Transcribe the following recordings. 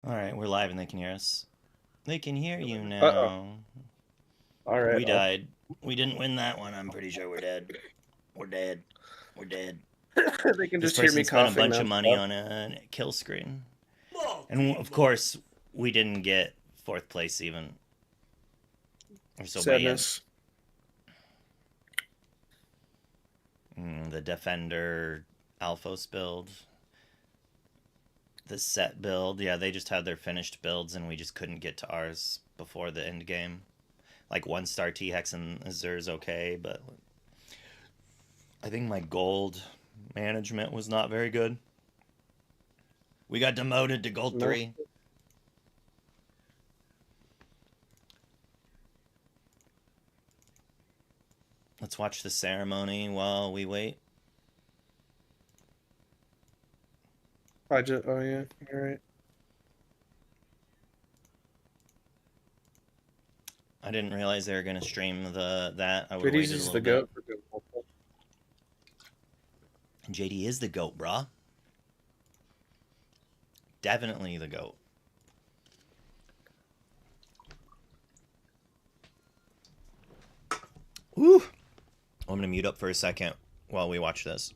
All right, we're live and they can hear us. They can hear you Uh-oh. now. All right. We died. We didn't win that one. I'm pretty sure we're dead. We're dead. We're dead. They can This just hear person me spent a coughing bunch now. of money on a kill screen. And of course, we didn't get fourth place even. We're so Sadness. bad. The Defender Alphos build. The set build. Yeah, they just had their finished builds and we just couldn't get to ours before the end game. Like 1-star T-Hex and Azur's okay, but I think my gold management was not very good. We got demoted to gold 3. Let's watch the ceremony while we wait. Oh yeah, all right. I didn't realize they were gonna stream that. I would have JD's waited a is little the bit. goat. JD is the GOAT, brah. Definitely the GOAT. Woo! I'm gonna mute up for a second while we watch this.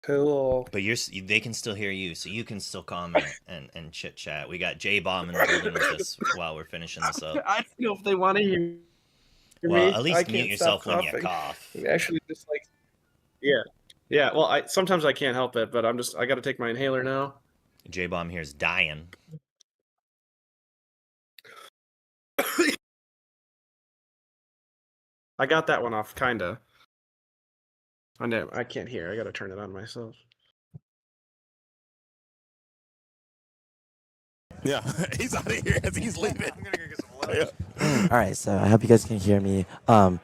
Cool. But they can still hear you, so you can still comment and chit chat. We got J Bomb in the building with us while we're finishing this up. I don't know if they want to hear me. Well, at least mute yourself when you cough. Actually, just like, yeah. Well, sometimes I can't help it, but I got to take my inhaler now. J Bomb here's dying. I got that one off, kinda. I can't hear. I got to turn it on myself. Yeah, he's out of here as he's leaving. I'm gonna go get some lunch. All right, so I hope you guys can hear me. What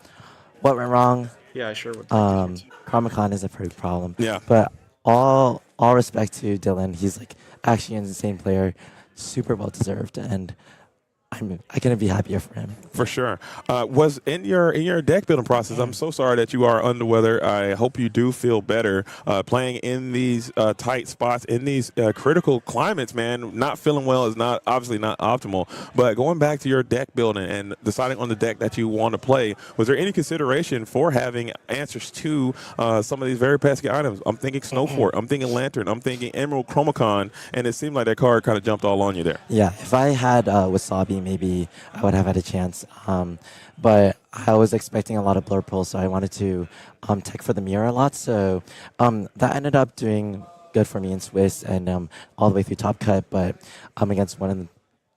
went wrong? Yeah, I sure would. Chronicon is a pretty problem. Yeah. But all respect to Dylan. He's like actually an insane player, super well deserved, and I couldn't be happier for him. For sure. Was in your deck building process, I'm so sorry that you are under weather. I hope you do feel better. Playing in these tight spots, in these critical climates, man, not feeling well is obviously not optimal. But going back to your deck building and deciding on the deck that you want to play, was there any consideration for having answers to some of these very pesky items? I'm thinking Snowfort, I'm thinking Lantern, I'm thinking Emerald Chromacon, and it seemed like that card kind of jumped all on you there. Yeah, if I had Wasabi, maybe I would have had a chance. But I was expecting a lot of blur pull, so I wanted to tech for the mirror a lot. So that ended up doing good for me in Swiss and all the way through top cut. But I'm against one of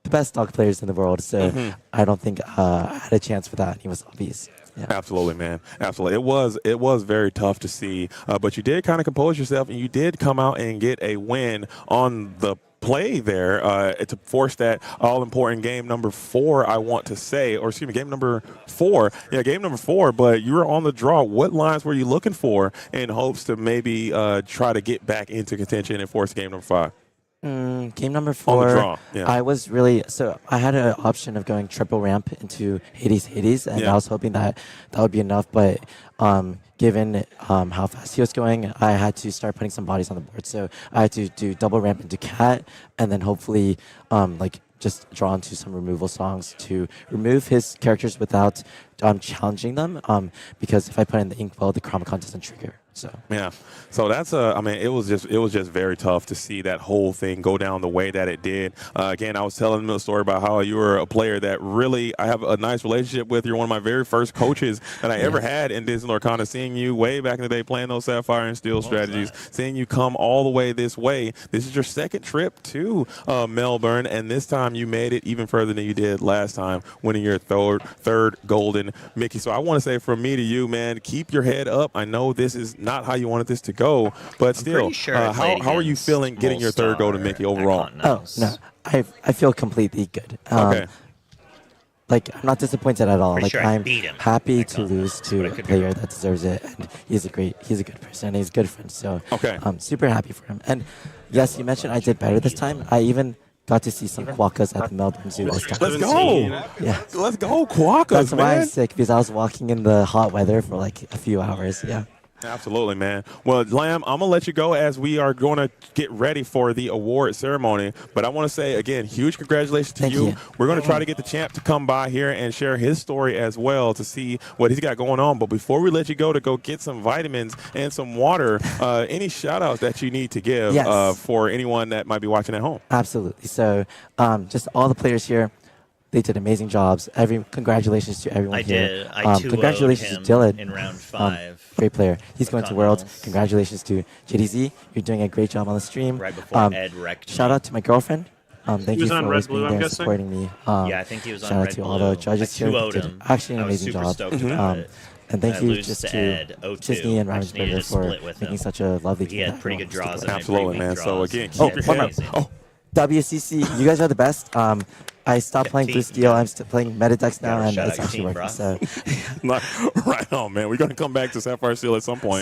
the best dog players in the world, so I don't think I had a chance for that. He was obvious. Yeah. Absolutely, man. Absolutely. It was very tough to see, but you did kind of compose yourself, and you did come out and get a win on the play there to force that all-important game number 4, I want to say, or excuse me, game number 4. Yeah, game number 4, but you were on the draw. What lines were you looking for in hopes to maybe try to get back into contention and force game number 5? Game number 4, on the draw, yeah. I was really, so I had an option of going triple ramp into Hades, and I was hoping that would be enough, but given how fast he was going, I had to start putting some bodies on the board. So I had to do double ramp into Cat, and then hopefully just draw into some removal songs to remove his characters without challenging them, because if I put in the Inkwell, the Chromacon doesn't trigger. So yeah, so that's I mean, it was just very tough to see that whole thing go down the way that it did. Again, I was telling them a story about how you were a player that really I have a nice relationship with. You're one of my very first coaches that I ever had in Disney Lorcana. Seeing you way back in the day playing those Sapphire and Steel strategies, seeing you come all the way this way. This is your second trip to Melbourne, and this time you made it even further than you did last time, winning your third golden Mickey. So I want to say from me to you, man, keep your head up. I know this is not how you wanted this to go, but still, Sure how are you feeling getting your third golden Mickey overall? Oh no, I feel completely good. Okay. Like, I'm not disappointed at all. Pretty like, sure I I'm beat him. happy to lose to a player that deserves it, and he's a good person, and he's a good friend. So I'm super happy for him. And yes, you mentioned I did better this time. I even got to see some quokkas at the Melbourne Zoo this time. Let's go. Yeah. Let's go, quokkas, That's why man. I'm sick, because I was walking in the hot weather for like a few hours. Yeah. Absolutely, man. Well, Lamb, I'm going to let you go as we are going to get ready for the award ceremony. But I want to say, again, huge congratulations to Thank you. We're going to try to get the champ to come by here and share his story as well to see what he's got going on. But before we let you go to go get some vitamins and some water, any shout-outs that you need to give Yes. for anyone that might be watching at home? Absolutely. So just all the players here, they did amazing jobs. Congratulations to everyone I here. did. I too Congratulations him to Dylan. in round 5. Great player. He's going to Worlds. Continentals. Congratulations to JDZ. You're doing a great job on the stream. Right before Ed wrecked Shout me. out to my girlfriend. Thank He you was for on always Red Blue, being I'm there and guessing? supporting me. Yeah, I think he was on shout out Red to Blue. all the judges I here. 2-0'd Did him. actually an I was amazing super job. stoked about it. And thank I you lose just to to Ed, 0-2. Disney and I just needed Ravensburger to for split with making him. such a lovely He team. had pretty good draws. and I had Absolutely, pretty weak man. So, draws. again, He keep had your head amazing. up. WCC, you guys are the best. I stopped playing team, Blue Steel. man. I'm still playing Metadex now, Gotta and shout it's out actually your working. team, So Right on, man. We're going to come back to Sapphire Steel at some point.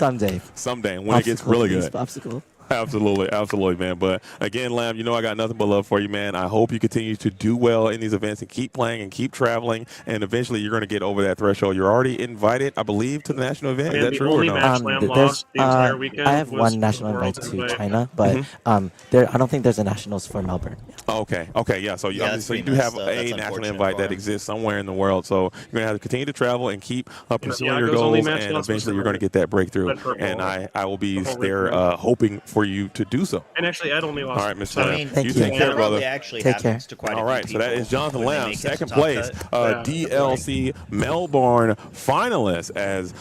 someday, When it gets really good. Popsicle. Absolutely, man. But again, Lamb, I got nothing but love for you, man. I hope you continue to do well in these events and keep playing and keep traveling. And eventually, you're going to get over that threshold. You're already invited, I believe, to the national event. Is And that the true or only no? match Lamb lost the entire weekend I have was one national the invite Worlds to invite. China, but I don't think there's a nationals for Melbourne. Okay, yeah. So, Yeah, that's so you pretty do have messed up. a That's national unfortunate invite for that him. exists somewhere in the world. So you're going to have to continue to travel and keep pursuing your Thiago's only goals, match and loss was eventually the you're going to get that breakthrough. Red Purple. And I will be The whole there weekend. hoping for you to do so. And actually, Ed only lost. All right, Mr. So, I Lamb. mean, Thank you you. take care, that brother. probably actually Take happens care. to quite a All few right, so that people is Jonathan when they Lamb, make it to second top place, cut. DLC Melbourne finalist. As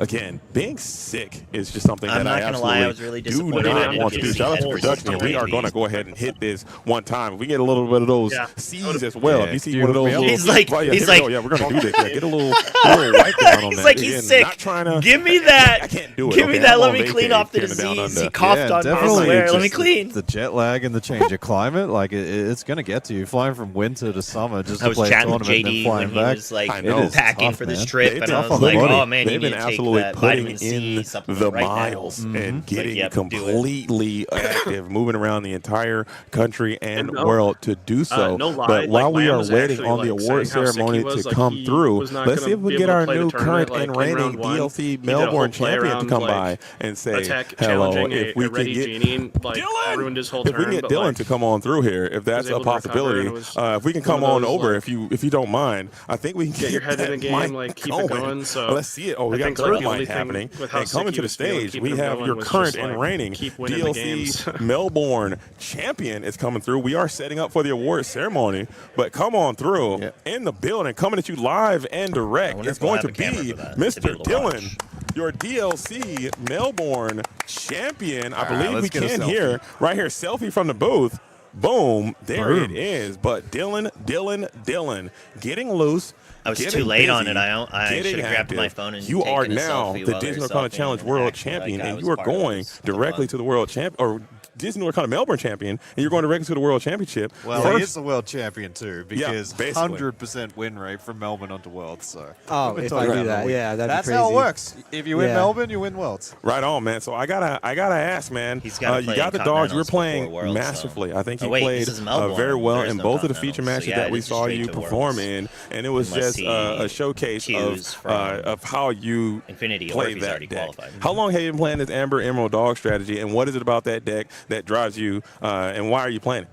again, being sick is just something I'm that I not gonna lie, I absolutely was really do disappointed I not didn't want to get do. to Shout out see to it. production, and we are going to go ahead and hit this one time. If we get a little bit of those Yeah. C's as well. Yeah. If you see Dude, one of those, we little, He's like- well, yeah, he's here we go. like- Yeah, we're going to do this. Yeah, get a little wipe down on He's that. like, he's Again, sick. Not trying to. Give me that. I can't do it. Give me okay? that. I'm Let on me clean vacay off the here in Down disease. Under. He coughed on me. I swear. Let me just clean. The jet lag and the change of climate, like it's gonna get to you. Flying from winter to summer just I to was play a chatting with tournament and then JD flying when he back. was like I know. It is packing tough, for this man. trip, They've and been I off was on the like, money. "Oh man, you They've need been to take absolutely that putting vitamin C in the supplement right now." miles and getting yep, do it. completely active, moving around the entire country and And no- world to do so. no lie, But like, while we Lamb are was waiting actually, on the like, award saying how sick he ceremony was, to like, come he through, was not let's gonna see if we be can get able to our play the new tournament, current like, and in reigning round one. DLC He did a Melbourne whole play champion to around, come like, by and say attack hello. challenging If a we ready can get Genie, and, like, Dylan, ruined his whole if we turn. can get but, Dylan like, to come on through here, if that's a able to recover, possibility, and it was if we can come one of on those, over, like, if you don't mind, I think we can get your head in that the game, mic like, keep it going. So let's see it. Oh, we I got think, third like, the only mic thing happening. with how And sick coming he to the was feeling, stage, keeping we him have going your was current just, and like, reigning keep winning the games. DLC Melbourne champion is coming through. We are setting up for the award ceremony, but come on through Yeah. in the building, coming at you live and direct. wonder It's if we'll going to have a camera be for that, Mr. to be able to Dylan, watch. your DLC Melbourne champion. I All right, believe we let's get a can selfie. hear right here, selfie from the booth. Boom, there Boom. it is. But Dylan, getting loose. I was getting too late on busy, it. I getting should have grabbed active. my phone and You are taken a now selfie the while they Disney were Lorcana selfieing Challenge and World acting like Champion, I and was you are part of going this. directly to the World Champ or Disney Lorcana Melbourne Champion, and you're going directly to the World Championship. Well, First- he is the world champion too, because basically. 100% win rate from Melbourne onto Worlds. So Oh, we've been if talking I do about that, the week. yeah, that'd be that's how it crazy. works. If you win Yeah. Melbourne, you win Worlds. Right on, man. So I gotta ask, man. He's gotta You play got the dogs. You were Continentals playing before Worlds, masterfully. so- I think he Oh, wait, played this is Melbourne. very well There is in no both of the Continentals. feature So, matches yeah, that we it's saw straight you to perform Worlds. in, and it was Unless just he a showcase cues from of how you Infinity or play if he's that already deck. qualified. How long have you been playing this Amber Emerald Dog strategy, and what is it about that deck that drives you, and why are you playing it?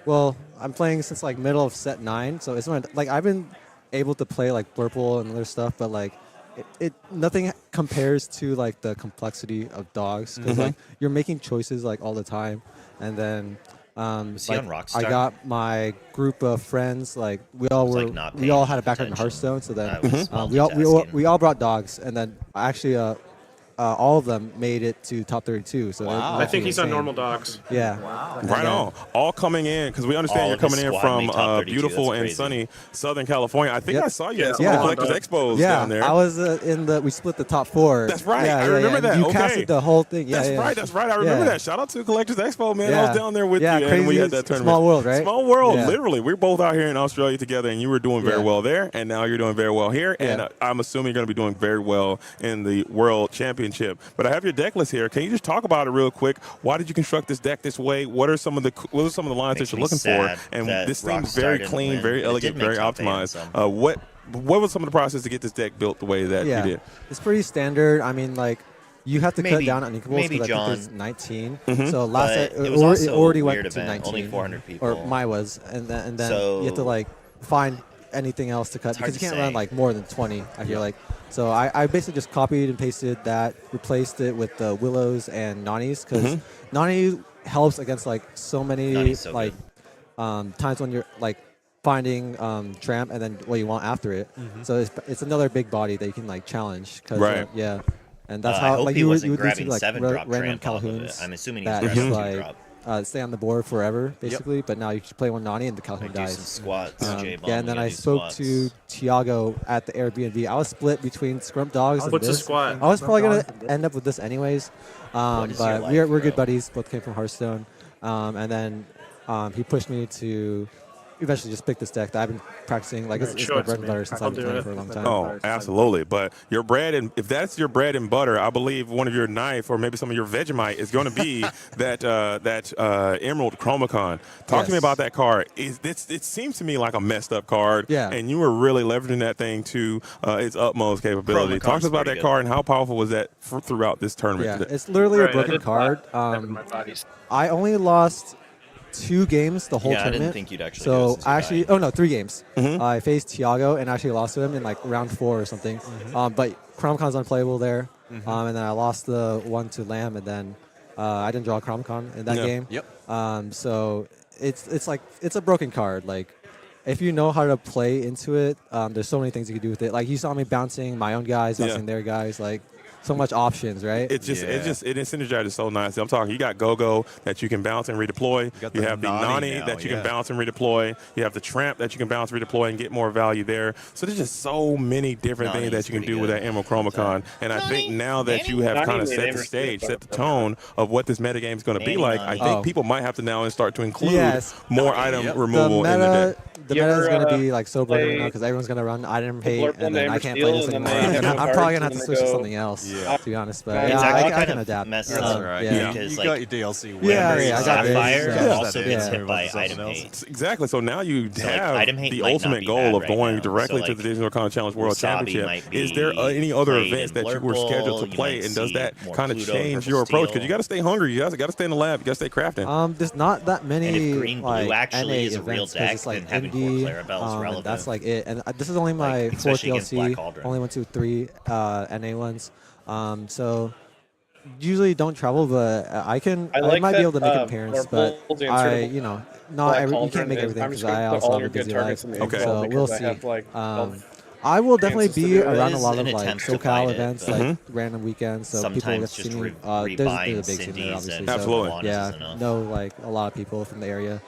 Well, I'm playing since like middle of set 9, so it's not like I've been able to play like Blurple and other stuff, but like it nothing compares to like the complexity of dogs because like you're making choices like all the time, and then Was he on Rockstar? I got my group of friends like we all was, were like, not we all paying had a background in attention. Hearthstone, so then I was we all brought dogs, and then actually all of them made it to top 32. So Wow. I think he's on insane. normal dogs. Yeah. Right on. All coming in, because we understand All you're of his coming in squad from made top 32. beautiful That's and crazy. sunny Southern California. I think Yep. I saw you at Yeah. some of the Yeah. Collectors Expos Yeah, down there. I was in the. We split the top 4. That's right. Yeah, I yeah, remember yeah. that. You Okay. casted the whole thing. Yeah, That's yeah. right. That's right. I remember Yeah. that. Shout out to Collectors Expo, man. I Yeah. was down there with Yeah, you, and we crazy. had that tournament. Small world, right? Small world, Yeah. literally. We're both out here in Australia together, and you were doing very Yeah. well there, and now you're doing very well here. And Yeah. I'm assuming you're going to be doing very well in the World Championship. But I have your deck list here. Can you just talk about it real quick? Why did you construct this deck this way? What are some of the lines Makes that you're me looking sad for? And that this seems Rockstar very didn't clean, win. very It did elegant, make very top eight, optimized. so. What was some of the process to get this deck built the way that Yeah. you did? It's pretty standard. I mean, like, You have to cut Maybe- down on incubables maybe because I think there's John. 19. Mhm. So last But night it was it also already a went weird to event, 19. only 400 people. Or mine was, and then So- you have to like find anything else to cut It's hard because you to can't run say. like more than 20. I feel like. So I basically just copied and pasted that, replaced it with the willows and nannies because nani helps against like so many Nani's so like times when you're like finding tramp and then what you want after it. So it's another big body that you can like challenge. Cause, Right. yeah. And that's I how hope like he you would wasn't lead to grabbing like 7-drop random tramp off of it. Calhouns I'm assuming he was that grabbing just 2-drop. like stay on the board forever basically. But now you just play one Nani and the Calhoun Like do some dies. squats, J-Bomb. Yeah, and then we gotta I do spoke squats. to Tiago at the Airbnb. I was split between Scrump Dogs and What's a this. squat? I was probably gonna end up with this anyways, What is your but life, we're good bro? buddies. Both came from Hearthstone, and then he pushed me to eventually just pick this deck that I've been practicing. Like it's Show my it to bread and me. butter since I'll I've been do playing it. for a long time. Oh, absolutely. But your bread, and if that's your bread and butter, I believe one of your knife or maybe some of your Vegemite is going to be that Emerald Chromacon. Talk to me Yes. about that card. It seems to me like a messed up card. Yeah. And you were really leveraging that thing to its utmost capability. Chromacon's Talk to us about pretty that good. card and how powerful was that throughout this tournament Yeah, today? it's literally Right, a I broken did card. my bodies. I only lost 2 games the whole Yeah, I tournament. didn't think you'd actually do So it since you I actually, died. oh no, 3 games. Mhm. I faced Tiago and actually lost to him in like round 4 or something. But Chromcon's unplayable there. And then I lost the one to Lamb, and then I didn't draw Chromcon in that Yeah. game. Yep. So it's like it's a broken card. Like if you know how to play into it, there's so many things you can do with it. Like you saw me bouncing my own guys, Yeah. bouncing their guys. Like so much options, right? It Yeah. synergizes so nicely. I'm talking. You got Go-Go that you can bounce and redeploy. got You the have the Nani Nani now, that you can yeah. bounce and redeploy. You have the Tramp that you can bounce, redeploy, and get more value there. So there's just so many different things Nani's that you can pretty do with good. that Emerald Chromacon. And I think now that you have Nani kind of made set the every stage, good set the player. tone of what this metagame is going to be Nani, like, I Nani. think Oh. people might have to now start to include Yes. more Nani. item Yep. removal the in the meta, deck. the You meta is ever, going to be like so broken right now play because everyone's going to run item hate, Blurple and then I Neighbor can't Steel, play this and then anymore. they And have I'm no probably going cards, to have and to then switch to go- something else, Yeah. to be honest. But It's yeah, all I kind can of adapt. messed That's up. all right. Yeah. Yeah. You Because, got like, your DLC. Yeah, whenever yeah, I it's got time. this. Sapphire Yeah. also That gets is. hit by Everyone's item something else. hate. Exactly. So now you So, like, have item hate the might not ultimate be goal bad of right going now. directly So, to like, the Digital Con Challenge World Wasabi Championship. might Is there be any other played events in that you were scheduled to Blurple. You play, might and does see that more kind of Pluto and change Purple your approach? Because Steel. you got to stay hungry. You guys got to stay in the lab. You got to stay crafting. There's not that many And if green blue like actually NA is a real events 'cause deck, it's like then having four indie, Clarabelle is and relevant. that's like it. And this is only my Like, fourth especially against Black DLC. Cauldron. Only went to 3 NA ones. So usually don't travel, but I like might that, be able to make an appearance, but Purple's answer I to you know not Black every, you Cauldron can't make is- everything I'm just because gonna I put also all have your a good busy targets life. in the Okay. infield So because we'll I see. have, like, I will definitely chances to be do it. around It a is lot an of like attempt to SoCal fight it, events, but like random weekends, so people get sometimes to see just me. rebind There's a big scene there, Cindy's obviously. and So, Absolutely. Juanas yeah, is enough. know like a lot of people from the area.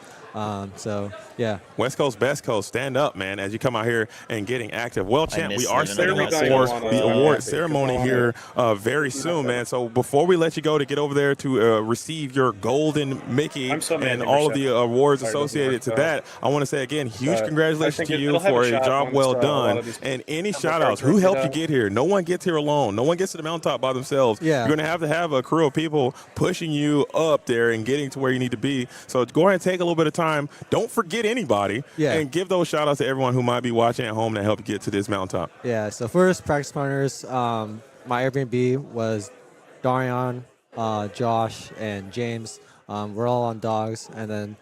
So yeah, West Coast, Best Coast, stand up, man, as you come out here and getting active. Well, champ, we miss are living setting on up the for West the Coast. award Yeah, ceremony because I here wanna- very soon, man. So before we let you go to get over there to receive your golden Mickey I'm so mad and they all were of the shut- awards Sorry, it doesn't associated work, to so- that, I want to say again, huge I congratulations think to you it'll have for a a shot job once, well a lot done. of these And any number shout outs, cards who are helped you done. get here? No one gets here alone. No one gets to the mountaintop by themselves. Yeah. You're going to have a crew of people pushing you up there and getting to where you need to be. So go ahead and take a little bit of time. Don't forget anybody. Yeah. And give those shout outs to everyone who might be watching at home that helped you get to this mountaintop. yeah. So first practice partners, my Airbnb was Darian, Josh, and James. We're all on dogs, and then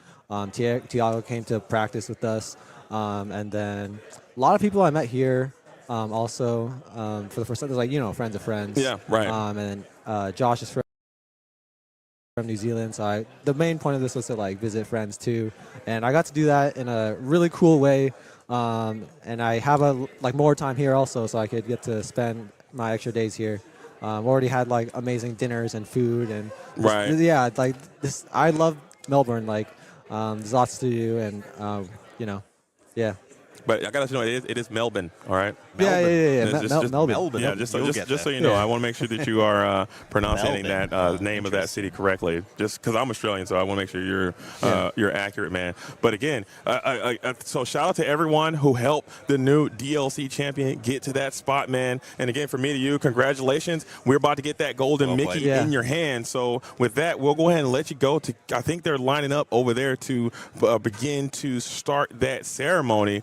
Tiago came to practice with us, and then a lot of people I met here. Also, for the first time, there's like friends of friends. Yeah, right. And then Josh is from New Zealand, so the main point of this was to like visit friends too, and I got to do that in a really cool way. And I have more time here also, so I could get to spend my extra days here. Already had like amazing dinners and food, and Right. yeah, like this. I love Melbourne. Like there's lots to do, and yeah. But I got to let you know, it is Melbourne, all right? Yeah. It's Melbourne. Melbourne. Yeah, just You'll just, get just so that. you know, Yeah. I want to make sure that you are pronouncing Melbourne. that name of that city correctly. Just because I'm Australian, so I want to make sure you're accurate, man. But again, so shout out to everyone who helped the new DLC champion get to that spot, man. And again, from me to you, congratulations. We're about to get that golden Well Mickey played. Yeah. in your hand. So with that, we'll go ahead and let you go. I think they're lining up over there to begin to start that ceremony.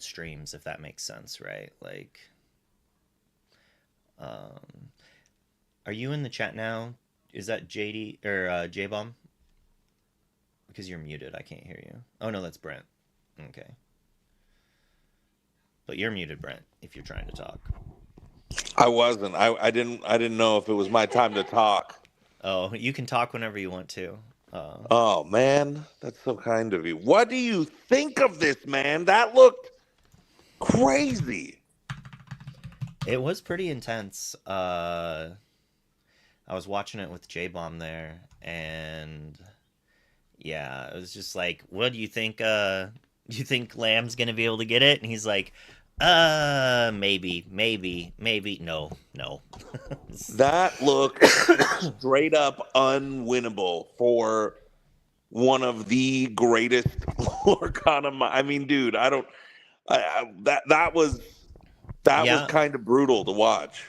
different streams, if that makes sense, right? Like, are you in the chat now, Is that JD or J Bomb? Because you're muted, I can't hear you. Oh no, that's Brent. Okay. But you're muted, Brent, if you're trying to talk. I wasn't. I didn't know if it was my time to talk. Oh, you can talk whenever you want to. Oh man, that's so kind of you. What do you think of this, man? That looked crazy. It was pretty intense. I was watching it with J Bomb there, and yeah, it was just like, what do you think? Do you think Lamb's gonna be able to get it? And he's like, maybe, no. That looked straight up unwinnable for one of the greatest Lorcana. I mean, dude, I don't. That was Yeah, kind of brutal to watch.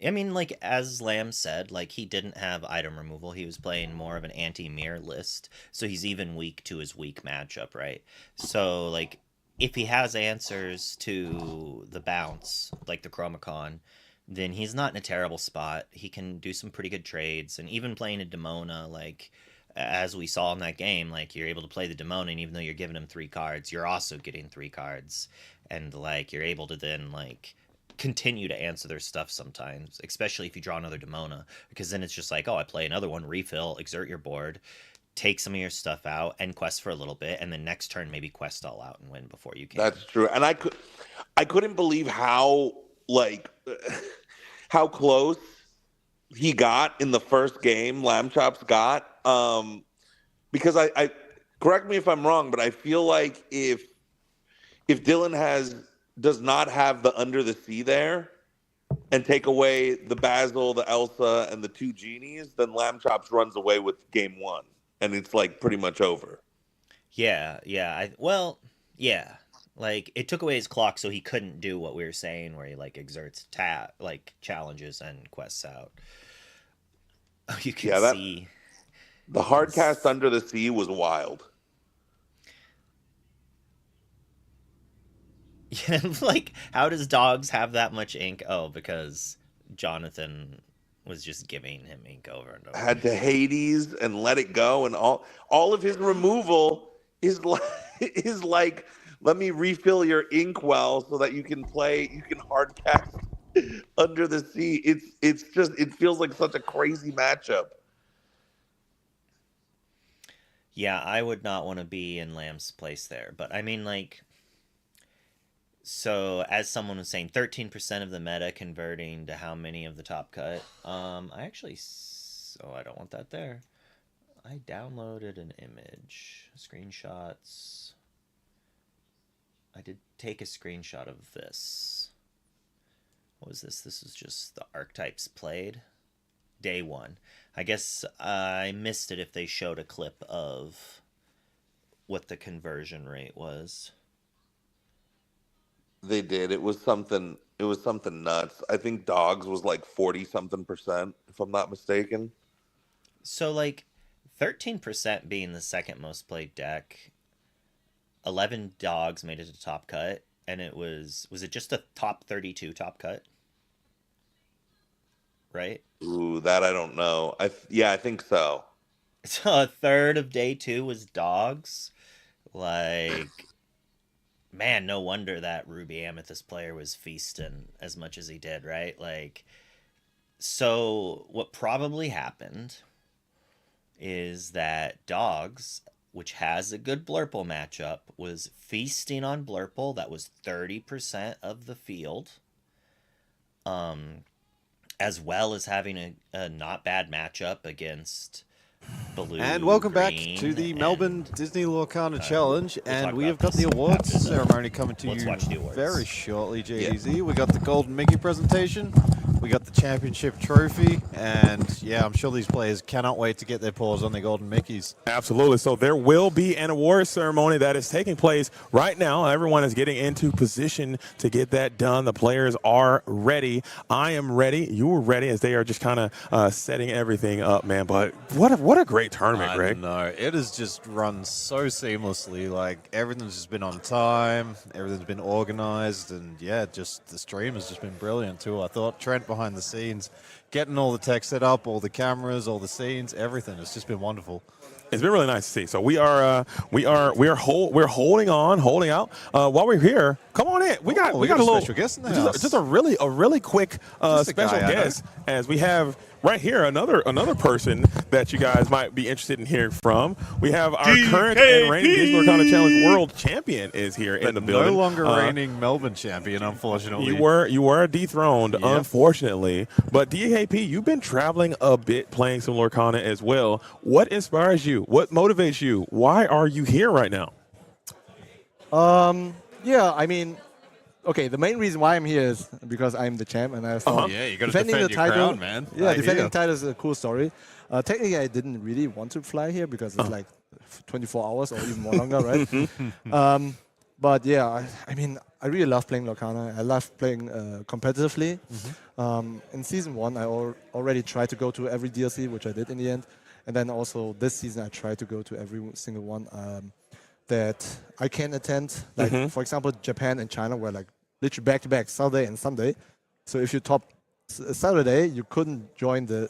I mean, like as Lamb said, like he didn't have item removal. He was playing more of an anti-mirror list, so he's even weak to his weak matchup, right? So like, if he has answers to the bounce, like the Chromacon, then he's not in a terrible spot. He can do some pretty good trades, and even playing a Demona, like as we saw in that game, like you're able to play the Demona, and even though you're giving him 3 cards, you're also getting 3 cards, and like you're able to then like continue to answer their stuff sometimes, especially if you draw another Demona, because then it's just like, oh, I play another one, refill, exert your board, take some of your stuff out, and quest for a little bit, and then next turn maybe quest all out and win before you can. That's true, and I couldn't believe how like how close he got in the first game. Lamb Chops got because I correct me if I'm wrong, but I feel like if Dylan does not have the Under the Sea there and take away the Basil, the Elsa, and the 2 genies, then Lamb Chops runs away with game 1, and it's like pretty much over. Yeah. Yeah. Like it took away his clock, so he couldn't do what we were saying, where he like exerts like challenges and quests out. Oh, you can see the hard cast Under the Sea was wild. Yeah, like how does dogs have that much ink? Oh, because Jonathan was just giving him ink over and over. Had to Hades and let it go, and all of his removal is like let me refill your inkwell so that you can hard cast Under the Sea. It's just it feels like such a crazy matchup. Yeah, I would not want to be in Lamb's place there, but I mean like, so as someone was saying, 13% of the meta converting to how many of the top cut? I don't want that there. I downloaded an image, screenshots. I did take a screenshot of this. What was this? This is just the archetypes played. Day 1. I guess I missed it if they showed a clip of what the conversion rate was. They did. It was something nuts. I think dogs was like 40 something percent, if I'm not mistaken. So like 13% being the second most played deck, 11 dogs made it to top cut, and it was it just a top 32 top cut? Right? Ooh, that I don't know. I think so. So a third of day 2 was dogs. Like, man, no wonder that Ruby Amethyst player was feasting as much as he did, right? Like, so what probably happened is that dogs, which has a good Blurple matchup, was feasting on Blurple that was 30% of the field. As well as having a not bad matchup against blue. And welcome back green, to the Melbourne Disney Lorcana Challenge, we'll and talk we about have got this the awards after the- ceremony coming to Let's you watch the awards. very shortly, JDZ. We got the Golden Mickey presentation, we got the championship trophy, and yeah, I'm sure these players cannot wait to get their paws on the Golden Mickeys. Absolutely. So there will be an award ceremony that is taking place right now. Everyone is getting into position to get that done. The players are ready. I am ready. You're ready, as they are just kind of setting everything up, man. But what a great tournament, Greg. No, it has just run so seamlessly. Like, everything's just been on time, everything's been organized, and yeah, just the stream has just been brilliant too. I thought Trent behind the scenes getting all the tech set up, all the cameras, all the scenes, everything. It's just been wonderful. It's been really nice to see. So we're holding on, holding out. While we're here, come on in. We got a little special guest in the house. just a really quick Just a special guy I know. guest, as we have right here another person that you guys might be interested in hearing from. We have our current and reigning Digital Lorcana Challenge World Champion is here in the building. No longer reigning Melbourne champion, unfortunately. You were dethroned, unfortunately. But DKP, you've been traveling a bit, playing some Lorcana as well. What inspires you? What motivates you? Why are you here right now? Yeah, I mean, okay, the main reason why I'm here is because I'm the champ, and I thought Yeah, you got to defending defend the your title, crown, man. Yeah, I defending hear. the title is a cool story. Technically, I didn't really want to fly here because it's like 24 hours or even more longer, right? But yeah, I mean, I really love playing Lorcana. I love playing competitively. In season 1, I already tried to go to every DLC, which I did in the end. And then also this season, I tried to go to every single one that I can attend. Like, for example, Japan and China were like literally back-to-back, Saturday and Sunday. So if you top Saturday, you couldn't join the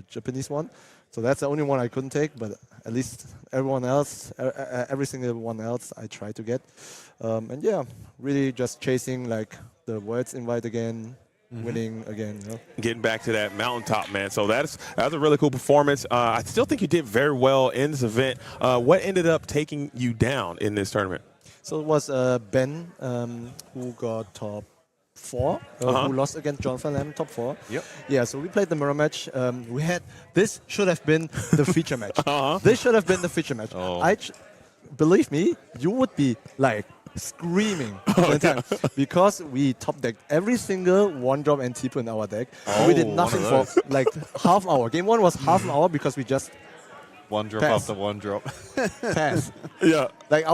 Japanese one. So that's the only one I couldn't take, but at least everyone else, every single one else, I tried to get. And yeah, really just chasing like the Worlds invite again, winning again. You know? Getting back to that mountaintop, man. So that was a really cool performance. I still think you did very well in this event. What ended up taking you down in this tournament? So it was Ben who got top 4, who lost against Jonathan Lamb, top 4. Yep. Yeah, so we played the mirror match. This should have been the feature match. This should have been the feature match. Believe me, you would be like screaming all the time because we top decked every single one drop and Tipo in our deck. We did nothing for like half hour. Game 1 was half an hour because we just One drop Pass. after one drop. passed. Yeah. Like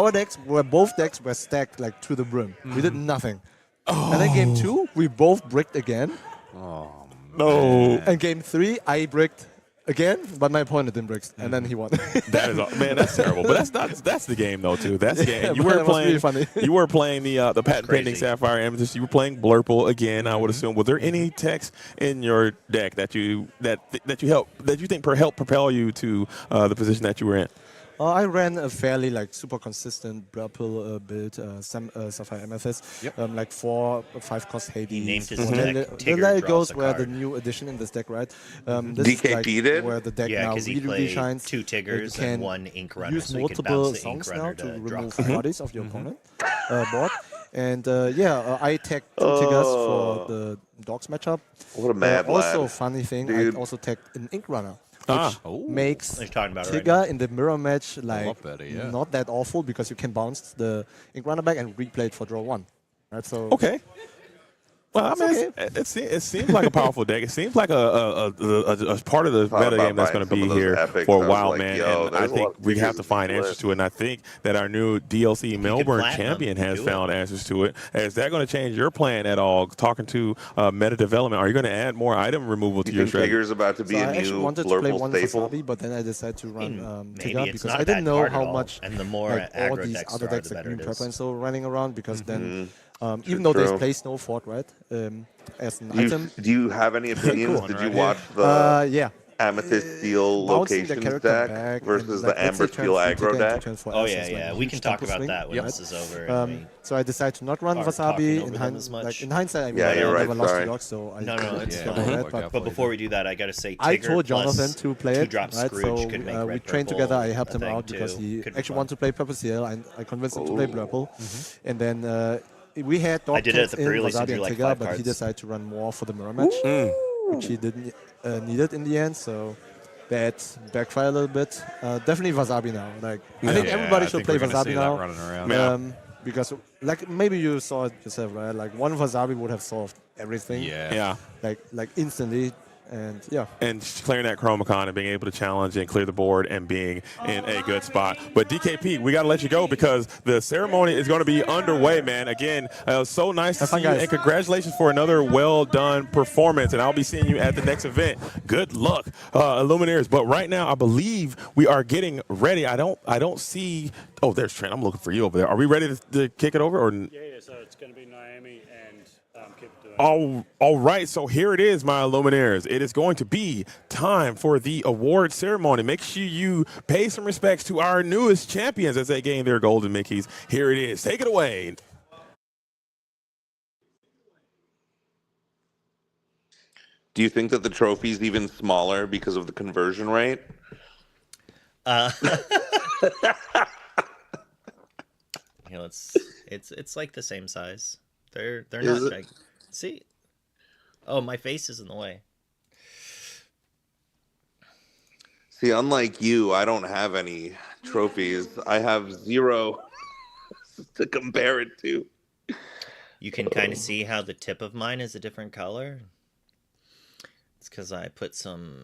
both decks were stacked like to the brim. We did nothing. And then game 2, we both bricked again. No. And game 3, I bricked again, but my opponent didn't brick, and then he won. That is man, that's terrible. But that's the game though too. That's the game. Yeah, You but were that was playing. really funny. You were playing the patent pending Crazy. Sapphire Amethyst. You were playing Blurple again. I would assume. Was there any techs in your deck that you think helped propel you to the position that you were in? I ran a fairly like super consistent Blurple build, Sapphire Amethyst, like 4 or 5 cost Hades. He named his And then deck the Tigger Let It draws Goes a were the card. new addition in this deck, right? This DKP is like did? where the deck Yeah, now because he really played shines. 2 You Tiggers can and 1 Ink Runner, use so you could multiple bounce the Ink songs now Runner to to draw remove cards. bodies of your opponent board. And I tagged 2 Tiggers for the Dogs matchup. What a mad Also, lad. funny thing, Dude. I also tagged an Ink Runner. Makes What are you talking about right Tigger in the mirror match like lot better, yeah. not that awful because you can bounce the Ink Runner back and replay it for draw 1. Right, so Okay. Well, I mean, it seems like a powerful deck. It seems like a part of the meta game that's going to be here for a while, man. And I think we have to find answers to it. And I think that our new DLC Melbourne platinum, champion you can has do it. found answers to it. Is that going to change your plan at all? Talking to meta development, are you going to add more item removal to You your think strategy? Tigger's about to be I a actually new wanted to play Blurple one staple? Wasabi, but then I decided to run Maybe Tigger it's because not I a didn't bad know card at how all. much And the more like all aggro these decks other there are, decks the like better Green it Purple is. and so running around because then even though True. they play Snow Fort, right, as an item. Do you have any opinions? Did you watch the Yeah. Amethyst Steel Bouncing the Locations character deck back versus and, the like, let's Amber say turn Steel 3 aggro Tigger into deck? turn 4 Oh S yeah, is, like, yeah. a We huge can talk tempo about swing. that when this is over. and So I decided to not run Aren't talking Wasabi. over them as much. In hindsight, I mean, Yeah, I you're right, never lost sorry. the dog, so I No, it's got fine. over Yeah, it, but But before we do that, I gotta say, I Tigger told plus Jonathan to play it, 2-drop right? Scrooge So could make we red trained purple together. I helped a him thing, out because too. he Could be actually fun. wanted to play Purple CL, and I convinced him to play Blurple. And then we had dog I did it at tags the in pre-release and Wasabi drew, and like, Tigger, 5 but he cards. decided to run more for the mirror match, which he didn't need it in the end. So that backfired a little bit. Definitely Wasabi now. Like I think everybody should play Wasabi now. Running around. Yeah. Because like maybe you saw it yourself, right? Like one Wasabi would have solved everything. Yeah. Like instantly, and yeah. And clearing that Chromacon and being able to challenge and clear the board and being in a good spot. But DKP, we got to let you go because the ceremony is going to be underway, man. Again, it was so nice to Have fun, see you, guys. and congratulations for another well-done performance. And I'll be seeing you at the next event. Good luck, Illuminaires. But right now, I believe we are getting ready. I don't see. Oh, there's Trent. I'm looking for you over there. Are we ready to kick it over? Or Yeah, so it's going to be Naomi and Kip doing All right, so here it is, my Luminaires. It is going to be time for the award ceremony. Make sure you pay some respects to our newest champions as they gain their golden Mickeys. Here it is. Take it away. Do you think that the trophy's even smaller because of the conversion rate? It's like the same size. They're Is not it? See? Oh, my face is in the way. See, unlike you, I don't have any trophies. I have 0 to compare it to. You can kind of see how the tip of mine is a different color. It's because I put some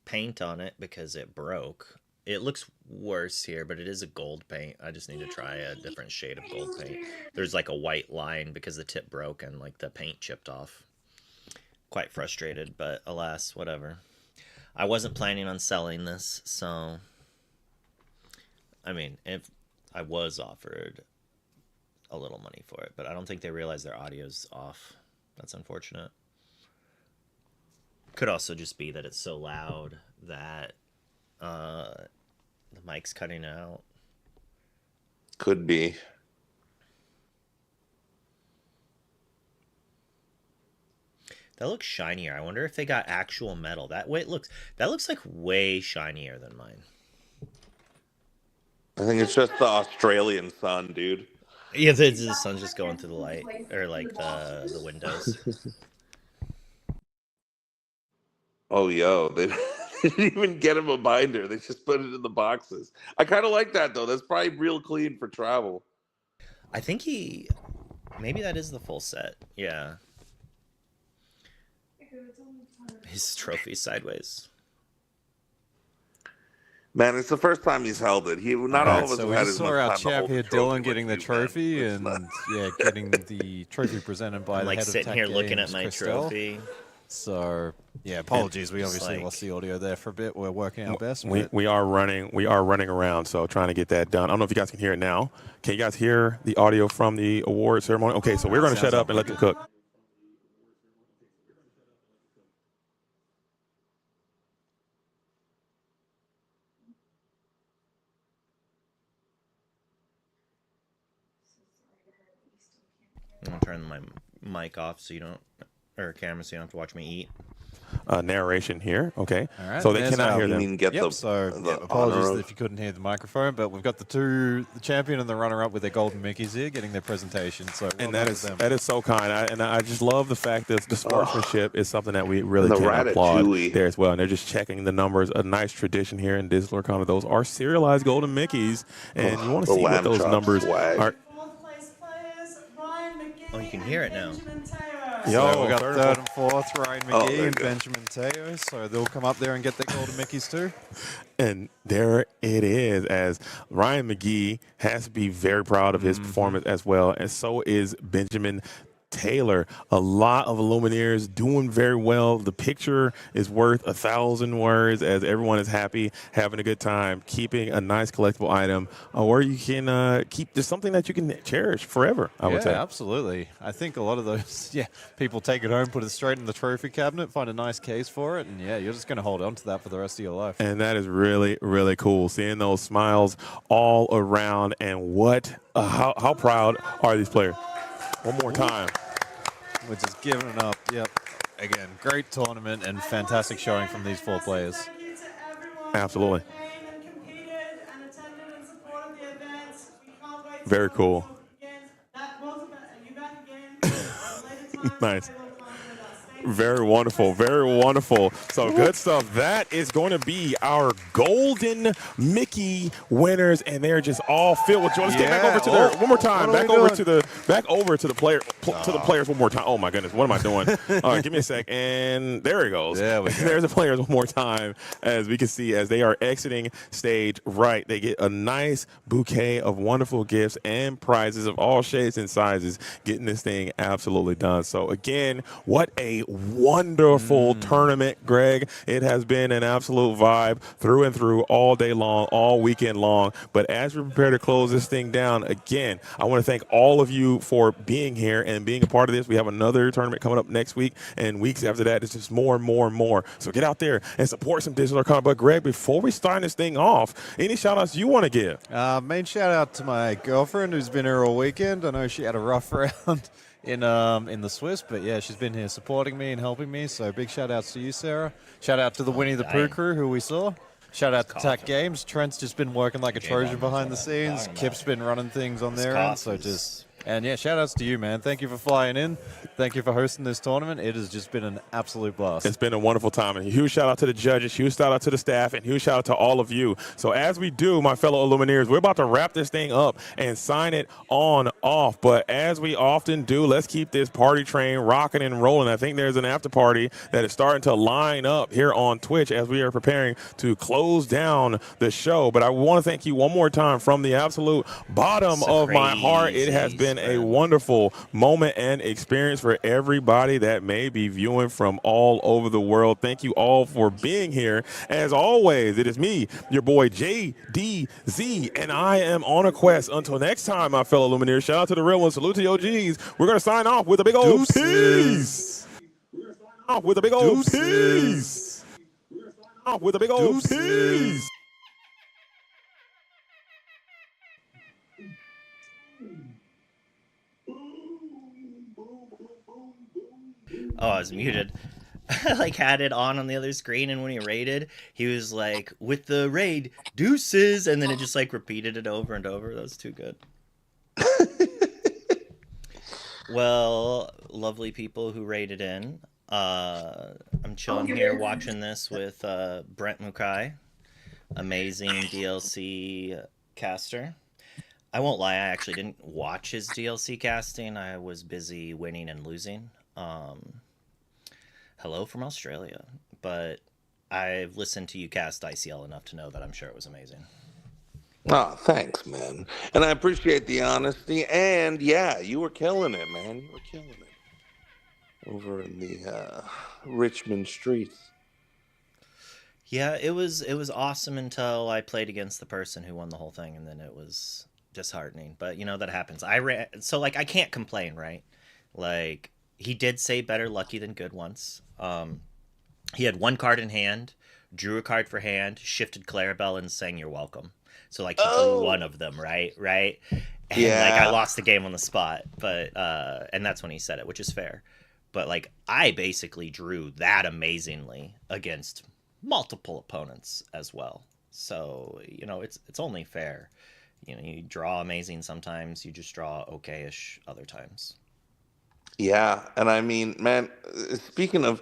paint on it because it broke. It looks worse here, but it is a gold paint. I just need to try a different shade of gold paint. There's like a white line because the tip broke and like the paint chipped off. Quite frustrated, but alas, whatever. I wasn't planning on selling this, so I mean, if I was offered a little money for it, but I don't think they realize their audio's off. That's unfortunate. Could also just be that it's so loud that the mic's cutting out. Could be. That looks shinier. I wonder if they got actual metal. That looks like way shinier than mine. I think it's just the Australian sun, dude. Yeah, the sun's just going through the light or like the windows. Oh, yo, they didn't even get him a binder. They just put it in the boxes. I kind of like that, though. That's probably real clean for travel. I think maybe that is the full set. Yeah. His trophy sideways. Man, it's the first time he's held it. Not all of us So have we had just as much saw our time to chap hold the here, trophy Dylan, like getting the you, man. trophy, It's and not- getting the trophy presented by I'm the like head of sitting Tech here looking at Games, my Christelle. trophy. So yeah, apologies. We It's obviously like- lost the audio there for a bit. We're working our best. We are running around, so trying to get that done. I don't know if you guys can hear it now. Can you guys hear the audio from the award ceremony? Okay, so we're going to shut up and let them cook. I'm gonna turn my mic off so you don't, or camera so you don't have to watch me eat. Narration here. Okay, All right, so they there's cannot our- hear You them. mean get Yep. the So the apologies honor of- if you couldn't hear the microphone, but we've got the champion and the runner-up with their golden Mickeys here, getting their presentation. So well And done that to them. is so kind. I just love the fact that the sportsmanship is something that we really And the can applaud ratatouille. there as well. And they're just checking the numbers. A nice tradition here in Disney Lorcana. Those are serialized golden Mickeys, and you want to the see what lamb those chop numbers swag. are. Oh, you can hear it now. So we got third third and fourth, Ryan Oh, McGee there you and go. Benjamin Teo. So they'll come up there and get their golden Mickeys too. And there it is, as Ryan McGee has to be very proud of his performance as well, and so is Benjamin Taylor. A lot of Lumineers doing very well. The picture is worth 1,000 words, as everyone is happy, having a good time, keeping a nice collectible item, or you can keep just something that you can cherish forever, I would say. Absolutely. I think a lot of those, people take it home, put it straight in the trophy cabinet, find a nice case for it, and you're just going to hold on to that for the rest of your life. And that is really, really cool. Seeing those smiles all around, and how proud are these players? One more time. We're just giving it up. Yep. Again, great tournament and fantastic showing from these four players. Absolutely. Very cool. Nice. Very wonderful. Very wonderful. So good stuff. That is going to be our golden Mickey winners, and they're just all filled with joy. Let's get back over to their one more time. What are Back we over doing? to the players one more time. Oh my goodness, what am I doing? All right, give me a sec. And there he goes. There we go. There's the players one more time, as we can see as they are exiting stage right. They get a nice bouquet of wonderful gifts and prizes of all shapes and sizes, getting this thing absolutely done. So again, what a wonderful tournament, Greg. It has been an absolute vibe through and through all day long, all weekend long. But as we prepare to close this thing down, again, I want to thank all of you for being here and being a part of this. We have another tournament coming up next week, and weeks after that, it's just more and more and more. So get out there and support some digital Lorcana. But Greg, before we start this thing off, any shout outs you want to give? Main shout out to my girlfriend who's been here all weekend. I know she had a rough round in the Swiss, but yeah, she's been here supporting me and helping me. So big shout outs to you, Sarah. Shout out to the Winnie the Pooh crew who we saw. Shout out to TAC Games. Trent's just been working like a Trojan behind the scenes. Kip's been running things on their end. So and yeah, shout outs to you, man. Thank you for flying in. Thank you for hosting this tournament. It has just been an absolute blast. It's been a wonderful time. And a huge shout out to the judges, huge shout out to the staff, and huge shout out to all of you. So as we do, my fellow Illumineers, we're about to wrap this thing up and sign it on off. But as we often do, let's keep this party train rocking and rolling. I think there's an after party that is starting to line up here on Twitch as we are preparing to close down the show. But I want to thank you one more time from the absolute bottom of my heart. It has been a wonderful moment and experience for everybody that may be viewing from all over the world. Thank you all for being here. As always, it is me, your boy JDZ, and I am on a quest. Until next time, my fellow Lumineers, shout out to the real ones, salute to the OGs. We're going to sign off with a big old peace. Off with a big old peace. Off with a big old peace. Oh, I was muted. I like had it on the other screen, and when he raided, he was like, "With the raid, deuces," and then it just like repeated it over and over. That was too good. Well, lovely people who raided in. I'm chilling here watching this with Brent Mukai, amazing DLC caster. I won't lie, I actually didn't watch his DLC casting. I was busy winning and losing. Hello from Australia, but I've listened to you cast ICL enough to know that I'm sure it was amazing. Oh, thanks, man. And I appreciate the honesty. And yeah, you were killing it, man. You were killing it over in the Richmond streets. Yeah, it was awesome until I played against the person who won the whole thing, and then it was disheartening. But you know that happens. So like I can't complain, right? Like he did say better lucky than good once. He had one card in hand, drew a card for hand, shifted Clarabelle, and sang "You're welcome." So like he drew one of them, right? And like I lost the game on the spot, but and that's when he said it, which is fair. But like I basically drew that amazingly against multiple opponents as well. So, you know, it's only fair. You know, you draw amazing sometimes, you just draw okay-ish other times. Yeah, and I mean, man, speaking of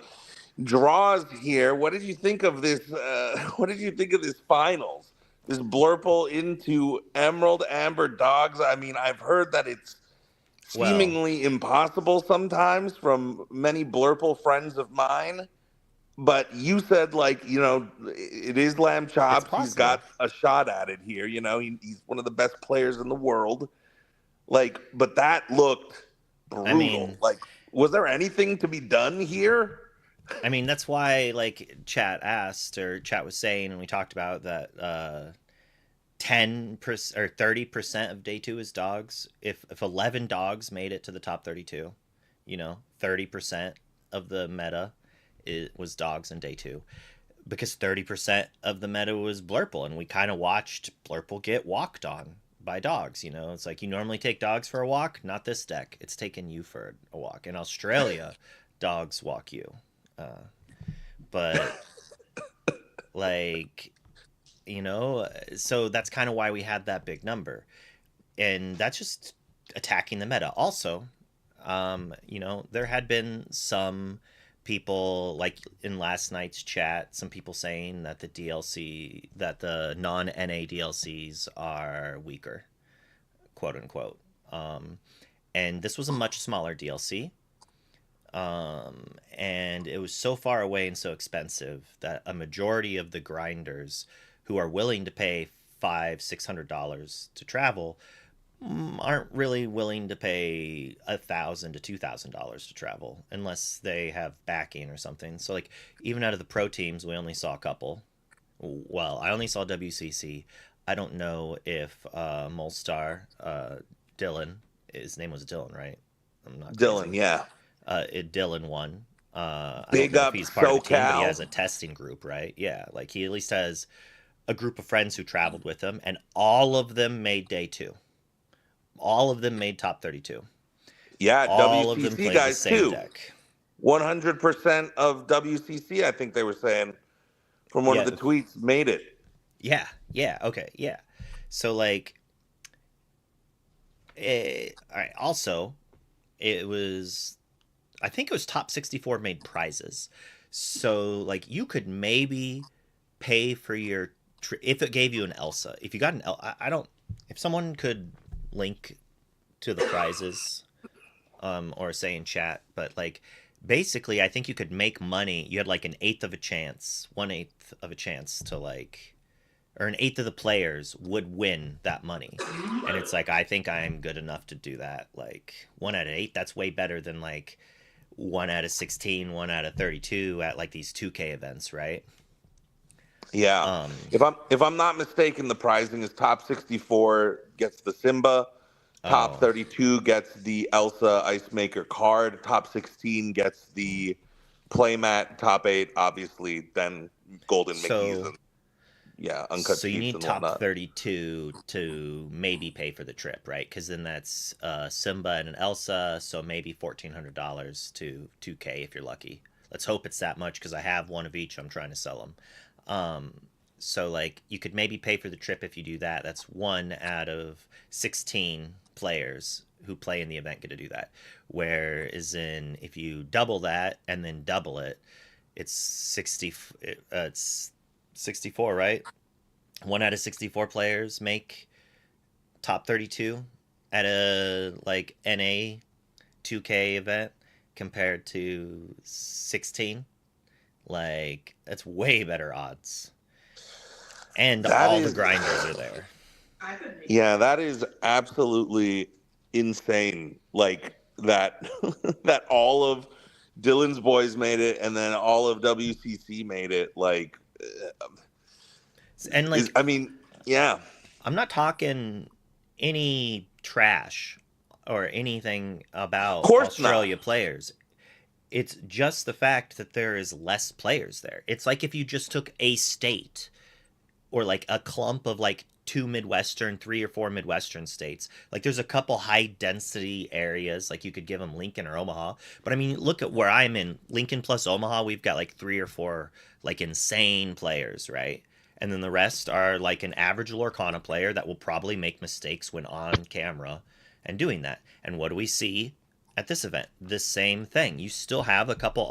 draws here, what did you think of this? What did you think of this finals? This Blurple into Emerald Amber Dogs. I mean, I've heard that it's seemingly impossible sometimes from many Blurple friends of mine. But you said, like, you know, it is Lamb Chops. He's got a shot at it here. You know, he's one of the best players in the world. Like, but that looked brutal. I mean, like, was there anything to be done here? I mean, that's why, like, chat was saying, and we talked about that 10% or 30% of day 2 is dogs. If 11 dogs made it to the top 32, you know, 30% of the meta was dogs in day 2, because 30% of the meta was Blurple, and we kind of watched Blurple get walked on by dogs. You know, it's like you normally take dogs for a walk, not this deck. It's taking you for a walk. In Australia, dogs walk you. But like, you know, so that's kind of why we had that big number, and that's just attacking the meta. Also, you know, there had been some people, like in last night's chat, some people saying that the non-NA DLCs are weaker, quote unquote. And this was a much smaller DLC. And it was so far away and so expensive that a majority of the grinders who are willing to pay $500-$600 to travel aren't really willing to pay $1,000 to $2,000 to travel unless they have backing or something. So like even out of the pro teams, we only saw a couple. Well, I only saw WCC. I don't know if Molstar, Dylan, his name was Dylan, right? I'm not Dylan, crazy. yeah. Dylan won. I don't Big know if up he's part of the team, but he SoCal. has a testing group, right? Yeah, like he at least has a group of friends who traveled with him, and all of them made day two. All of them made top 32. Yeah, All of them WCC played the guys same too. deck. 100% of WCC, I think they were saying from one of Yeah, the tweets, made it. yeah, okay, yeah. So like, all right. Also, it was, I think it was top 64 made prizes. So like, you could maybe pay for your if it gave you an Elsa. If you got an I don't. If someone could link to the prizes, or say in chat, but like basically, I think you could make money. You had like an eighth of a chance, 1/8 of a chance to like, or an eighth of the players would win that money. And it's like, I think I'm good enough to do that. Like 1/8, that's way better than like 1/16, 1/32 at like these 2K events, right? Yeah. If I'm not mistaken, the prizing is top 64 gets the Simba, top Oh, 32 gets the Elsa Ice Maker card, top 16 gets the playmat, top 8 obviously then Golden Mickeys so and Uncut so you Sheets need and top whatnot. 32 to maybe pay for the trip, right? Because then that's Simba and an Elsa, so maybe $1,400 to 2K if you're lucky. Let's hope it's that much because I have one of each. I'm trying to sell them. So like you could maybe pay for the trip if you do that. That's 1 out of 16 players who play in the event get to do that. Whereas in if you double that and then double it, it's 60. It's 64, right? 1 out of 64 players make top 32 at a like NA 2K event compared to 16. Like that's way better odds. And That all the is grinders are there. Yeah, that is absolutely insane. Like that that all of Dylan's boys made it and then all of WCC made it. Like And is like I mean, yeah. I'm not talking any trash or anything Of about course not. Australia players. It's just the fact that there is less players there. It's like if you just took a state or like a clump of like two Midwestern, 3 or 4 Midwestern states. Like there's a couple high density areas, like you could give them Lincoln or Omaha. But I mean, look at where I'm in Lincoln plus Omaha. We've got like 3 or 4 like insane players, right? And then the rest are like an average Lorcana player that will probably make mistakes when on camera and doing that. And what do we see at this event? The same thing. You still have a couple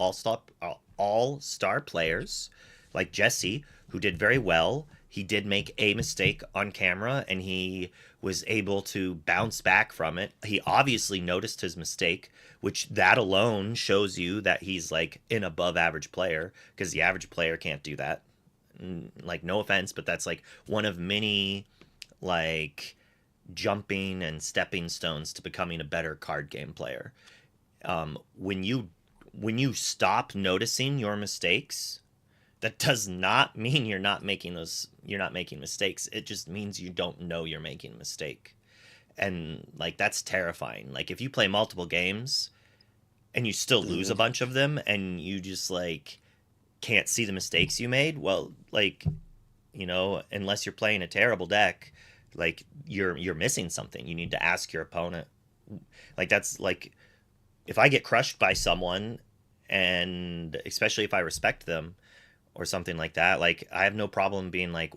all-star players like Jesse who did very well. He did make a mistake on camera and he was able to bounce back from it. He obviously noticed his mistake, which that alone shows you that he's like an above average player because the average player can't do that. Like no offense, but that's like one of many like jumping and stepping stones to becoming a better card game player. When you stop noticing your mistakes, that does not mean you're not making mistakes. It just means you don't know you're making a mistake. And like that's terrifying. Like if you play multiple games and you still lose a bunch of them and you just like can't see the mistakes you made, well, like, unless you're playing a terrible deck, like you're missing something. You need to ask your opponent. Like that's like if I get crushed by someone and especially if I respect them or something like that, like I have no problem being like,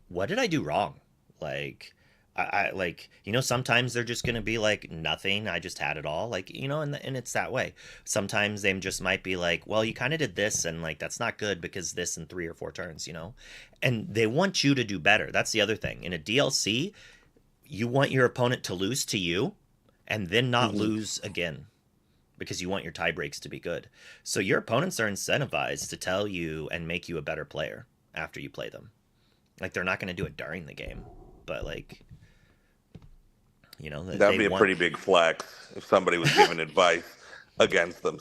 what did I do wrong? Like I like, sometimes they're just gonna be like nothing, I just had it all, like, and it's that way. Sometimes they just might be like, well, you kind of did this and like that's not good because this in 3 or 4 turns, and they want you to do better. That's the other thing in a DLC. You want your opponent to lose to you and then not lose again because you want your tie breaks to be good. So your opponents are incentivized to tell you and make you a better player after you play them. Like they're not going to do it during the game, but like, You know, That'd they be a want. pretty big flex if somebody was giving advice against them.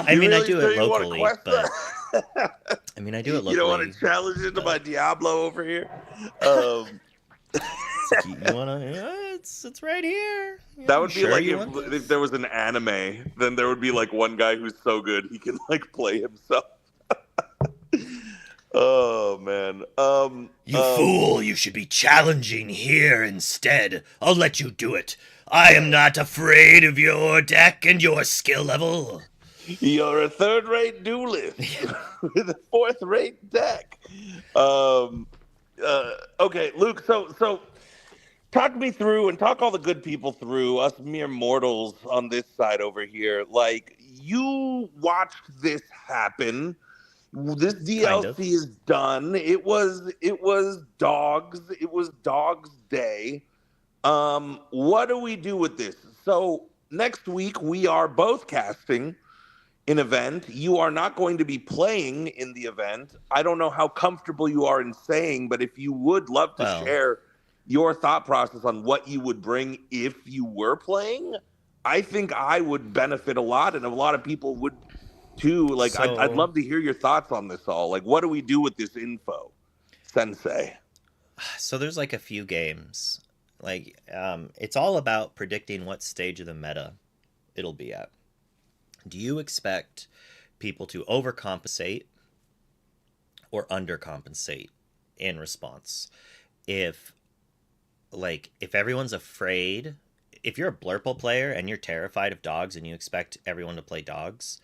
I You mean, I really do sure it you want to locally, quest but that? I mean, I do it You don't want locally. to challenge into my But Diablo over here? Um, it's like you want to. It's right here. You that know, you would be sure like you if want if this? there was an anime, then there would be like one guy who's so good he can like play himself. Oh man. You fool! You should be challenging here instead. I'll let you do it. I am not afraid of your deck and your skill level. You're a third-rate duelist with a fourth-rate deck. Um, okay, Luke. So talk me through and talk all the good people through us mere mortals on this side over here. Like you watched this happen. This Kind of. DLC is done. It was dogs. It was dogs day. What do we do with this? So next week we are both casting an event. You are not going to be playing in the event. I don't know how comfortable you are in saying, but if you would love to Well, share your thought process on what you would bring if you were playing, I think I would benefit a lot, and a lot of people would too. Like, I'd so love to hear your thoughts on this all. Like, what do we do with this info, Sensei? so there's like a few games. Like, it's all about predicting what stage of the meta it'll be at. Do you expect people to overcompensate or undercompensate in response? If if everyone's afraid, if you're a Blurple player and you're terrified of dogs and you expect everyone to play dogs,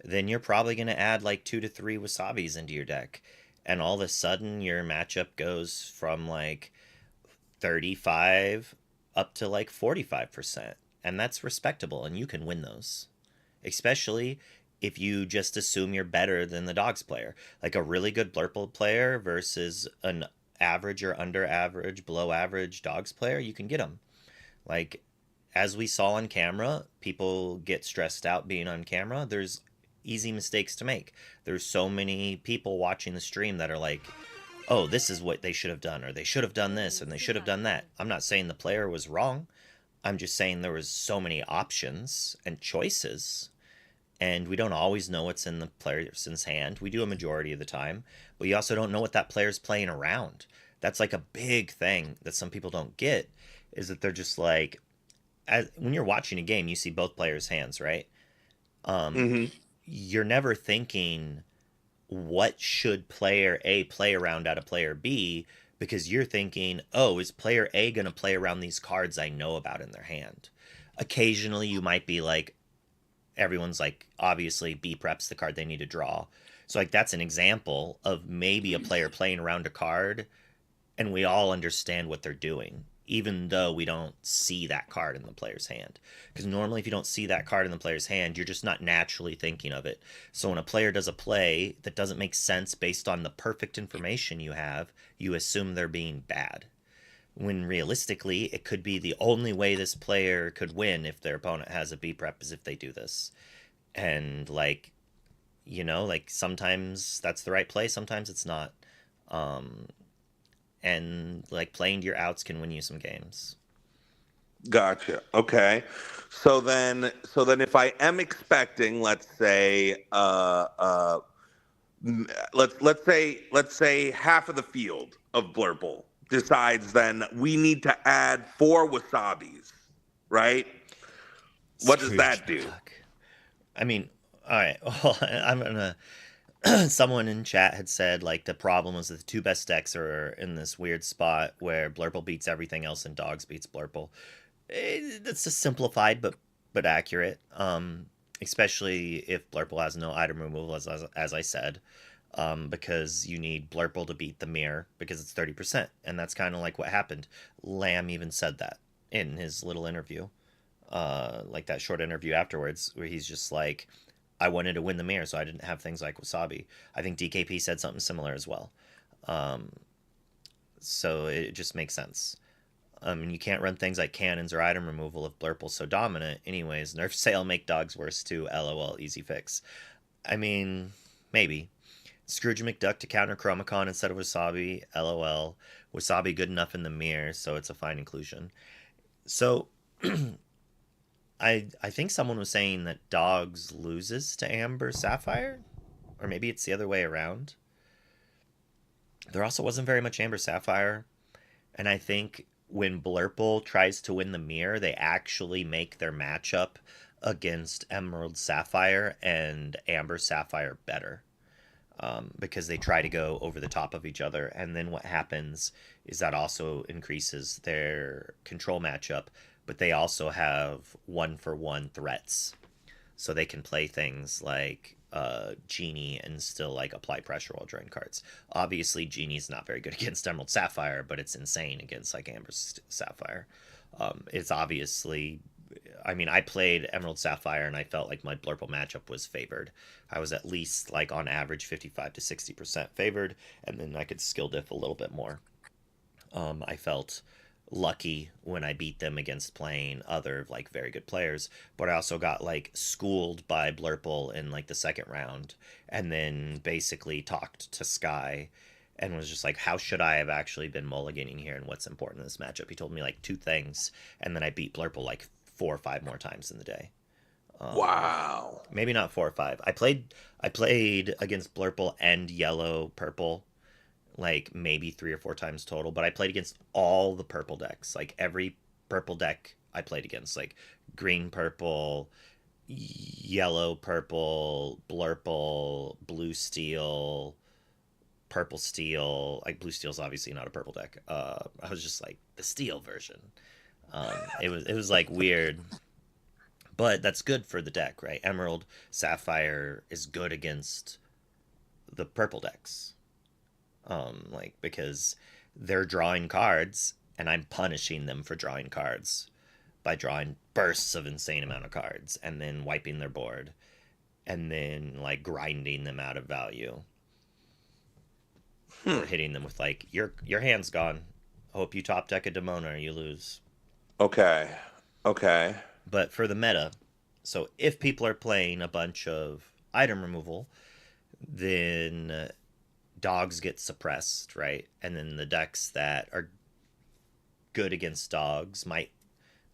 then you're probably going to add like 2 to 3 wasabis into your deck. And all of a sudden your matchup goes from like 35 up to like 45%. And that's respectable and you can win those. Especially if you just assume you're better than the dogs player. Like a really good Blurple player versus an average or under average, below average dogs player, you can get them. Like, as we saw on camera, people get stressed out being on camera. There's easy mistakes to make. There's so many people watching the stream that are like, oh, this is what they should have done, or they should have done this, and they should have done that. I'm not saying the player was wrong. I'm just saying there was so many options and choices, and we don't always know what's in the person's hand. We do a majority of the time, but you also don't know what that player's playing around. That's like a big thing that some people don't get, is that they're just like, when you're watching a game, you see both players' hands, right? Um, Hmm. you're never thinking, what should player A play around out of player B? Because you're thinking, oh, is player A going to play around these cards I know about in their hand? Occasionally, you might be like, everyone's like, obviously, B preps the card they need to draw. So, like, that's an example of maybe a player playing around a card, and we all understand what they're doing, even though we don't see that card in the player's hand. Because normally, if you don't see that card in the player's hand, you're just not naturally thinking of it. So when a player does a play that doesn't make sense based on the perfect information you have, you assume they're being bad. When realistically, it could be the only way this player could win if their opponent has a B prep is if they do this. And like, like sometimes that's the right play, sometimes it's not. Um, and like playing to your outs can win you some games. Gotcha. Okay. So then if I am expecting, let's say, let's say half of the field of Blurple decides then we need to add 4 wasabis, right? What does Scrooge that do? McDuck. I mean, all right. Well, I'm gonna. Someone in chat had said like the problem is that the 2 best decks are in this weird spot where Blurple beats everything else and Dogs beats Blurple. That's just simplified but accurate. Especially if Blurple has no item removal, as I said, because you need Blurple to beat the mirror because it's 30%, and that's kind of like what happened. Lamb even said that in his little interview, like that short interview afterwards, where he's just like, I wanted to win the mirror, so I didn't have things like Wasabi. I think DKP said something similar as well. Um, so it just makes sense. And you can't run things like cannons or item removal if Blurple's so dominant. Anyways, nerf sale make dogs worse too. LOL, easy fix. I mean, maybe. Scrooge McDuck to counter Chromacon instead of Wasabi. LOL. Wasabi good enough in the mirror, so it's a fine inclusion. So I think someone was saying that dogs loses to Amber Sapphire, or maybe it's the other way around. There also wasn't very much Amber Sapphire, and I think when Blurple tries to win the mirror, they actually make their matchup against Emerald Sapphire and Amber Sapphire better. Because they try to go over the top of each other. And then what happens is that also increases their control matchup, but they also have 1-for-1 threats. So they can play things like Genie and still like apply pressure while drawing cards. Obviously, Genie's not very good against Emerald Sapphire, but it's insane against like Amber Sapphire. It's obviously, I mean, I played Emerald Sapphire and I felt like my Blurple matchup was favored. I was at least like on average 55 to 60% favored, and then I could skill diff a little bit more. I felt lucky when I beat them against playing other like very good players, but I also got like schooled by Blurple in like the second round, and then basically talked to Sky and was just like, how should I have actually been mulliganing here and what's important in this matchup? He told me like two things, and then I beat Blurple like 4 or 5 more times in the day. Wow. Maybe not 4 or 5. I played against Blurple and Yellow Purple like maybe 3 or 4 times total, but I played against all the purple decks. Like every purple deck I played against, like green purple, yellow purple, Blurple, blue steel, purple steel. Like blue steel's obviously not a purple deck. I was just like the steel version. It was like weird, but that's good for the deck, right? Emerald Sapphire is good against the purple decks, like because they're drawing cards and I'm punishing them for drawing cards by drawing bursts of insane amount of cards and then wiping their board and then like grinding them out of value or hitting them with like your hand's gone. Hope you top deck a Demona or you lose. Okay. Okay. But for the meta, so if people are playing a bunch of item removal, then dogs get suppressed, right? And then the decks that are good against dogs might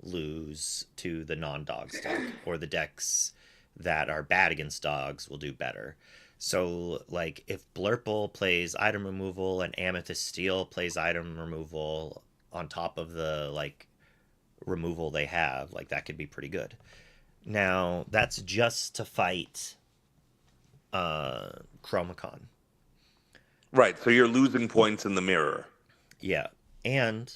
lose to the non-dogs deck, or the decks that are bad against dogs will do better. So, like, if Blurple plays item removal and Amethyst Steel plays item removal on top of the, like, removal they have, like, that could be pretty good. Now, that's just to fight Chromacon. Right. So you're losing points in the mirror. Yeah. And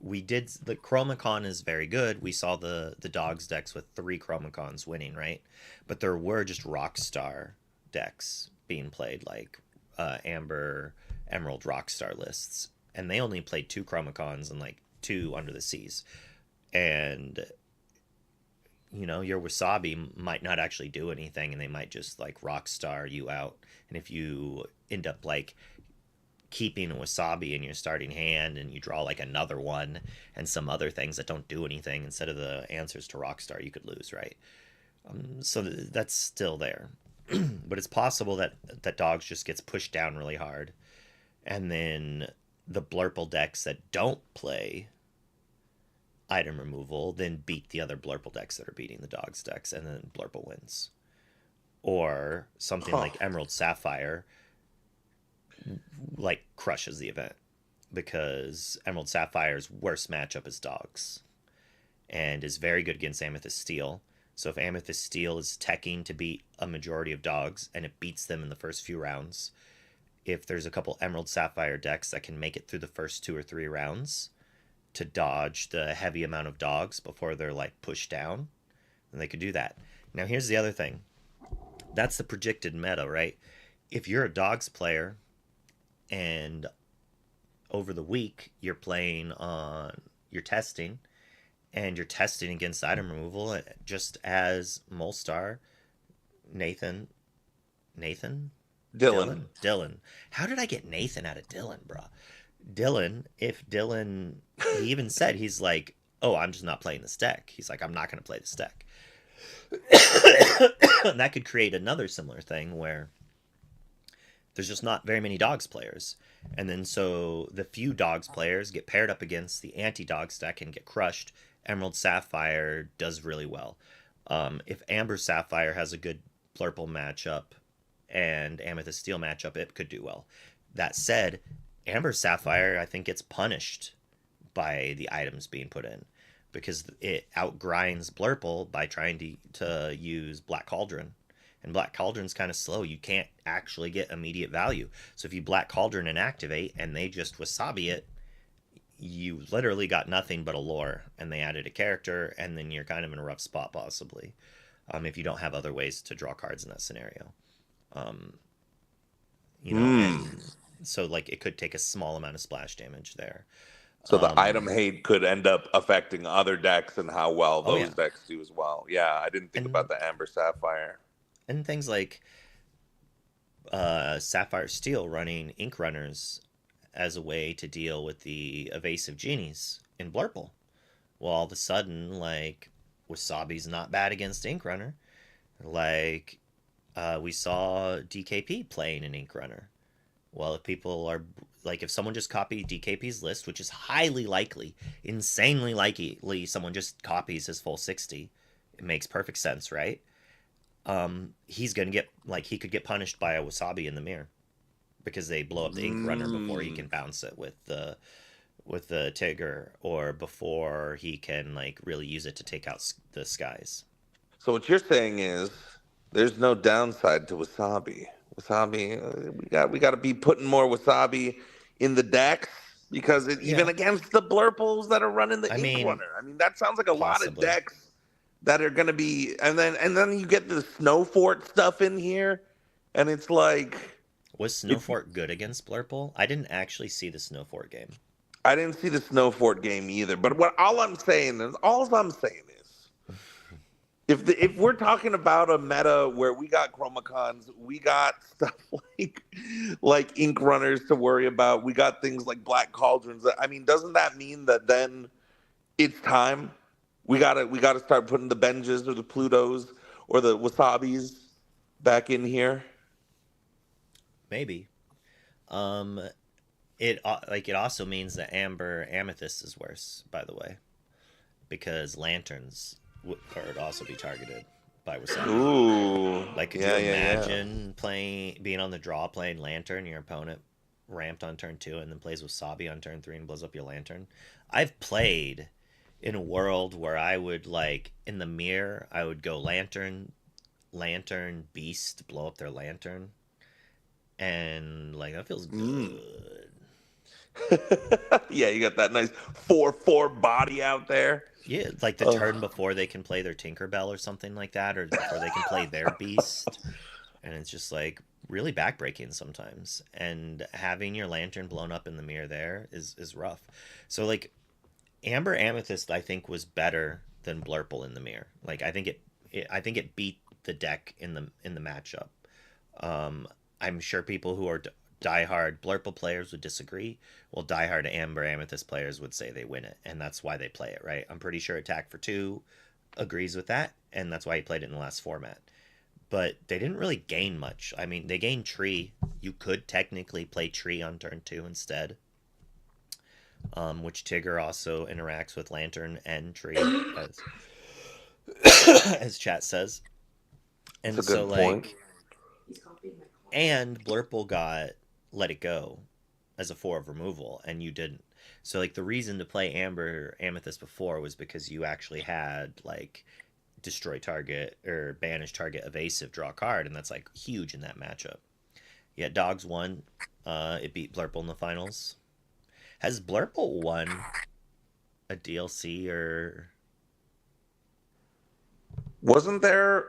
the Chromacon is very good. We saw the dogs decks with 3 Chromacons winning, right? But there were just Rockstar decks being played, like Amber, Emerald Rockstar lists. And they only played 2 Chromacons and like 2 Under the Seas. And you know, your Wasabi might not actually do anything and they might just like Rockstar you out. And if you end up like keeping a Wasabi in your starting hand and you draw like another one and some other things that don't do anything instead of the answers to Rockstar, you could lose, right? So that's still there. But it's possible that dogs just gets pushed down really hard, and then the Blurple decks that don't play item removal then beat the other Blurple decks that are beating the dogs decks, and then Blurple wins. Or something like Emerald Sapphire like crushes the event, because Emerald Sapphire's worst matchup is dogs and is very good against Amethyst Steel. So if Amethyst Steel is teching to beat a majority of dogs and it beats them in the first few rounds, if there's a couple Emerald Sapphire decks that can make it through the first 2 or 3 rounds to dodge the heavy amount of dogs before they're like pushed down, then they could do that. Now here's the other thing. That's the projected meta, right? If you're a dogs player and over the week you're testing and you're testing against item removal, just as Molstar, Dylan. How did I get Nathan out of Dylan, bro? Dylan, he even said, he's like, oh, I'm just not playing this deck. He's like, I'm not going to play this deck. And that could create another similar thing where There's just not very many dogs players. And then so the few dogs players get paired up against the anti-dogs deck and get crushed. Emerald Sapphire does really well. If Amber Sapphire has a good Blurple matchup and Amethyst Steel matchup, it could do well. That said, Amber Sapphire, I think, gets punished by the items being put in because it outgrinds Blurple by trying to use Black Cauldron. And Black Cauldron's kind of slow. You can't actually get immediate value. So if you Black Cauldron and activate and they just wasabi it, you literally got nothing but a lore. And they added a character, and then you're kind of in a rough spot possibly. If you don't have other ways to draw cards in that scenario. And so like it could take a small amount of splash damage there. So the item hate could end up affecting other decks and how well those decks do as well. Yeah, I didn't think about the Amber Sapphire. And things like Sapphire Steel running Ink Runners as a way to deal with the evasive genies in Blurple. Well, all of a sudden, like, Wasabi's not bad against Ink Runner. Like, we saw DKP playing an Ink Runner. Well, if people are, like, if someone just copied DKP's list, which is highly likely, insanely likely someone just copies his full 60, it makes perfect sense, right? He's gonna get, like, he could get punished by a Wasabi in the mirror because they blow up the Ink Runner before he can bounce it with the Tigger, or before he can, like, really use it to take out the skies. So what you're saying is there's no downside to Wasabi. Wasabi, we got to be putting more Wasabi in the decks because even against the Blurples that are running the Ink Runner. I mean, that sounds like a lot of decks that are going to be, and then you get the Snowfort stuff in here, and it's like, was Snowfort good against Blurple? I didn't actually see the Snowfort game. I didn't see the Snowfort game either. But all I'm saying is, if we're talking about a meta where we got Chromacons, we got stuff like Ink Runners to worry about, we got things like Black Cauldrons. I mean, doesn't that mean that then it's time? We gotta start putting the Benjas or the Plutos or the Wasabis back in here. Maybe. It also means that Amber Amethyst is worse, by the way, because lanterns would also be targeted by Wasabi. Ooh. Like, could you imagine being on the draw playing Lantern, your opponent ramped on turn 2 and then plays Wasabi on turn 3 and blows up your Lantern? I've played in a world where I would, like, in the mirror, I would go Lantern, Beast, blow up their Lantern. And, like, that feels good. Yeah, you got that nice 4/4 body out there. Yeah, like the turn before they can play their Tinkerbell or something like that, or before they can play their Beast. And it's just, like, really backbreaking sometimes. And having your Lantern blown up in the mirror there is rough. So, like, Amber Amethyst, I think, was better than Blurple in the mirror. Like, I think it beat the deck in the matchup. I'm sure people who are diehard Blurple players would disagree. Well, diehard Amber Amethyst players would say they win it, and that's why they play it, right? I'm pretty sure Attack for Two agrees with that, and that's why he played it in the last format. But they didn't really gain much. I mean, they gained Tree. You could technically play Tree on turn 2 instead. Which Tigger also interacts with Lantern and Tree, as chat says. And so, like, and Blurple got Let It Go as a 4 of removal, and you didn't. So, like, the reason to play Amber Amethyst before was because you actually had, like, destroy target or banish target evasive draw card, and that's, like, huge in that matchup. Yeah, Dogs won. It beat Blurple in the finals. Has Blurple won a DLC or... Wasn't there...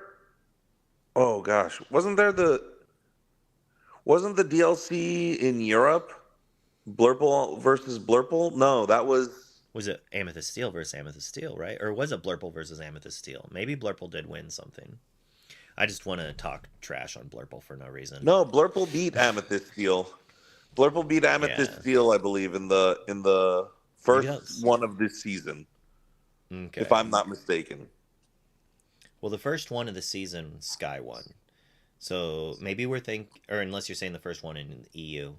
Oh, gosh. Wasn't the DLC in Europe? Blurple versus Blurple? No, that was... Was it Amethyst Steel versus Amethyst Steel, right? Or was it Blurple versus Amethyst Steel? Maybe Blurple did win something. I just want to talk trash on Blurple for no reason. No, Blurple beat Amethyst Steel. Blurple beat Amethyst Steel, I believe, in the first one of this season. If I'm not mistaken. Well, the first one of the season, Sky won. So maybe we're or unless you're saying the first one in the EU,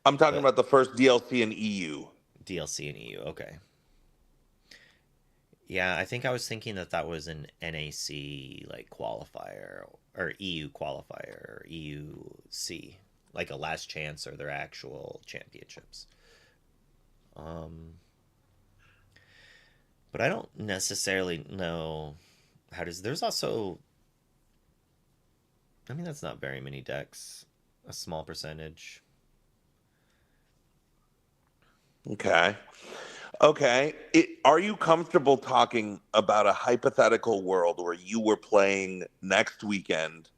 I'm talking but about the first DLC in EU. DLC in EU. Okay. Yeah, I think I was thinking that was an NAC like qualifier or EU qualifier or EUC, like a last chance or their actual championships. But I don't necessarily know how does. There's also, I mean, that's not very many decks. A small percentage. Okay. Are you comfortable talking about a hypothetical world where you were playing next weekend?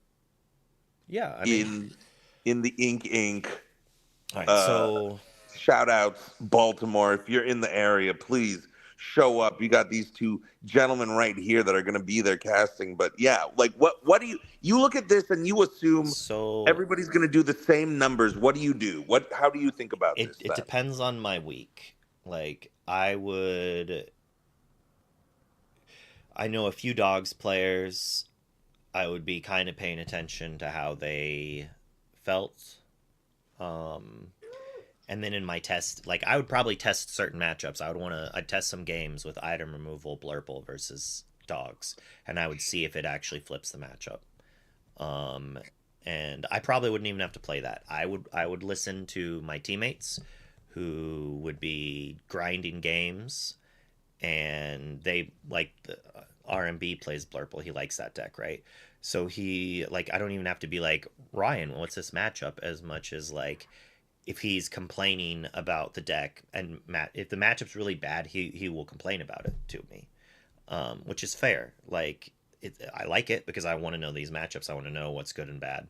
Yeah, I mean, in the Ink Inc. All right, so Shout outs, Baltimore. If you're in the area, please show up. You got these two gentlemen right here that are going to be there casting. But yeah, like what do you look at this and you assume everybody's going to do the same numbers? What do you do? How do you think about this? It depends on my week. Like I know a few dogs players. I would be kind of paying attention to how they felt. And then in my test, like I would probably test certain matchups. I'd test some games with item removal Blurple versus dogs, and I would see if it actually flips the matchup. And I probably wouldn't even have to play that. I would listen to my teammates who would be grinding games, and they like the RMB plays Blurple. He likes that deck, right? So I don't even have to be like, Ryan, what's this matchup, as much as like if he's complaining about the deck and if the matchup's really bad, he will complain about it to me, which is fair. Like I like it because I want to know these matchups. I want to know what's good and bad.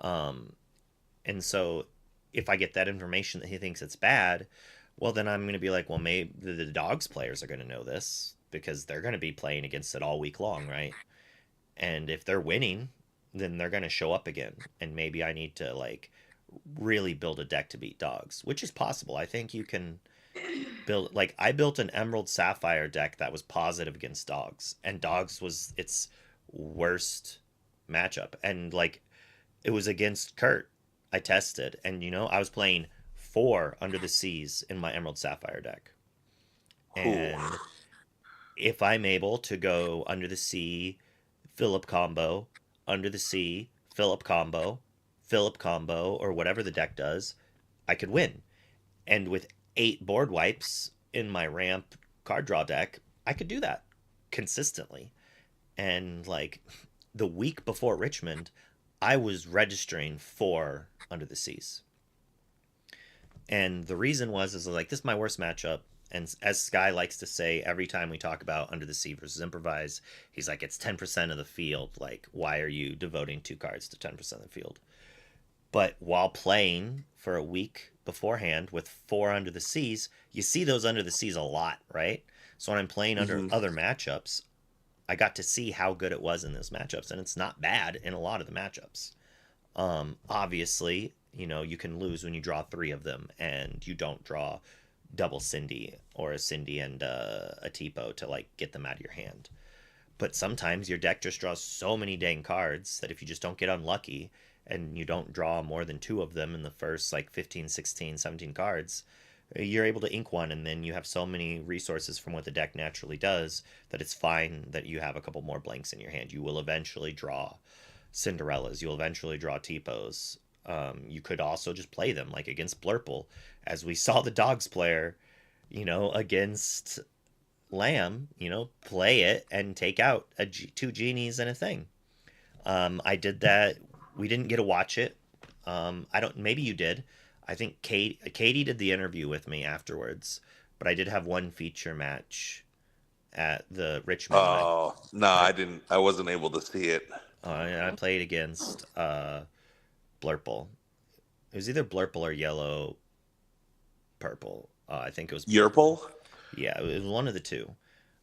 And so if I get that information that he thinks it's bad, well, then I'm going to be like, well, maybe the dogs players are going to know this because they're going to be playing against it all week long, right? And if they're winning, then they're going to show up again. And maybe I need to like really build a deck to beat dogs, which is possible. I think you can build, like I built an Emerald Sapphire deck that was positive against dogs, and dogs was its worst matchup. And like it was against Kurt. I tested, and I was playing 4 Under the Seas in my Emerald Sapphire deck. And if I'm able to go Under the Sea, Philip combo, Under the Sea, Philip combo, or whatever the deck does, I could win. And with 8 board wipes in my ramp card draw deck, I could do that consistently. And like the week before Richmond, I was registering 4 Under the Seas. And the reason is like, this is my worst matchup. And as Sky likes to say every time we talk about Under the Sea versus Improvise, he's like, it's 10% of the field. Like, why are you devoting 2 cards to 10% of the field? But while playing for a week beforehand with 4 Under the Seas, you see those Under the Seas a lot, right? So when I'm playing under other matchups, I got to see how good it was in those matchups, and it's not bad in a lot of the matchups. Obviously, you can lose when you draw 3 of them, and you don't draw double Cindy or a Cindy and a Tipo to like get them out of your hand. But sometimes your deck just draws so many dang cards that if you just don't get unlucky and you don't draw more than 2 of them in the first like 15, 16, 17 cards, you're able to ink one, and then you have so many resources from what the deck naturally does that it's fine that you have a couple more blanks in your hand. You will eventually draw Cinderellas. You'll eventually draw Tipos. You could also just play them like against Blurple, as we saw the dogs player, against Lamb, play it and take out 2 genies and a thing. I did that. We didn't get to watch it. Maybe you did. I think Katie did the interview with me afterwards, but I did have one feature match at the Richmond. Oh, no, I didn't. I wasn't able to see it. I played against Blurple. It was either Blurple or Yellow Purple. I think it was Yerple? Yeah, it was one of the two.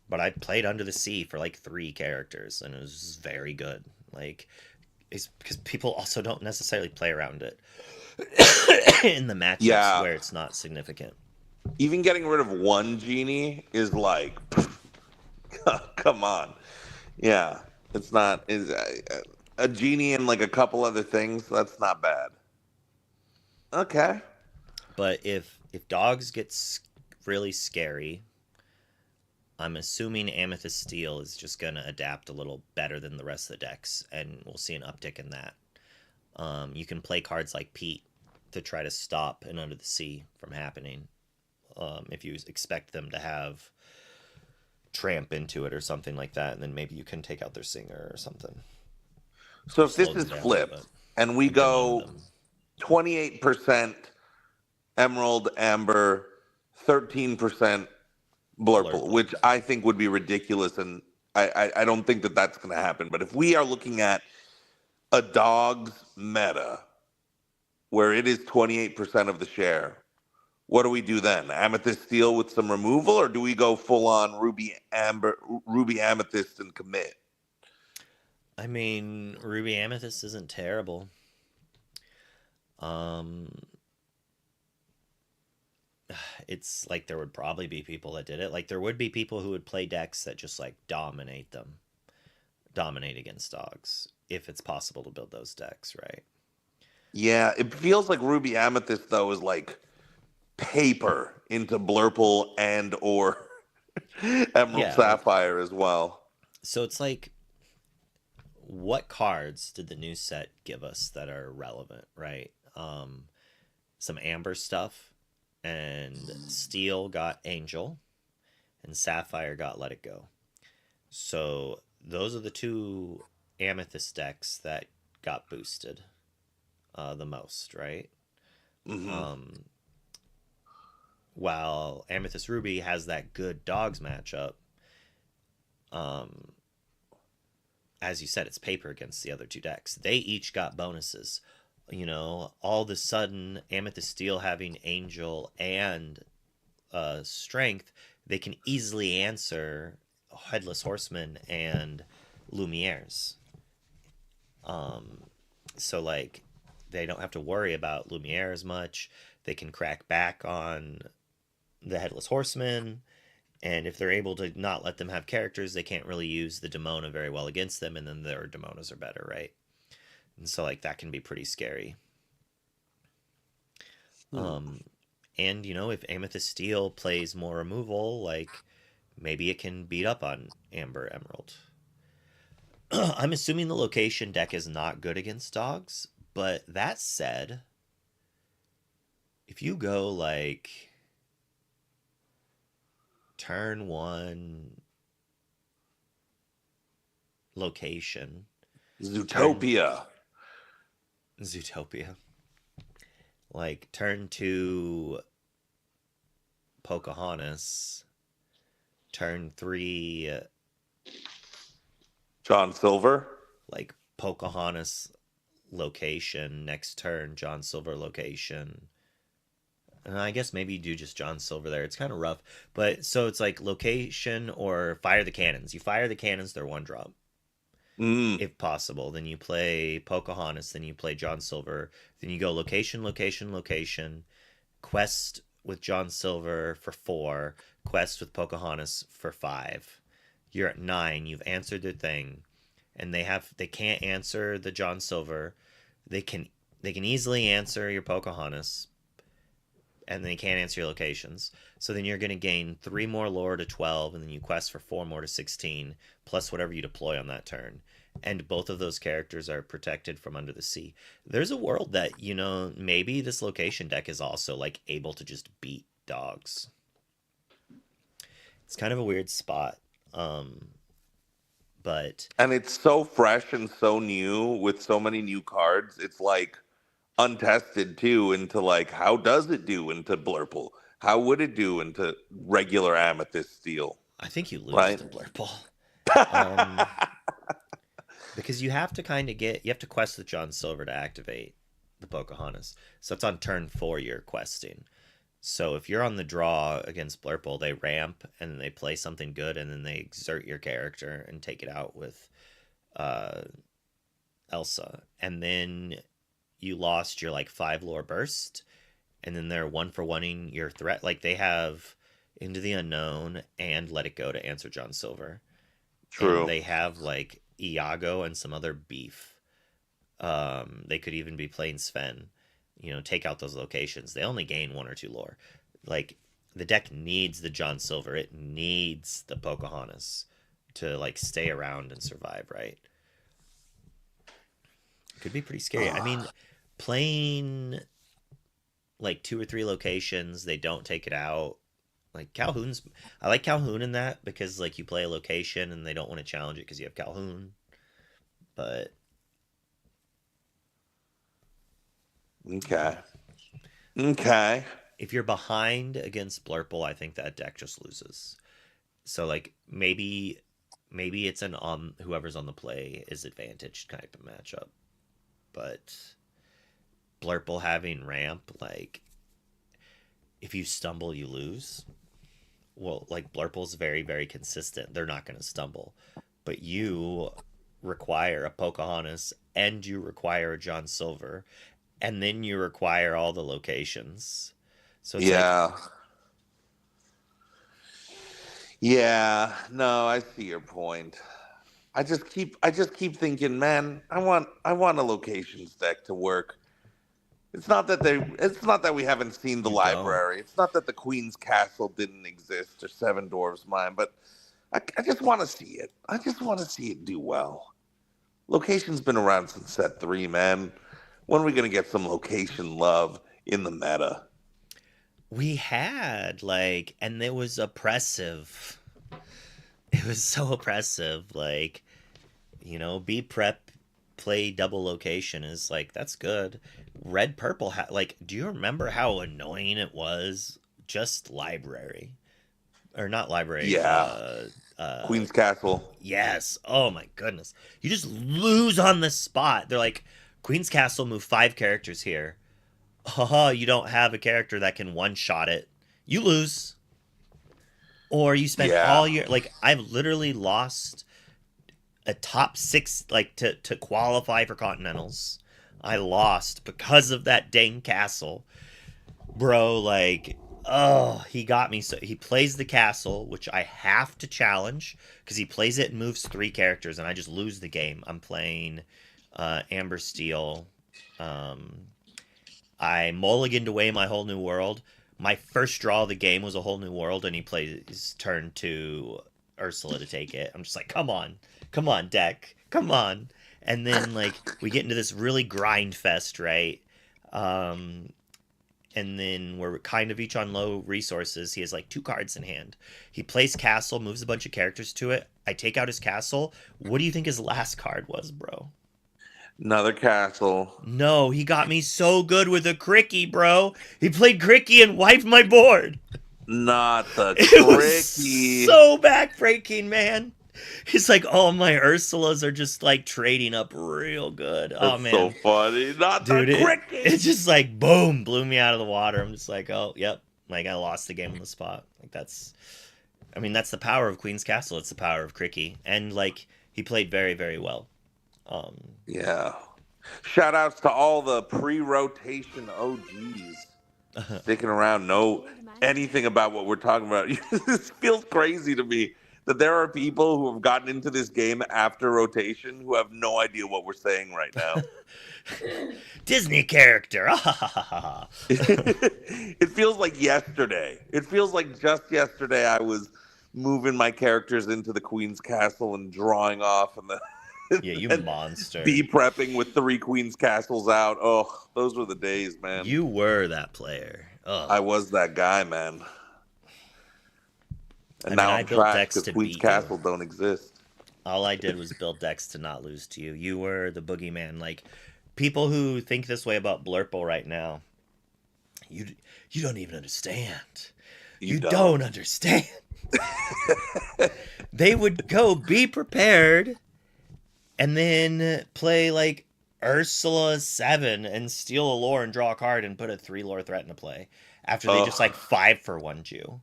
But I played Under the Sea for like 3 characters, and it was very good. Like, it's because people also don't necessarily play around it in the matchups where it's not significant. Even getting rid of 1 genie is like, come on. Yeah, it's not. a genie and like a couple other things. That's not bad. Okay. But if dogs get really scary, I'm assuming Amethyst Steel is just gonna adapt a little better than the rest of the decks, and we'll see an uptick in that. You can play cards like Pete to try to stop an Under the Sea from happening. If you expect them to have tramp into it or something like that, and then maybe you can take out their singer or something. So Or if this slow them is down, flipped but and we demono go them. 28% Emerald, Amber, 13% Blurple, Blurple. which I think would be ridiculous, and I don't think that that's going to happen. But if we are looking at a dog's meta where it is 28% of the share, what do we do then? Amethyst Steel with some removal, or do we go full on Ruby Amber, Ruby Amethyst and commit? I mean, Ruby Amethyst isn't terrible. It's like there would probably be people that did it. Like there would be people who would play decks that just like dominate against dogs, if it's possible to build those decks, right? Yeah, it feels like Ruby Amethyst though is like paper into Blurple and or Emerald Yeah, like Sapphire as well. so it's like what cards did the new set give us that are relevant, right? Some amber stuff, and Steel got Angel, and Sapphire got Let It Go. So those are the two Amethyst decks that got boosted the most, right? Mm-hmm. While Amethyst Ruby has that good dogs matchup, as you said, it's paper against the other two decks. They each got bonuses. All of a sudden, Amethyst Steel having Angel and Strength, they can easily answer Headless Horseman and Lumiere's. So, like, they don't have to worry about Lumiere as much. They can crack back on the Headless Horseman. And if they're able to not let them have characters, they can't really use the Demona very well against them, and then their Demonas are better, right? And so, like, that can be pretty scary. And, if Amethyst Steel plays more removal, like, maybe it can beat up on Amber Emerald. I'm assuming the location deck is not good against dogs, but that said, if you go, like, turn 1 location, Zootopia. Zootopia, like turn 2 Pocahontas, turn 3 John Silver. like Pocahontas location, next turn John Silver location. And I guess maybe you do just John Silver there. It's kind of rough. But so it's like location or fire the cannons. You fire the cannons, they're 1-drop. If possible. Then you play Pocahontas, then you play John Silver, then you go location, location, location, quest with John Silver for 4, quest with Pocahontas for 5. You're at 9, you've answered their thing, and they can't answer the John Silver. They can easily answer your Pocahontas, and they can't answer your locations. So then you're going to gain 3 more lore to 12, and then you quest for 4 more to 16, plus whatever you deploy on that turn. And both of those characters are protected from Under the Sea. There's a world that, maybe this location deck is also, like, able to just beat dogs. It's kind of a weird spot. But... And it's so fresh and so new with so many new cards. It's, like, untested too into like how does it do into Blurple? How would it do into regular Amethyst Steel? I think you lose right? to Blurple. Because you have to quest with John Silver to activate the Pocahontas. So it's on turn 4 you're questing. So if you're on the draw against Blurple, they ramp and then they play something good and then they exert your character and take it out with Elsa. And then you lost your like 5 lore burst, and then they're 1-for-1ing your threat. Like they have Into the Unknown and Let It Go to answer John Silver. True. And they have like Iago and some other beef. They could even be playing Sven. Take out those locations. They only gain 1 or 2 lore. Like, the deck needs the John Silver. It needs the Pocahontas to, like, stay around and survive, right? Could be pretty scary. I mean, playing, like, 2 or 3 locations, they don't take it out. Like, Calhoun's... I like Calhoun in that because, like, you play a location and they don't want to challenge it because you have Calhoun. But... Okay. If you're behind against Blurple, I think that deck just loses. So, like, maybe it's an whoever's on the play is advantaged type of matchup. But Blurple having ramp, like, if you stumble, you lose. Well, like, Blurple's very, very consistent. They're not going to stumble. But you require a Pocahontas, and you require a John Silver, and then you require all the locations. So it's Yeah, no, I see your point. I just keep thinking, man, I want a locations deck to work. It's not that we haven't seen the library. It's not that the Queen's Castle didn't exist or Seven Dwarfs Mine, but I just want to see it. I just want to see it do well. Location's been around since set 3, man. When are we going to get some location love in the meta? We had, like, and it was oppressive. It was so oppressive. Like, B prep, play double location is like, that's good. Red purple, like, do you remember how annoying it was? Just library. Or not library. Yeah. Queen's Castle. Yes. Oh my goodness. You just lose on the spot. They're like, Queen's Castle, move 5 characters here. Haha, you don't have a character that can one-shot it. You lose. Or you spend all your... Like, I've literally lost a top 6, like, to qualify for Continentals. I lost because of that dang castle. Bro, like... Oh, he got me. So he plays the castle, which I have to challenge, because he plays it and moves 3 characters, and I just lose the game. I'm playing Amber Steel. I mulliganed away my whole new world. My first draw of the game was a whole new world, and he plays turn to Ursula to take it. I'm just like, come on, deck, come on. And then, like, we get into this really grind fest, right? And then we're kind of each on low resources. He has, like, 2 cards in hand. He plays castle, moves a bunch of characters to it. I take out his castle. What do you think his last card was, bro? Another castle. No, he got me so good with a Cricky, bro. He played Cricky and wiped my board. Not the It was Cricky. so backbreaking, man. He's like, oh, my Ursulas are just, like, trading up real good. Oh, That's man. so funny. Not Dude, the Cricky. it's just like, boom, blew me out of the water. I'm just like, oh, yep. Like, I lost the game on the spot. Like, that's the power of Queen's Castle. It's the power of Cricky. And, like, he played very, very well. Yeah. Shout outs to all the pre-rotation OGs sticking around, know anything about what we're talking about. This feels crazy to me that there are people who have gotten into this game after rotation who have no idea what we're saying right now. Disney character. It feels like yesterday. It feels like just yesterday I was moving my characters into the Queen's Castle and drawing off and the Yeah, you and monster. be prepping with 3 Queen's Castles out. Oh, those were the days, man. You were that player. Ugh. I was that guy, man. And now I I'm built trapped decks because to Queen's beat Castle you. don't exist. All I did was build decks to not lose to you. You were the boogeyman. Like, people who think this way about Blurple right now, you don't even understand. You don't understand. They would go be prepared and then play, like, Ursula 7 and steal a lore and draw a card and put a 3 lore threat into play after they just, like, 5-for-1 you.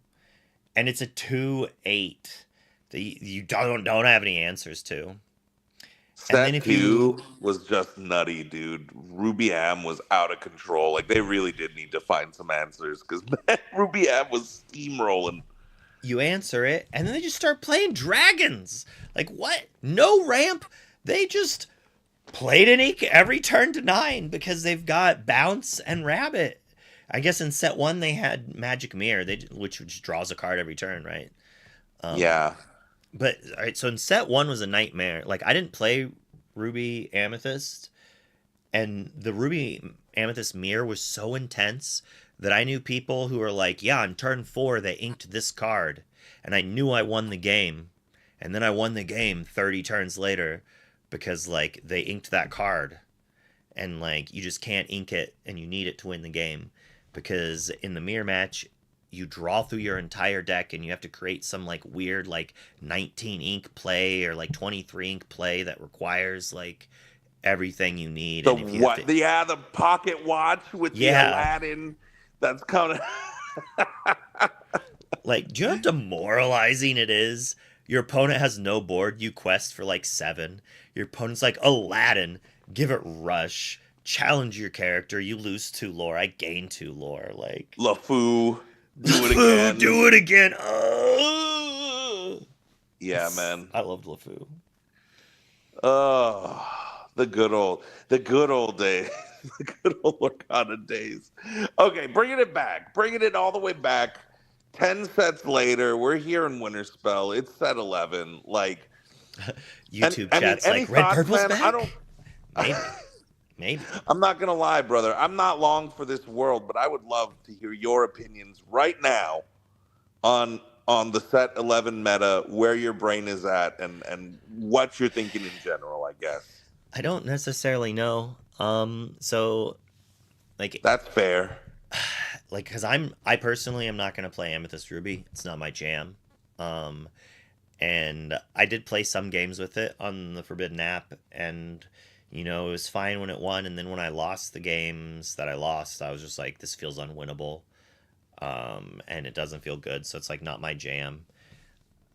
And it's a 2/8 that you don't have any answers to. Set 2 was just nutty, dude. Ruby Am was out of control. Like, they really did need to find some answers because Ruby Am was steamrolling. You answer it, and then they just start playing dragons. Like, what? No ramp. They just played an ink every turn to 9 because they've got Bounce and Rabbit. I guess in set 1 they had Magic Mirror, which draws a card every turn, right? Yeah. But all right, so in set 1 was a nightmare. Like I didn't play Ruby Amethyst, and the Ruby Amethyst Mirror was so intense that I knew people who were like, yeah, on turn 4 they inked this card, and I knew I won the game, and then I won the game 30 turns later because like they inked that card, and like you just can't ink it, and you need it to win the game because in the mirror match you draw through your entire deck and you have to create some like weird like 19 ink play or like 23 ink play that requires like everything you need. The And if you have what? to, Yeah, the pocket watch with the yeah, Aladdin. That's kind of. like do you know how demoralizing it is? Your opponent has no board, you quest for like 7, your opponent's like, Aladdin, give it rush, challenge your character, you lose 2 lore, I gain 2 lore. Like LeFou, do it again. Do it again. Oh. Yeah, man. I loved LeFou. Oh, the good old days. The good old Lorcana days. Okay, bringing it back. Bringing it all the way back. 10 sets later, we're here in Winterspell. It's set 11. Like, YouTube I mean, chat's any like, Red thoughts, Purple's man? back? I don't. Maybe. I'm not gonna lie, brother. I'm not long for this world, but I would love to hear your opinions right now on the set 11 meta, where your brain is at, and what you're thinking in general, I guess. I don't necessarily know. So, like, that's fair. Like, because I personally am not gonna play Amethyst Ruby. It's not my jam. And I did play some games with it on the Forbidden app, and you know, it was fine when it won, and then when I lost the games that I lost, I was just like, this feels unwinnable. And it doesn't feel good, so it's like not my jam.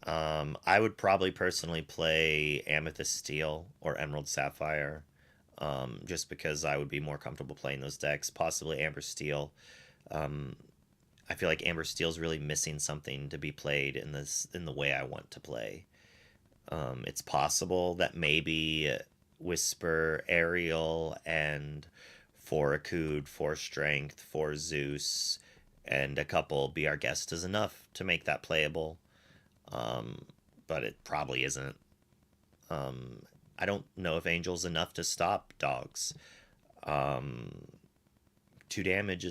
I would probably personally play Amethyst Steel or Emerald Sapphire, just because I would be more comfortable playing those decks. Possibly Amber Steel. I feel like Amber Steel's really missing something to be played in the way I want to play. It's possible that maybe Whisper, Ariel, and 4 Akud, 4 Strength, 4 Zeus, and a couple Be Our Guest is enough to make that playable. But it probably isn't. I don't know if Angel's enough to stop dogs. 2 damage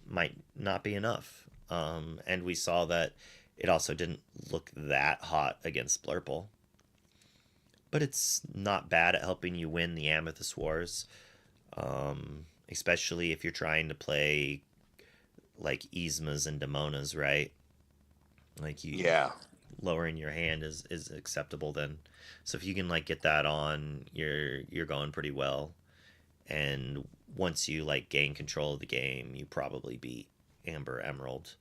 might not be enough. And we saw that it also didn't look that hot against Blurple. But it's not bad at helping you win the Amethyst Wars. Especially if you're trying to play like Yzmas and Demonas, right? Like lowering your hand is acceptable then. So if you can like get that on, you're going pretty well. And once you like gain control of the game, you probably beat Amber Emerald,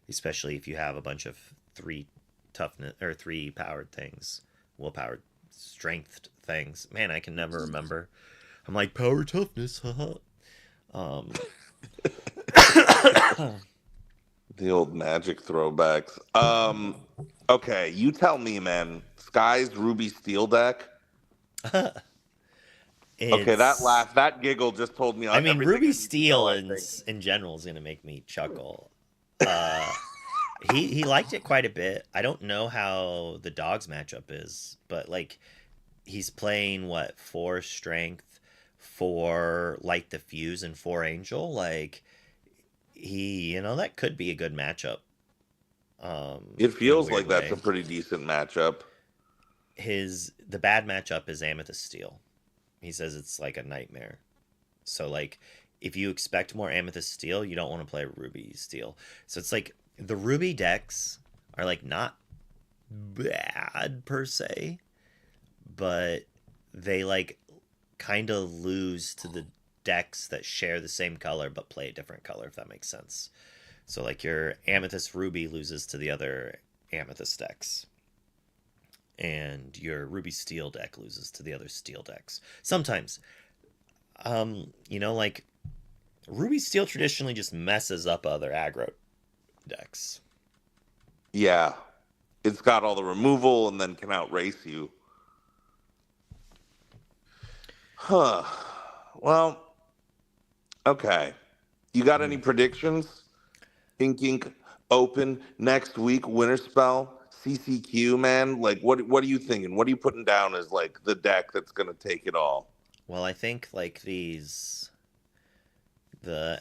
especially if you have a bunch of 3 toughness or 3 powered things, willpowered strength things. Man, I can never remember. I'm like power toughness, haha. The old Magic throwbacks. Okay, you tell me, man. Sky's Ruby Steel deck. Okay, that giggle just told me. I mean, Ruby Steel know, in general is gonna make me chuckle. He liked it quite a bit. I don't know how the dogs matchup is, but like he's playing 4 strength, 4 light the fuse, and 4 angel. Like that could be a good matchup. It feels like that's a pretty decent matchup. The bad matchup is Amethyst Steel. He says it's like a nightmare. So like if you expect more Amethyst Steel, you don't want to play Ruby Steel. So it's like the Ruby decks are like not bad per se, but they like kind of lose to the decks that share the same color but play a different color, if that makes sense. So like your Amethyst Ruby loses to the other Amethyst decks, and your Ruby Steel deck loses to the other Steel decks. Sometimes, like Ruby Steel traditionally just messes up other aggro decks. Yeah, it's got all the removal and then can outrace you. Huh. Well, okay. You got any predictions? Ink Ink Open next week, Winter Spell, CCQ, man. Like, what are you thinking? What are you putting down as like the deck that's gonna take it all? Well, I think like the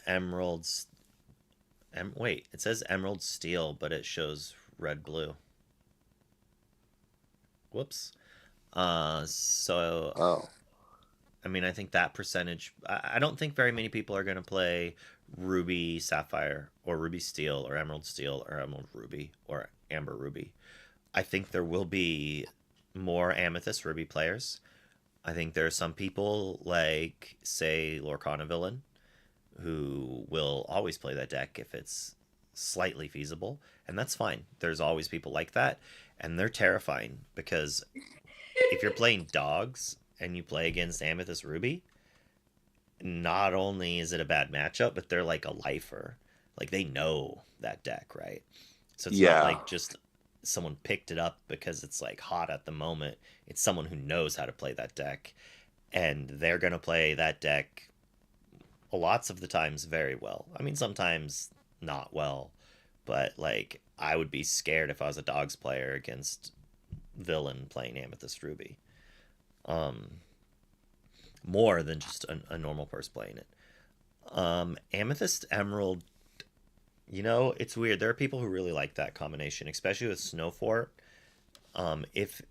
emeralds. Wait, it says emerald steel, but it shows red blue. Whoops. So Oh, I mean, I think that percentage. I don't think very many people are going to play Ruby Sapphire or Ruby Steel or Emerald Steel or Emerald Ruby or Amber Ruby. I think there will be more Amethyst Ruby players. I think there are some people like, say, Lorcana Villain, who will always play that deck if it's slightly feasible, and that's fine. There's always people like that, and they're terrifying because if you're playing dogs and you play against Amethyst Ruby, not only is it a bad matchup, but they're like a lifer. Like they know that deck, right? So it's not yeah, like just someone picked it up because it's like hot at the moment. It's someone who knows how to play that deck, and they're gonna play that deck lots of the times very well. I mean, sometimes not well, but like I would be scared if I was a dogs player against Villain playing Amethyst Ruby. Um, More than just a normal person playing it. Amethyst Emerald, it's weird. There are people who really like that combination, especially with Snowfort. If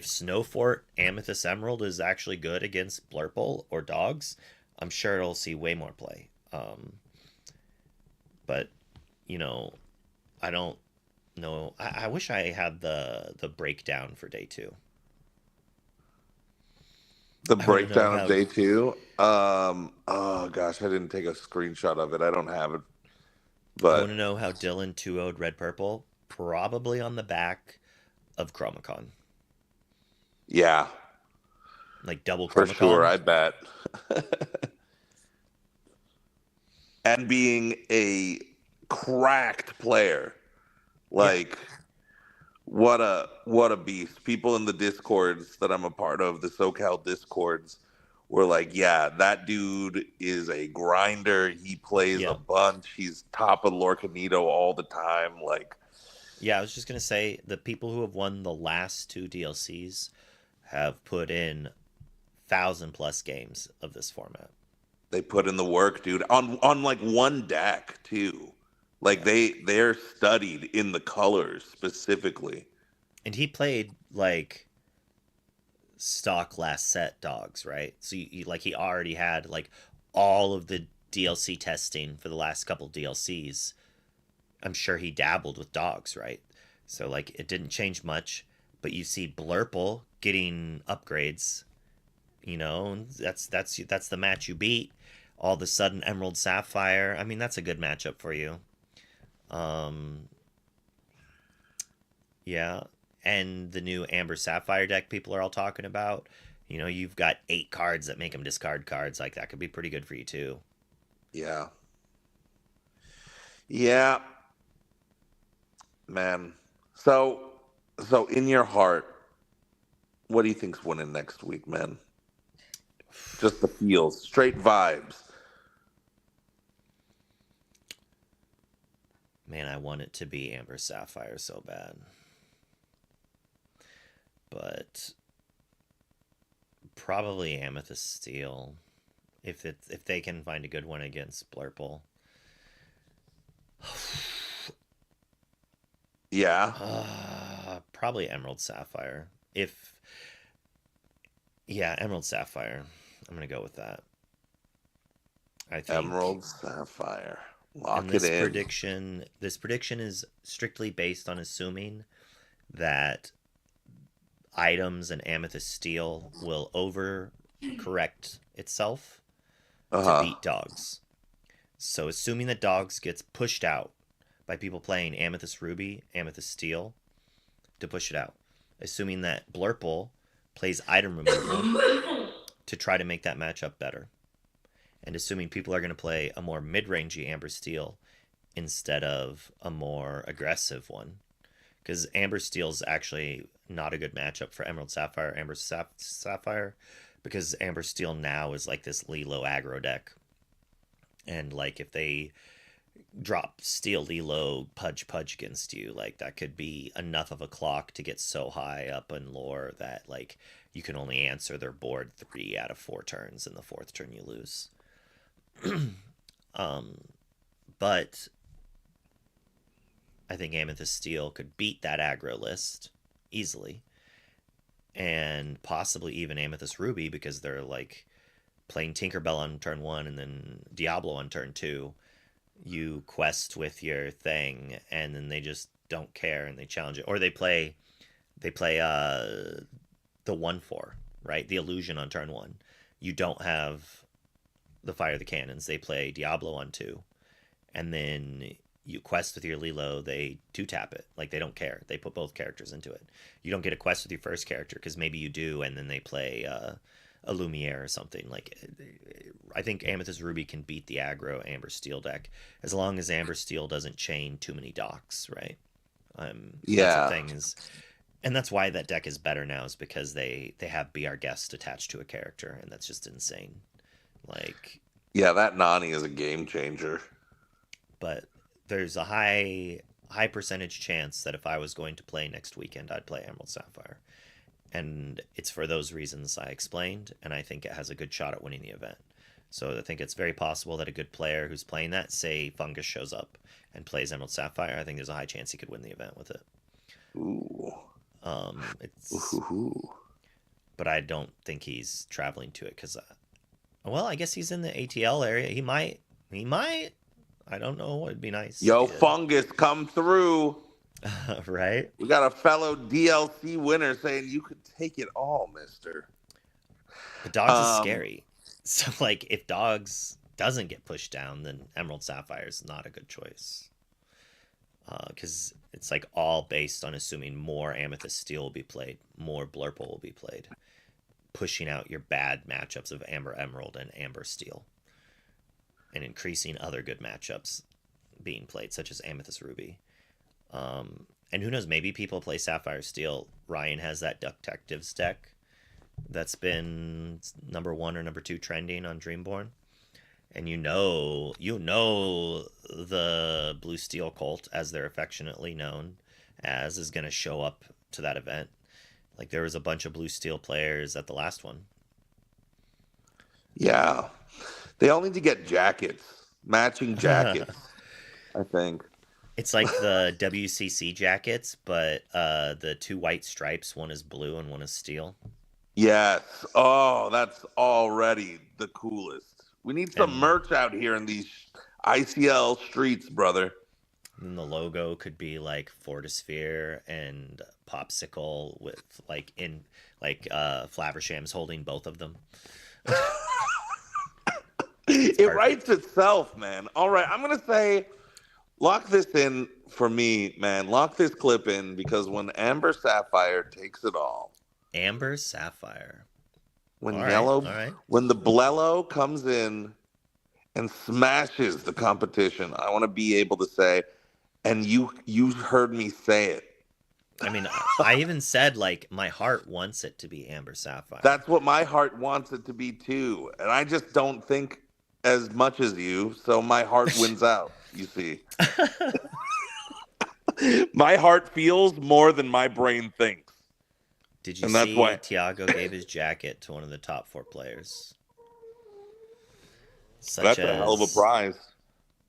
Snowfort Amethyst Emerald is actually good against Blurple or dogs, I'm sure it'll see way more play. But you know, I don't know. I wish I had the breakdown for day two. the I want to know breakdown of how day two. Oh gosh, I didn't take a screenshot of it. I don't have it, I want to but know how Dylan 2-0'd Red Purple, probably on the back of Chromacon. yeah, Like double for sure. Chromacon. I bet. And being a cracked player, Yeah. like what a beast. People in the discords that I'm a part of, the SoCal discords, were like, yeah, that dude is a grinder. He plays a Yeah. bunch. He's top of Lorcanito all the time. Like, Yeah, I was just going to say the people who have won the last two DLCs have put in 1,000+ games of this format. they put in the work, dude, on like one deck too. Like Yeah. they're studied in the colors specifically. And he played like stock last set dogs, right? So like he already had like all of the DLC testing for the last couple DLCs. I'm sure he dabbled with dogs, right? So like it didn't change much, but you see Blurple getting upgrades. That's the match you beat. All of a sudden, Emerald Sapphire. I mean, that's a good matchup for you. Um, yeah, and the new Amber Sapphire deck people are all talking about. You've got 8 cards that make them discard cards. Like that could be pretty good for you too. Yeah. Yeah, man. So so in your heart, what do you think's winning next week, man? Just the feels, straight vibes. Man, I want it to be Amber Sapphire so bad, but probably Amethyst Steel if they can find a good one against Blurple. Yeah. Probably Emerald Sapphire. Yeah, Emerald Sapphire. I'm gonna go with that. I think. Emerald Sapphire. And Lock it this in. prediction is strictly based on assuming that items and Amethyst Steel will overcorrect itself to Uh-huh. beat dogs. So assuming that dogs gets pushed out by people playing Amethyst Ruby, Amethyst Steel to push it out. Assuming that Blurple plays item removal to try to make that matchup better. And assuming people are going to play a more mid-rangey Amber Steel instead of a more aggressive one. Because Amber Steel's actually not a good matchup for Emerald Sapphire, Sapphire, because Amber Steel now is like this Lilo aggro deck. And like if they drop Steel Lilo Pudge against you, like that could be enough of a clock to get so high up in lore that like you can only answer their board 3 out of 4 turns, and the 4th turn you lose. But I think Amethyst Steel could beat that aggro list easily, and possibly even Amethyst Ruby, because they're like playing Tinkerbell on turn 1 and then Diablo on turn 2. You quest with your thing, and then they just don't care and they challenge it, or they play the 1/4, right? The illusion on turn 1. You don't have the Fire the Cannons. They play Diablo on 2, and then you quest with your Lilo. They 2-tap it. Like, they don't care. They put both characters into it. You don't get a quest with your first character because maybe you do, and then they play a Lumiere or something. Like, I think Amethyst Ruby can beat the aggro Amber Steel deck as long as Amber Steel doesn't chain too many docks, right? Yeah. That's the thing is, and that's why that deck is better now, is because they have Be Our Guest attached to a character, and that's just insane. Like, yeah, that Nani is a game changer. But there's a high percentage chance that if I was going to play next weekend, I'd play Emerald Sapphire. And it's for those reasons I explained, and I think it has a good shot at winning the event. So I think it's very possible that a good player who's playing that, say Fungus shows up and plays Emerald Sapphire, I think there's a high chance he could win the event with it. Ooh. Ooh. But I don't think he's traveling to it because, well, I guess he's in the ATL area. He might. I don't know. It'd be nice. Yo, Fungus, come through. Right? We got a fellow DLC winner saying you could take it all, mister. But Dogs is scary. So, like, if Dogs doesn't get pushed down, then Emerald Sapphire is not a good choice. Because it's, like, all based on assuming more Amethyst Steel will be played, more Blurple will be played, pushing out your bad matchups of Amber Emerald and Amber Steel, and increasing other good matchups being played, such as Amethyst Ruby. And who knows, maybe people play Sapphire Steel. Ryan has that Detectives deck that's been number 1 or number 2 trending on Dreamborn. And you know the Blue Steel Cult, as they're affectionately known as, is going to show up to that event. Like, there was a bunch of Blue Steel players at the last one. Yeah. They all need to get jackets, matching jackets, I think. It's like the WCC jackets, but the 2 white stripes, one is blue and one is steel. Yes. Oh, that's already the coolest. We need some merch out here in these ICL streets, brother. And the logo could be like Fortisphere and Popsicle with Flaversham's holding both of them. It writes itself, man. All right, I'm going to say, lock this in for me, man. Lock this clip in, because when Amber Sapphire takes it all. Amber Sapphire. When all right. When the Blello comes in and smashes the competition, I want to be able to say, and you heard me say it. I mean, I even said, like, my heart wants it to be Amber Sapphire. That's what my heart wants it to be too. And I just don't think as much as you, so my heart wins out, you see. My heart feels more than my brain thinks. Did you see Tiago gave his jacket to one of the top 4 players? That's a hell of a prize.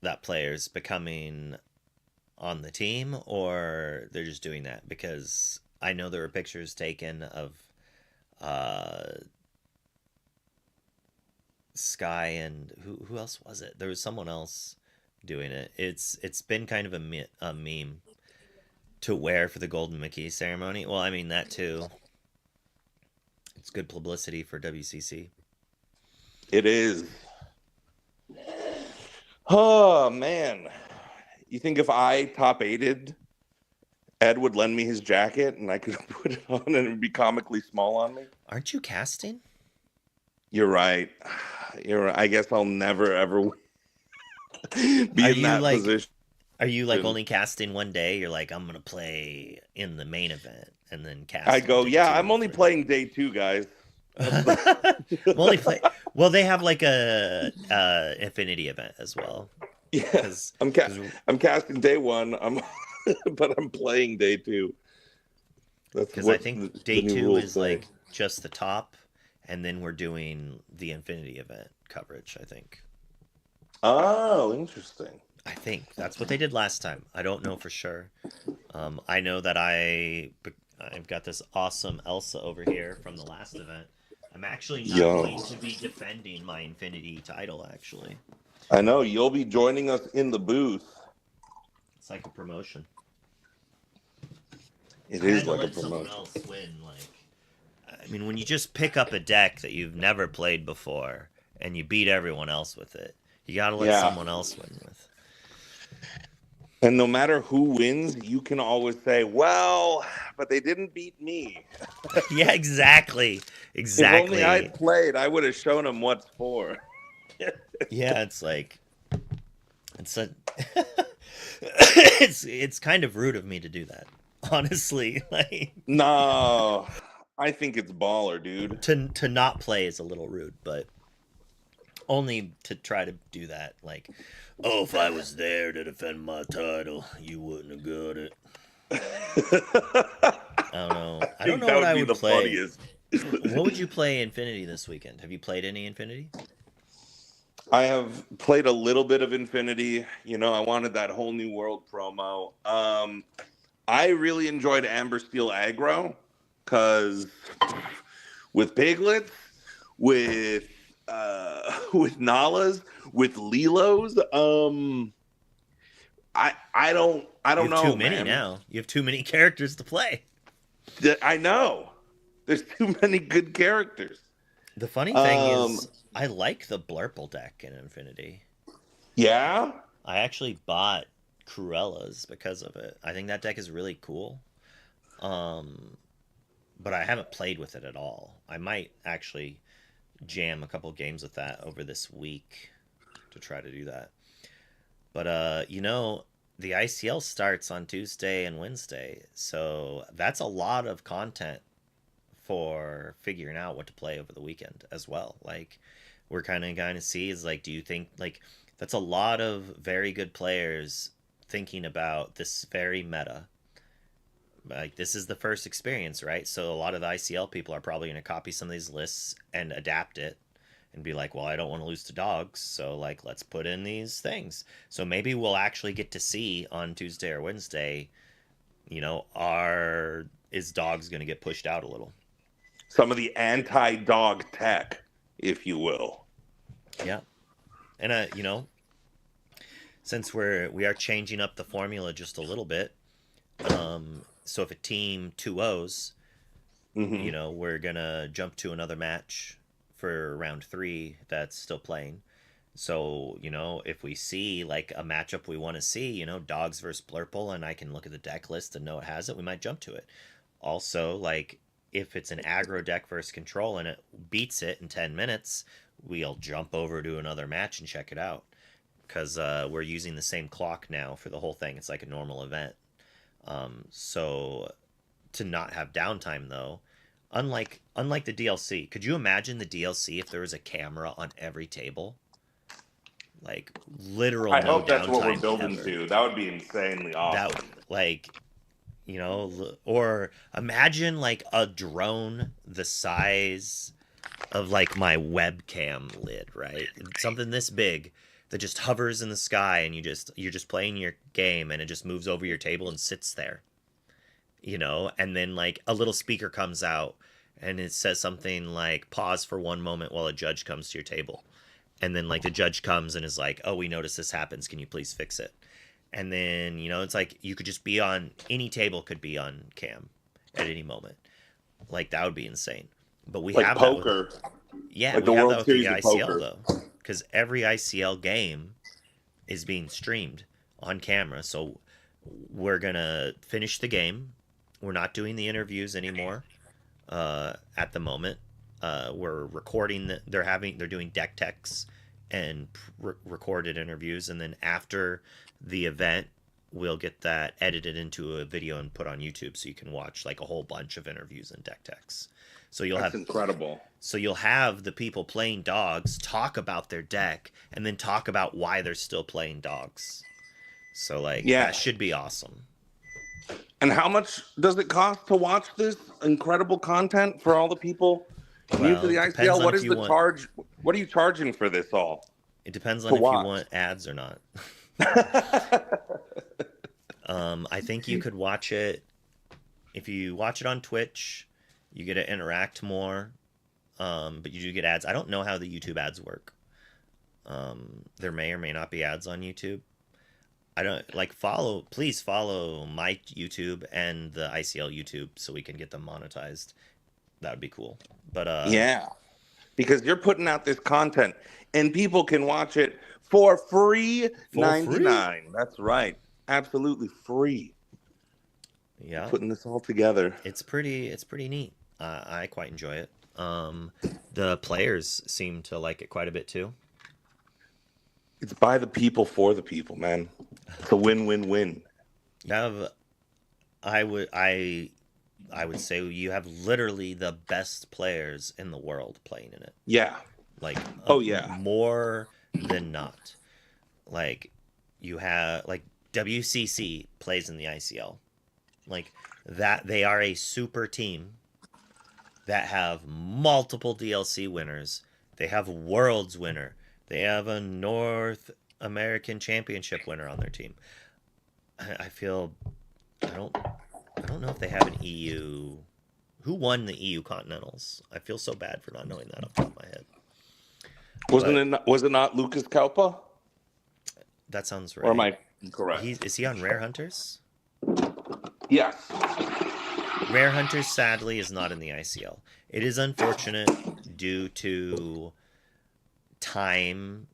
That player's becoming on the team, or they're just doing that? Because I know there were pictures taken of Sky and who else was it? There was someone else doing it. It's been kind of a meme to wear for the Golden Mickey ceremony. Well, I mean, that too. It's good publicity for WCC. It is. Oh, man. You think if I top 8'd, Ed would lend me his jacket and I could put it on and it would be comically small on me? Aren't you casting? You're right. I guess I'll never, ever be in that position. Are you like only casting one day? You're like, I'm going to play in the main event and then cast. I go, yeah, I'm only playing day 2, guys. Well, they play. Well, they have like a Infinity event as well. Yeah, 'Cause- I'm 'cause- I'm casting day one. But I'm playing day two. That's Because I what think the day new 2 rules is say. like just the top, and then we're doing the Infinity event coverage. I think. Oh, interesting. I think that's what they did last time. I don't know for sure. I know that I've got this awesome Elsa over here from the last event. I'm actually not Yo. going to be defending my Infinity title. Actually, I know you'll be joining us in the booth. it's like a promotion. It I is had to like a let someone promotion. else win. I mean, when you just pick up a deck that you've never played before and you beat everyone else with it, you gotta let Yeah. someone else win with. And no matter who wins, you can always say, "Well, but they didn't beat me." Yeah, exactly, If only exactly. I'd played, I would have shown them what's for. Yeah, it's like it's a it's kind of rude of me to do that, honestly. Like No, I think it's baller, dude. to not play is a little rude, but only to try to do that. Like, oh, if I was there to defend my title, you wouldn't have got it. I don't know. I don't think know that what would I be would the play. funniest. What would you play Infinity this weekend? Have you played any Infinity? I have played a little bit of Infinity. You know, I wanted that whole new world promo. I really enjoyed Amber Steel Aggro because with Piglets, with with Nalas, with Lilos, I don't You have know, too many man. now. You have too many characters to play. I know. There's too many good characters. The funny thing Um, is, I like the Blurple deck in Infinity. Yeah. I actually bought Cruella's because of it. I think that deck is really cool. Um, but I haven't played with it at all. I might actually jam a couple games with that over this week to try to do that. But the ICL starts on Tuesday and Wednesday, so that's a lot of content for figuring out what to play over the weekend as well. Like we're kind of going to see is like, do you think like that's a lot of very good players thinking about this very meta? Like this is the first experience, right? So a lot of the ICL people are probably going to copy some of these lists and adapt it and be like, well, I don't want to lose to dogs, so like let's put in these things. So maybe we'll actually get to see on Tuesday or Wednesday, is dogs going to get pushed out a little? Some of the anti-dog tech, if you will. Yeah. And since we are changing up the formula just a little bit, so if a team 2-0s, we're gonna jump to another match for round 3 that's still playing. So if we see like a matchup we want to see, dogs versus Blurple, and I can look at the deck list and know it has it, we might jump to it. Also, like if it's an aggro deck versus control and it beats it in 10 minutes, we'll jump over to another match and check it out. Because we're using the same clock now for the whole thing. It's like a normal event. So to not have downtime though, unlike the DLC, could you imagine the DLC if there was a camera on every table? Like literal I no hope that's what we're downtime building ever. to. That would be insanely awesome. That like or imagine like a drone the size of like my webcam lid, right? Something this big that just hovers in the sky and you're just playing your game and it just moves over your table and sits there. And then like a little speaker comes out and it says something like pause for one moment while a judge comes to your table. And then like the judge comes and is like, "Oh, we noticed this happens. Can you please fix it?" And then, it's like you could just be on any table could be on cam at any moment. Like that would be insane. But we Like have poker. that with, Like we the have World that with Series the of ICL poker. though. Because every ICL game is being streamed on camera. So we're gonna finish the game. We're not doing the interviews anymore at the moment. We're recording. They're doing deck techs and recorded interviews, and then after the event, we'll get that edited into a video and put on YouTube, so you can watch like a whole bunch of interviews and deck techs. So That's incredible. So you'll have the people playing dogs talk about their deck and then talk about why they're still playing dogs. So like that should be awesome. And how much does it cost to watch this incredible content for all the people new to the ICL? What is the charge? What are you charging for this all? It depends on if you want ads or not. I think you could watch it if you watch it on Twitch. You get to interact more, but you do get ads. I don't know how the YouTube ads work. There may or may not be ads on YouTube. I don't please follow my YouTube and the ICL YouTube so we can get them monetized. That would be cool. But yeah, because you're putting out this content and people can watch it for free. 99. That's right. Absolutely free. Yeah. Putting this all together. It's pretty neat. I quite enjoy it. The players seem to like it quite a bit too. It's by the people for the people, man. It's a win-win-win. I would say you have literally the best players in the world playing in it. Yeah. Like yeah. More than not. Like you have like WCC plays in the ICL. Like that they are a super team that have multiple DLC winners. They have Worlds winner. They have a North American Championship winner on their team. I don't know if they have an EU. Who won the EU Continentals? I feel so bad for not knowing that off the top of my head. Was it not Lucas Kalpa? That sounds right. Or am I correct? Is he on Rare Hunters? Yes. Rare Hunters, sadly, is not in the ICL. It is unfortunate due to time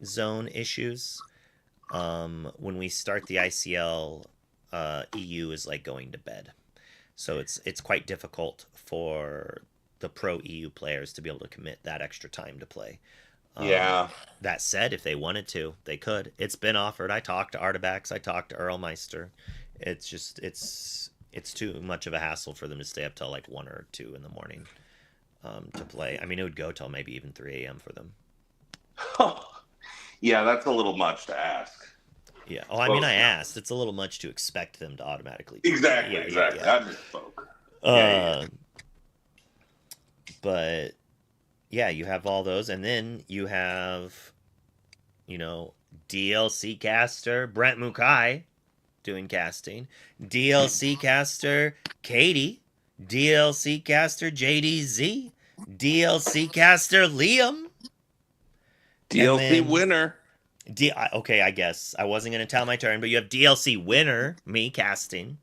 zone issues. When we start the ICL, EU is like going to bed. So it's quite difficult for the pro EU players to be able to commit that extra time to play. Yeah. That said, if they wanted to, they could. It's been offered. I talked to Artabax. I talked to Earlmeister. It's just it's too much of a hassle for them to stay up till like 1 or 2 in the morning to play. I mean, it would go till maybe even 3 a.m. for them. Yeah, that's a little much to ask. Yeah. Oh, I mean, I asked. It's a little much to expect them to automatically. Exactly. Yeah. I misspoke. But yeah, you have all those, and then you have, DLC caster Brent Mukai doing casting, DLC caster Katie, DLC caster JDZ, DLC caster Liam, DLC winner. Okay, I guess I wasn't going to tell my turn, but you have DLC winner, me casting,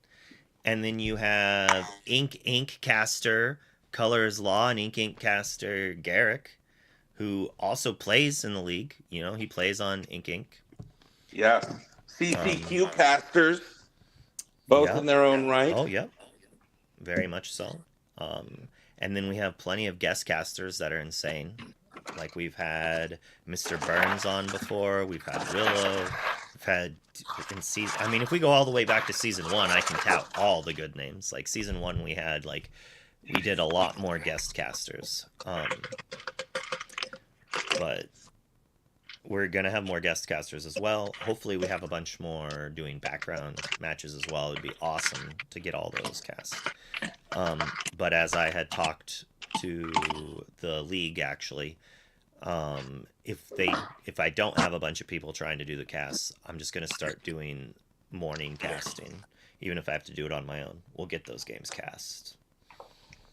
and then you have Ink caster Colors Law and Ink caster Garrick, who also plays in the league. He plays on Ink. Yes. CCQ casters, both in their own right. Oh, yep. Very much so. And then we have plenty of guest casters that are insane. Like we've had Mr. Burns on before. We've had Willow. We've had in season. I mean, if we go all the way back to season 1, I can tout all the good names. Like season 1, we did a lot more guest casters. But we're gonna have more guest casters as well. Hopefully, we have a bunch more doing background matches as well. It'd be awesome to get all those cast. But as I had talked to the league, actually, if I don't have a bunch of people trying to do the casts, I'm just gonna start doing morning casting, even if I have to do it on my own. We'll get those games cast.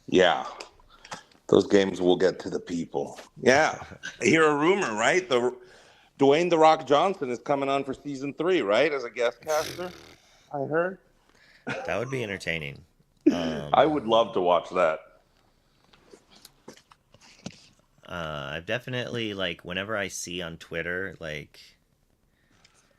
Yeah. Those games will get to the people. Yeah. I hear a rumor, right? Dwayne "The Rock" Johnson is coming on for season 3, right? As a guest caster, I heard. That would be entertaining. I would love to watch that. I've definitely, whenever I see on Twitter,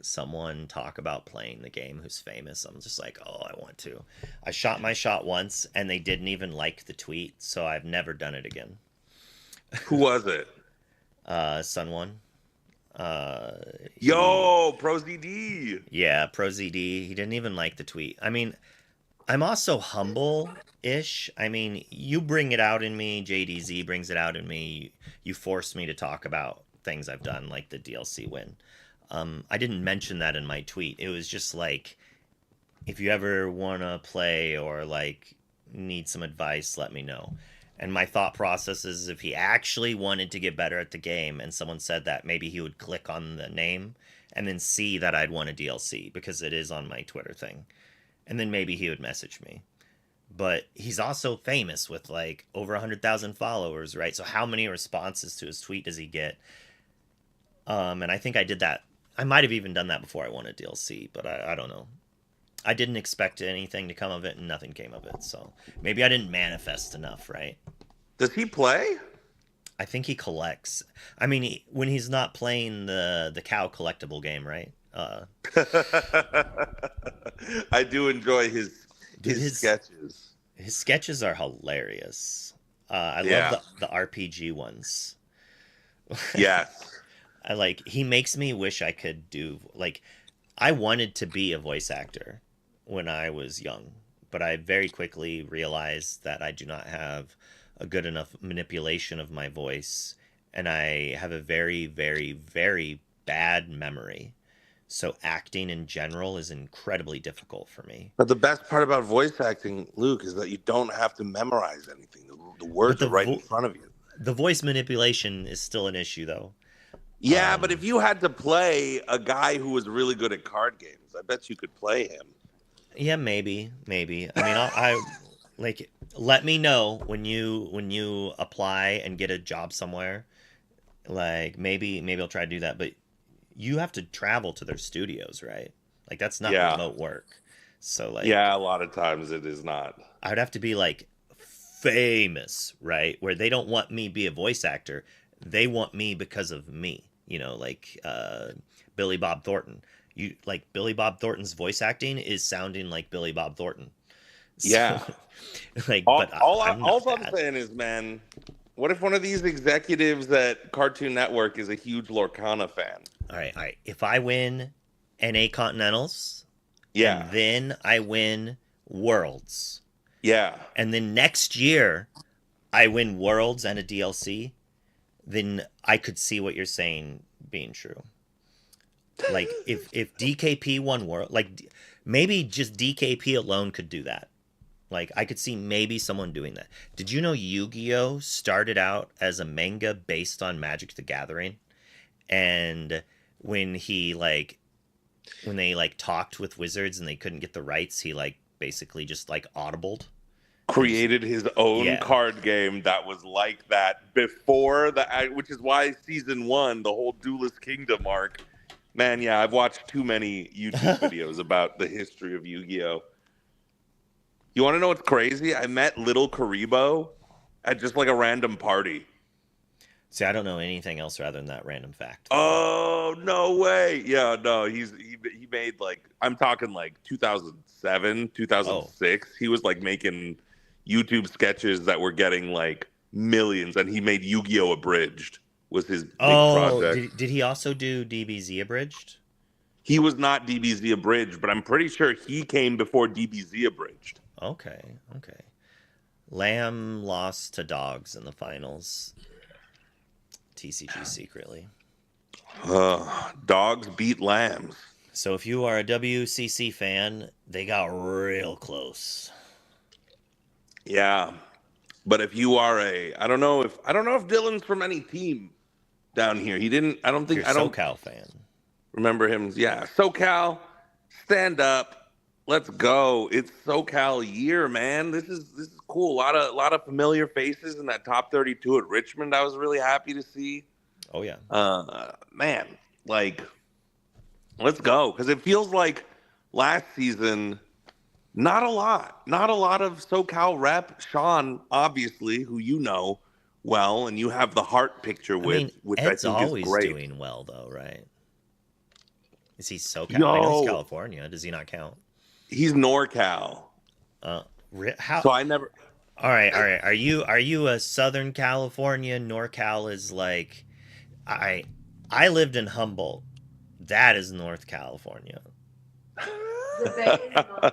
someone talk about playing the game who's famous, I'm just like, oh, I want to. I shot my shot once, and they didn't even like the tweet, so I've never done it again. Who was it? Sun One. Uh, Yo, Pro ZD. Yeah, ProZD. He didn't even like the tweet. I mean, I'm also humble-ish. I mean, you bring it out in me. JDZ brings it out in me. You force me to talk about things I've done, like the DLC win. I didn't mention that in my tweet. It was just like, if you ever want to play or like need some advice, let me know. And my thought process is if he actually wanted to get better at the game and someone said that, maybe he would click on the name and then see that I'd won a DLC because it is on my Twitter thing. And then maybe he would message me. But he's also famous with like over 100,000 followers, right? So how many responses to his tweet does he get? And I think I did that. I might have even done that before I won a DLC, but I don't know. I didn't expect anything to come of it, and nothing came of it. So maybe I didn't manifest enough, right? Does he play? I think he collects. I mean, when he's not playing the cow collectible game, right? I do enjoy his sketches. His sketches are hilarious. I Yeah. love the RPG ones. Yes. He makes me wish I could do, like, I wanted to be a voice actor when I was young, but I very quickly realized that I do not have a good enough manipulation of my voice, and I have a very, very, very bad memory. So acting in general is incredibly difficult for me. But the best part about voice acting, Luke, is that you don't have to memorize anything. The words are right in front of you. The voice manipulation is still an issue, though. Yeah, but if you had to play a guy who was really good at card games, I bet you could play him. Yeah, maybe. I mean, I like, let me know when you apply and get a job somewhere. Like, maybe I'll try to do that, but you have to travel to their studios, right? Like, that's not remote work. So, like, yeah, a lot of times it is not. I would have to be like famous, right? Where they don't want me be a voice actor. They want me because of me. You know, like Billy Bob Thornton. Billy Bob Thornton's voice acting is sounding like Billy Bob Thornton. So, Yeah. Like, all I'm saying is, man, what if one of these executives at Cartoon Network is a huge Lorcana fan? All right. If I win NA Continentals, yeah, and then I win Worlds, yeah, and then next year I win Worlds and a DLC, then I could see what you're saying being true. Like, if DKP won World, like, maybe just DKP alone could do that. Like, I could see maybe someone doing that. Did you know Yu-Gi-Oh started out as a manga based on Magic the Gathering? And when they talked with Wizards and they couldn't get the rights, he basically just audibled. Created his own card game that was like that before which is why season 1, the whole Duelist Kingdom arc. Man, yeah, I've watched too many YouTube videos about the history of Yu-Gi-Oh! You want to know what's crazy? I met Little Karibo at just a random party. See, I don't know anything else rather than that random fact. Oh, no way. Yeah, no, he made I'm talking 2007, 2006. Oh. He was making YouTube sketches that were getting millions, and he made Yu-Gi-Oh! Abridged was his big project. Did he also do DBZ Abridged? He was not DBZ Abridged, but I'm pretty sure he came before DBZ Abridged. Okay. Lamb lost to Dogs in the finals. TCG secretly. Dogs beat Lambs. So if you are a WCC fan, they got real close. Yeah. But if you are I don't know if Dylan's from any team down here. He didn't. I don't think. You're a SoCal fan. Remember him? Yeah, SoCal, stand up. Let's go. It's SoCal year, man. This is cool. A lot of familiar faces in that top 32 at Richmond. I was really happy to see. Oh yeah. Man, let's go, because it feels like last season. Not a lot of SoCal rep. Sean, obviously, who you know well, and you have the heart picture with, which Ed's I think always is great. Doing well, though, right? Is he SoCal? I know he's California. Does he not count? He's NorCal. How? So I never. All right. Are you a Southern California? NorCal is I lived in Humboldt. That is North California.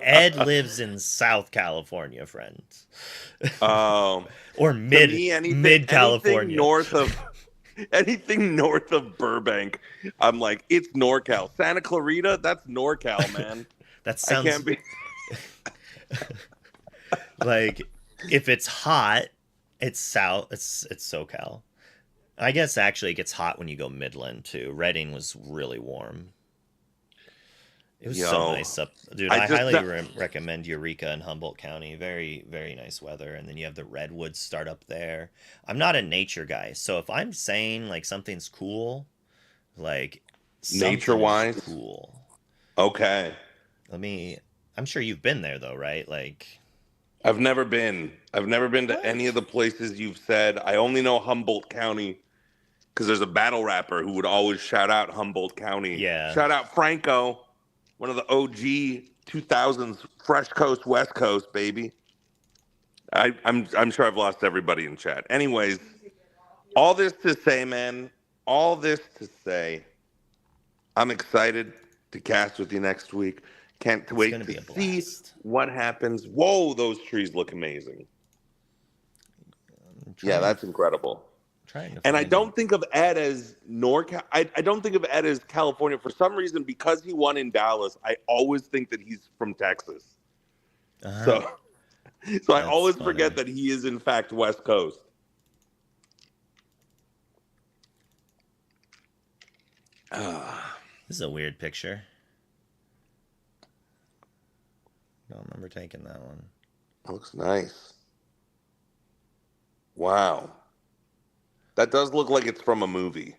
Ed lives in South California, friends. Or To me, mid anything California. north of Burbank, I'm like, it's NorCal. Santa Clarita, that's NorCal, man. That I sounds can't be. like if it's hot, it's south. It's SoCal. I guess actually it gets hot when you go Midland too. Redding was really warm. It was so Yo, nice up, dude. I I just highly recommend Eureka and Humboldt County. Very, very nice weather, and then you have the redwoods start up there. I'm not a nature guy, so if I'm saying like something's cool, like nature something is wise. cool. Okay. I'm sure you've been there though, right? Like, I've never been. I've never been to what? any of the places you've said. I only know Humboldt County because there's a battle rapper who would always shout out Humboldt County. Yeah. Shout out Franco, one of the OG 2000s Fresh Coast West Coast, baby. I'm sure I've lost everybody in chat. Anyways, all this to say, man, all this to say, I'm excited to cast with you next week. Can't wait gonna be to a see blast. what happens. Whoa, those trees look amazing. Yeah, that's incredible. And I don't think of Ed as NorCal. I don't think of Ed as California. For some reason, because he won in Dallas, I always think that he's from Texas. So I always forget that he is, in fact, West Coast. This is a weird picture. I don't remember taking that one. It looks nice. Wow. That does look like it's from a movie.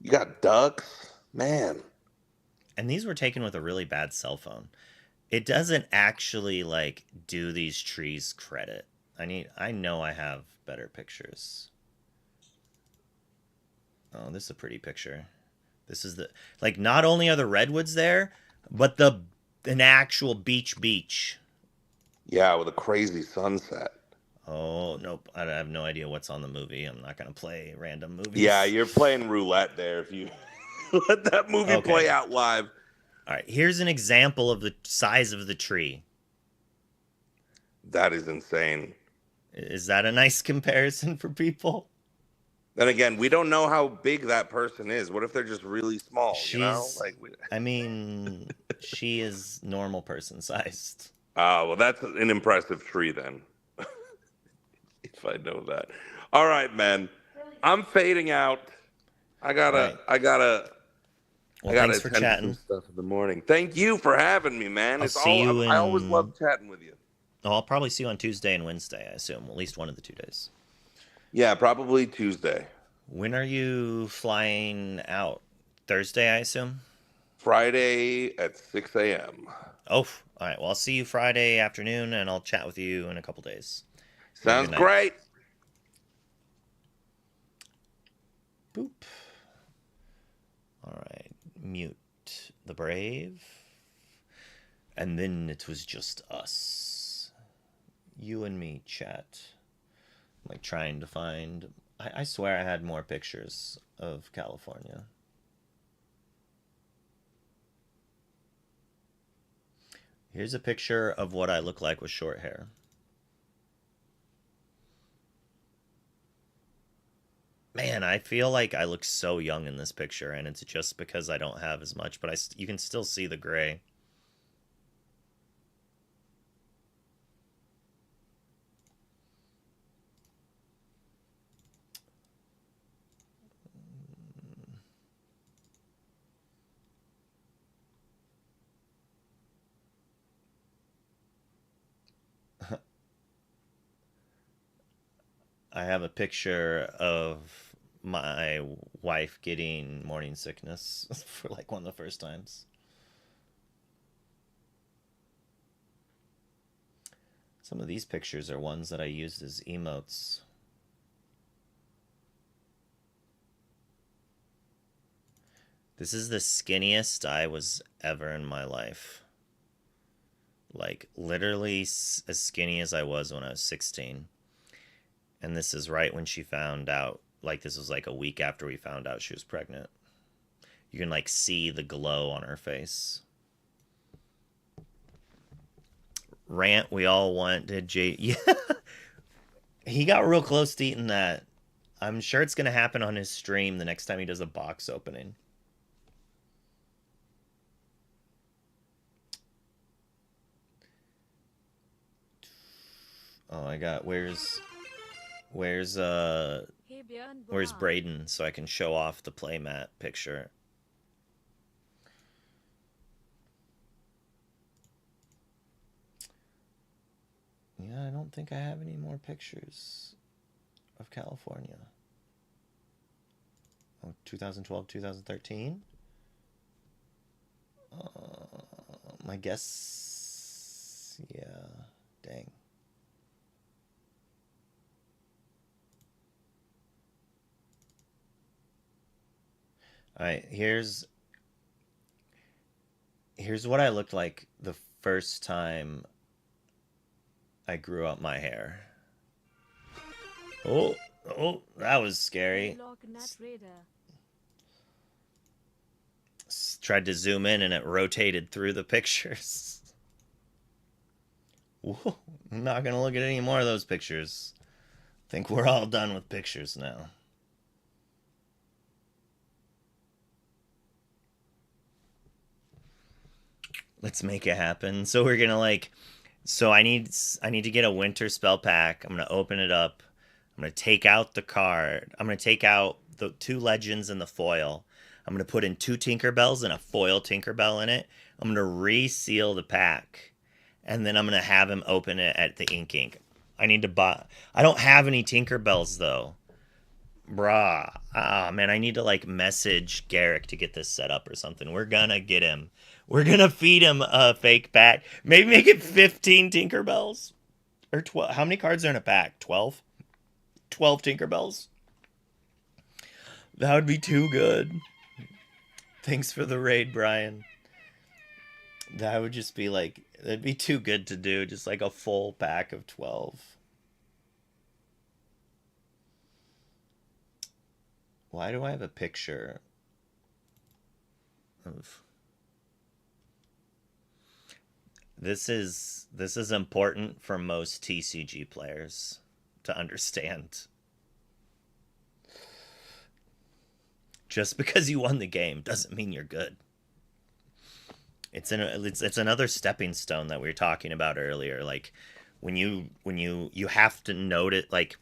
You got ducks? Man. And these were taken with a really bad cell phone. It doesn't actually like do these trees credit. I know I have better pictures. Oh, this is a pretty picture. This is not only are the redwoods there, but an actual beach. Yeah, with a crazy sunset. Oh, nope. I have no idea what's on the movie. I'm not going to play random movies. Yeah, you're playing roulette there if you let that movie play out live. All right, here's an example of the size of the tree. That is insane. Is that a nice comparison for people? Then again, we don't know how big that person is. What if they're just really small? You know, she is normal person sized. Well, that's an impressive tree then. If I know that. All right, man. I'm fading out. I gotta thanks for attend chatting. some stuff in the morning. Thank you for having me, man. I always love chatting with you. Oh, I'll probably see you on Tuesday and Wednesday, I assume. At least one of the 2 days. Yeah, probably Tuesday. When are you flying out? Thursday, I assume? Friday at 6 a.m. Oh, all right. Well, I'll see you Friday afternoon, and I'll chat with you in a couple days. Sounds great. Boop. All right. Mute the brave. And then it was just us. You and me, chat. Like trying to find... I swear I had more pictures of California. Here's a picture of what I look like with short hair. Man, I feel like I look so young in this picture, and it's just because I don't have as much, but you can still see the gray. I have a picture of my wife getting morning sickness for like one of the first times. Some of these pictures are ones that I used as emotes. This is the skinniest I was ever in my life. Like literally as skinny as I was when I was 16. And this is right when she found out like this was like a week after we found out she was pregnant. You can like see the glow on her face. Rant we all want. Did Jay? Yeah, he got real close to eating that. I'm sure it's gonna happen on his stream the next time he does a box opening. Oh, I got where's Braden so I can show off the playmat picture. Yeah, I don't think I have any more pictures of California. Oh, 2012, 2013? My guess... Yeah, dang. Alright, here's what I looked like the first time I grew up my hair. Oh, that was scary. Tried to zoom in and it rotated through the pictures. Whoa, I'm not gonna look at any more of those pictures. I think we're all done with pictures now. Let's make it happen. So we're gonna like... So I need to get a winter spell pack. I'm going to open it up. I'm going to take out the card. I'm going to take out the 2 legends and the foil. I'm going to put in 2 Tinkerbells and a foil Tinkerbell in it. I'm going to reseal the pack. And then I'm going to have him open it at the Ink. I need to buy... I don't have any Tinkerbells, though. Bruh. Ah, man, I need to, like, message Garrick to get this set up or something. We're gonna get him. We're gonna feed him a fake pack. Maybe make it 15 Tinkerbells. Or 12. How many cards are in a pack? 12? 12 Tinkerbells? That would be too good. Thanks for the raid, Brian. That would just be like... That'd be too good to do. Just like a full pack of 12. Why do I have a picture of... This is important for most TCG players to understand. Just because you won the game doesn't mean you're good. It's another stepping stone that we were talking about earlier. Like when you have to note it. Like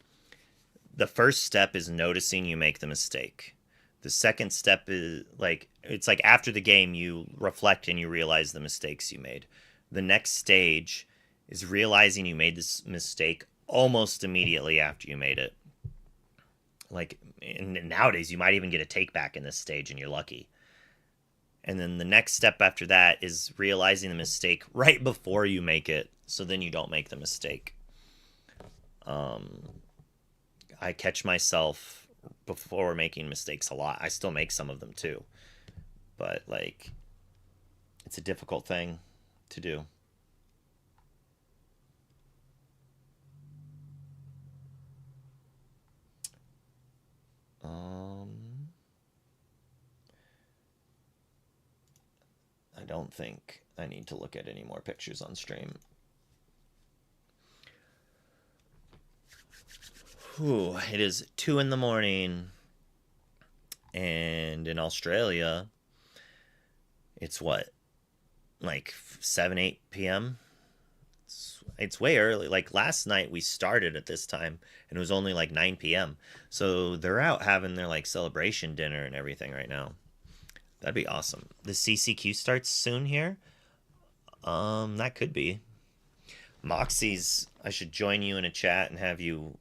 the first step is noticing you make the mistake. The second step is like it's like after the game you reflect and you realize the mistakes you made. The next stage is realizing you made this mistake almost immediately after you made it. Like, and nowadays you might even get a take back in this stage and you're lucky. And then the next step after that is realizing the mistake right before you make it, so then you don't make the mistake. I catch myself before making mistakes a lot. I still make some of them too. But, like, it's a difficult thing to do. I don't think I need to look at any more pictures on stream. Whew, it is 2 in the morning. And in Australia, it's what? Like 7, 8 p.m.? It's way early. Like last night we started at this time and it was only like 9 p.m. So they're out having their like celebration dinner and everything right now. That'd be awesome. The CCQ starts soon here. That could be. Moxie's, I should join you in a chat and have you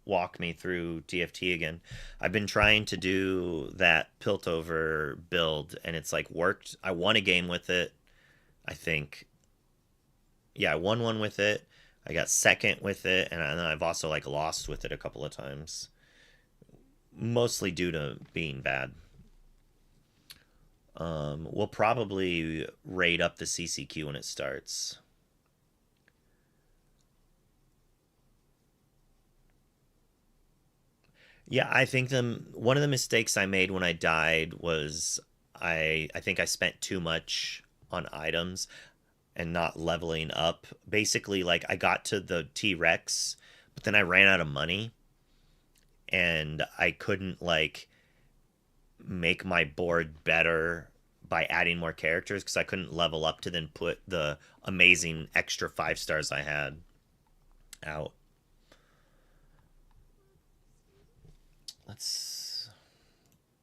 walk me through TFT again. I've been trying to do that Piltover build and it's like worked. I won a game with it, I think. Yeah, I won one with it. I got second with it, and I've also like lost with it a couple of times. Mostly due to being bad. We'll probably raid up the CCQ when it starts. Yeah, I think one of the mistakes I made when I died was I think I spent too much on items and not leveling up. Basically, like I got to the T-Rex, but then I ran out of money and I couldn't like make my board better by adding more characters because I couldn't level up to then put the amazing extra 5 stars I had out.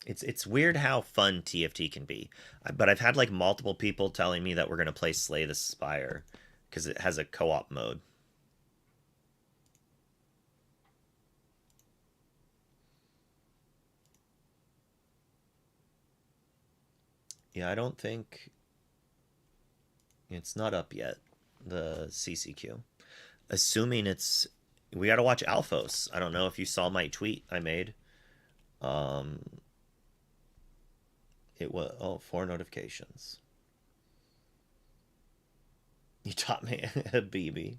It's weird how fun TFT can be, but I've had like multiple people telling me that we're gonna play Slay the Spire because it has a co-op mode. Yeah, I don't think it's not up yet, the CCQ. Assuming it's, we gotta watch Alphos. I don't know if you saw my tweet I made. It was 4 notifications. You taught me a BB.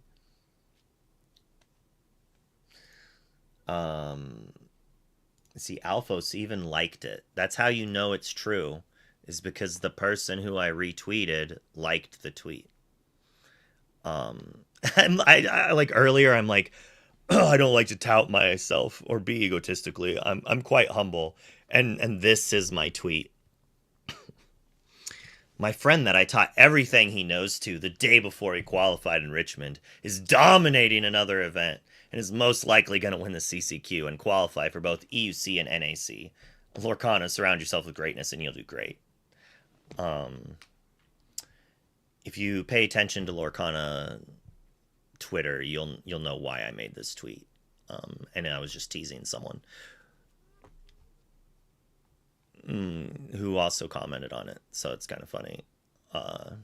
See, Alphos even liked it. That's how you know it's true, is because the person who I retweeted liked the tweet. I like earlier I'm like, oh, I don't like to tout myself or be egotistically. I'm quite humble, and this is my tweet. My friend that I taught everything he knows to the day before he qualified in Richmond is dominating another event and is most likely going to win the CCQ and qualify for both EUC and NAC. Lorcana, surround yourself with greatness and you'll do great. If you pay attention to Lorcana Twitter, you'll know why I made this tweet. And I was just teasing someone who also commented on it, so it's kind of funny. And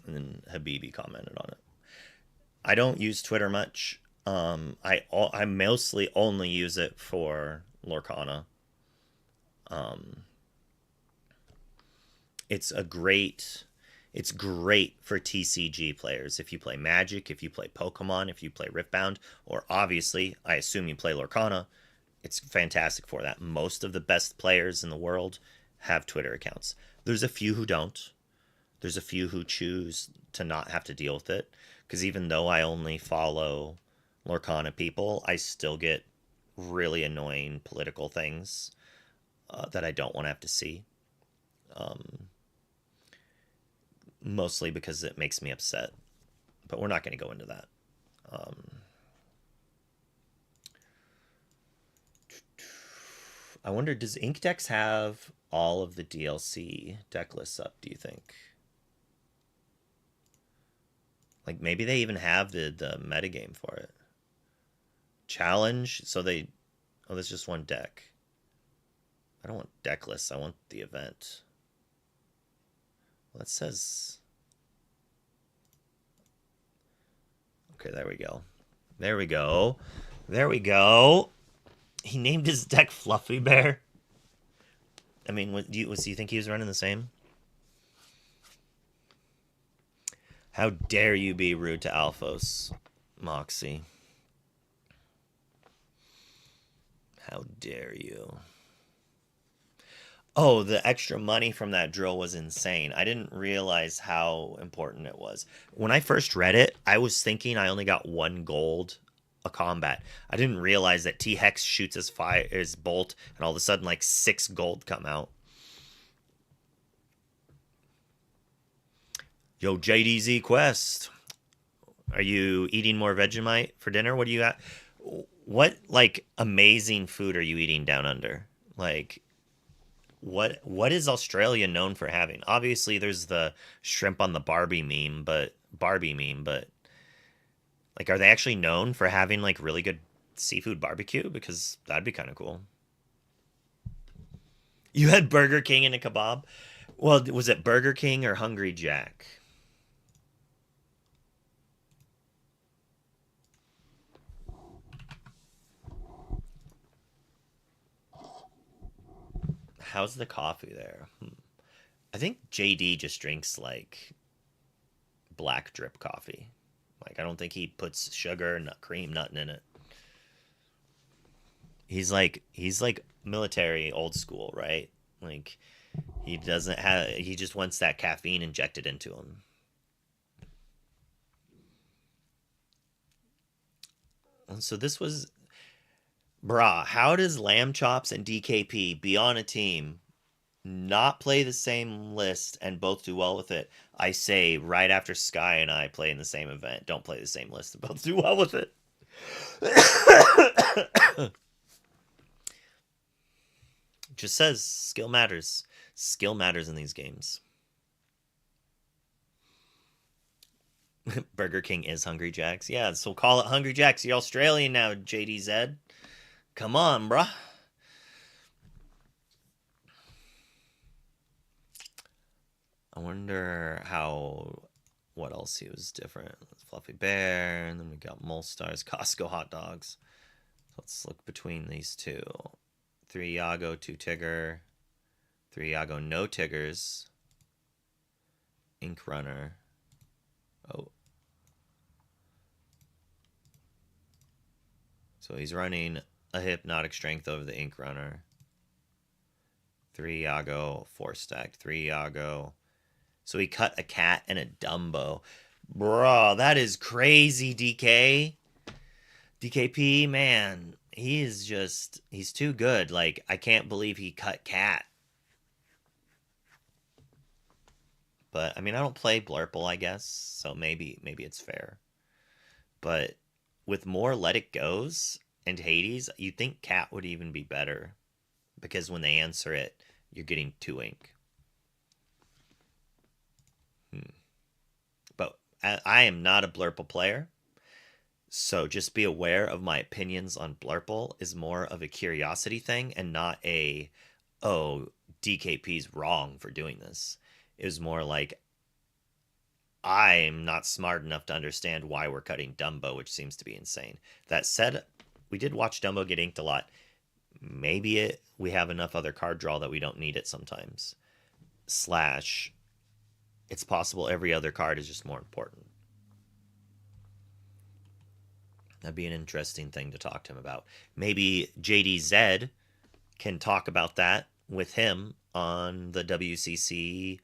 then Habibi commented on it. I don't use Twitter much. I mostly only use it for Lorcana. It's great for TCG players. If you play Magic, if you play Pokemon, if you play Riftbound, or obviously, I assume you play Lorcana, it's fantastic for that. Most of the best players in the world have Twitter accounts. There's a few who don't. There's a few who choose to not have to deal with it. Because even though I only follow Lorcana people, I still get really annoying political things that I don't want to have to see. Mostly because it makes me upset. But we're not going to go into that. I wonder, does Inkdex have all of the DLC deck lists up, do you think? Like, maybe they even have the metagame for it. Challenge, so they... Oh, there's just one deck. I don't want deck lists, I want the event. Well, it says... Okay, there we go. There we go. There we go. He named his deck Fluffy Bear. I mean, do you think he was running the same? How dare you be rude to Alphos, Moxie? How dare you? Oh, the extra money from that drill was insane. I didn't realize how important it was. When I first read it, I was thinking I only got 1 gold a combat. I didn't realize that T-Hex shoots his bolt and all of a sudden like 6 gold come out. Yo, JDZ Quest. Are you eating more Vegemite for dinner? What do you got? What like amazing food are you eating down under? Like what is Australia known for having? Obviously there's the shrimp on the Barbie meme, but like, are they actually known for having, like, really good seafood barbecue? Because that'd be kind of cool. You had Burger King and a kebab? Well, was it Burger King or Hungry Jack? How's the coffee there? I think JD just drinks, like, black drip coffee. Like, I don't think he puts sugar, cream, nothing in it. he's like military old school, right? Like he doesn't have he just wants that caffeine injected into him. And so this was brah, how does Lamb Chops and DKP be on a team, not play the same list and both do well with it? I say right after Sky and I play in the same event, don't play the same list and both do well with it. Just says skill matters. Skill matters in these games. Burger King is Hungry Jack's. Yeah, so call it Hungry Jack's. You're Australian now, JDZ. Come on, bruh. I wonder what else he was different. Fluffy Bear, and then we got Molstars, Costco hot dogs. Let's look between these two. 3 Yago, 2 Tigger. 3 Yago, no Tiggers. Ink Runner. Oh. So he's running a Hypnotic Strength over the Ink Runner. 3 Yago, 4 stacked. 3 Yago. So he cut a cat and a Dumbo. Bro, that is crazy, DK. DKP, man, he's too good. Like, I can't believe he cut cat. But, I mean, I don't play Blurple, I guess, so maybe it's fair. But with more Let It Goes and Hades, you'd think cat would even be better. Because when they answer it, you're getting 2 ink. But I am not a Blurple player. So just be aware of my opinions on Blurple is more of a curiosity thing and not a, oh, DKP's wrong for doing this. It was more like, I'm not smart enough to understand why we're cutting Dumbo, which seems to be insane. That said, we did watch Dumbo get inked a lot. Maybe we have enough other card draw that we don't need it sometimes. / it's possible every other card is just more important. That'd be an interesting thing to talk to him about. Maybe JDZ can talk about that with him on the WCC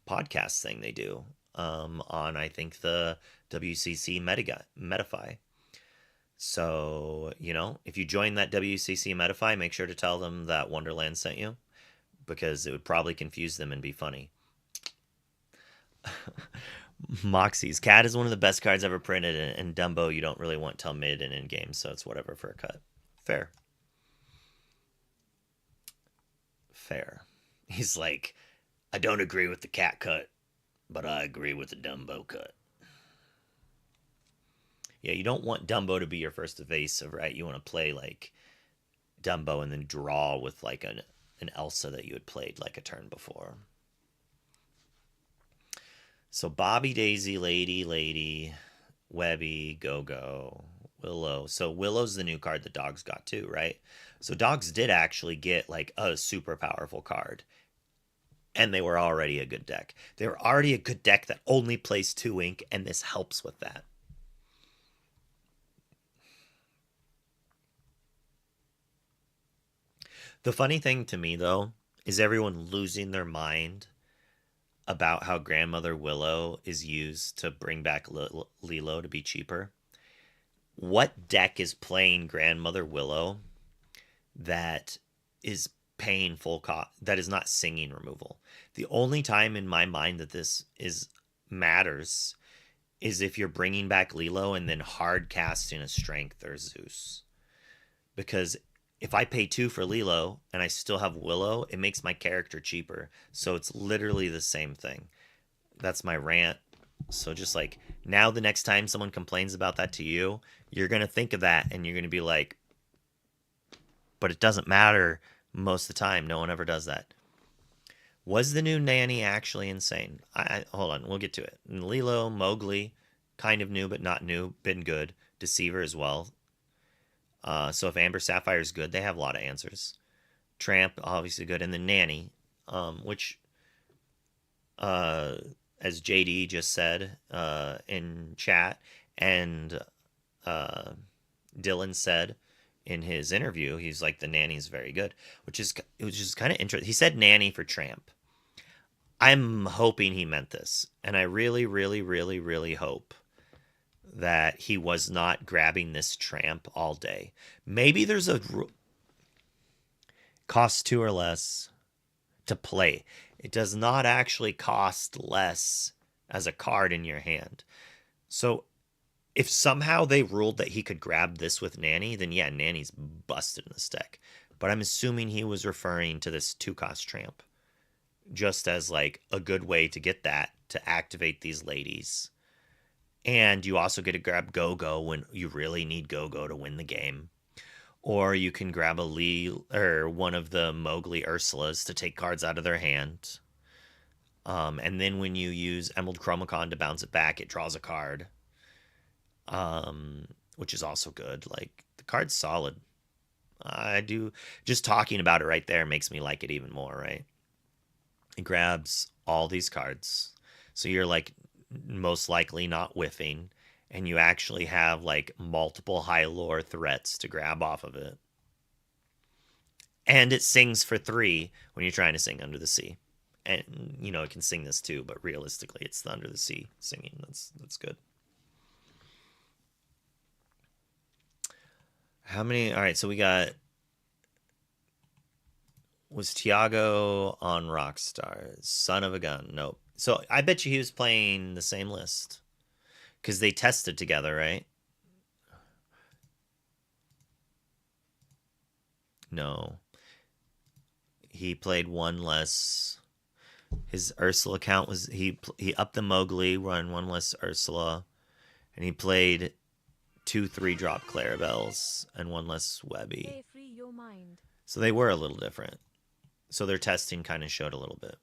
podcast thing they do on, I think, the WCC Metafy. So, you know, if you join that WCC Metafy, make sure to tell them that Wonderland sent you, because it would probably confuse them and be funny. Moxie's cat is one of the best cards ever printed, and Dumbo you don't really want till mid and in game, so it's whatever for a cut. Fair. He's like, I don't agree with the cat cut, but I agree with the Dumbo cut. Yeah, you don't want Dumbo to be your first evasive, right? You want to play like Dumbo and then draw with like an Elsa that you had played like a turn before. So Bobby, Daisy, Lady, Webby, Go-Go, Willow. So Willow's the new card that Dogs got too, right? So Dogs did actually get like a super powerful card. And they were already a good deck. They were already a good deck that only plays 2 ink, and this helps with that. The funny thing to me, though, is everyone losing their mind about how Grandmother Willow is used to bring back Lilo to be cheaper. What deck is playing Grandmother Willow that is paying full cost, that is not singing removal? The only time in my mind that this matters is if you're bringing back Lilo and then hard casting a Strength or Zeus. Because if I pay 2 for Lilo and I still have Willow, it makes my character cheaper. So it's literally the same thing. That's my rant. So just like, now the next time someone complains about that to you, you're going to think of that and you're going to be like, but it doesn't matter most of the time. No one ever does that. Was the new nanny actually insane? Hold on, we'll get to it. Lilo, Mowgli, kind of new but not new, been good. Deceiver as well. So if Amber Sapphire is good, they have a lot of answers. Tramp, obviously good. And the Nanny, which, as JD just said in chat, and Dylan said, in his interview. He's like, the nanny's very good, it was just kind of interesting. He said nanny for tramp. I'm hoping he meant this, and I really, really, really, really hope that he was not grabbing this tramp all day. Maybe there's a cost 2 or less to play. It does not actually cost less as a card in your hand. So if somehow they ruled that he could grab this with Nanny, then yeah, Nanny's busted in this deck. But I'm assuming he was referring to this 2-cost tramp, just as like a good way to get that, to activate these ladies. And you also get to grab Go-Go when you really need Go-Go to win the game. Or you can grab a Lee or one of the Mowgli Ursulas to take cards out of their hand. And then when you use Emerald Chromacon to bounce it back, it draws a card. Which is also good. Like, the card's solid. Just talking about it right there makes me like it even more, right? It grabs all these cards. So you're like most likely not whiffing. And you actually have like multiple high lore threats to grab off of it. And it sings for 3 when you're trying to sing Under the Sea. And, you know, it can sing this too, but realistically, it's the Under the Sea singing. That's good. How many? All right, so we got... Was Tiago on Rockstars? Son of a gun. Nope. So I bet you he was playing the same list. Because they tested together, right? No. He played one less. His Ursula count was... He upped the Mowgli, run one less Ursula. And he played 2 3-drop Clarabelles and one less Webby. So they were a little different. So their testing kind of showed a little bit.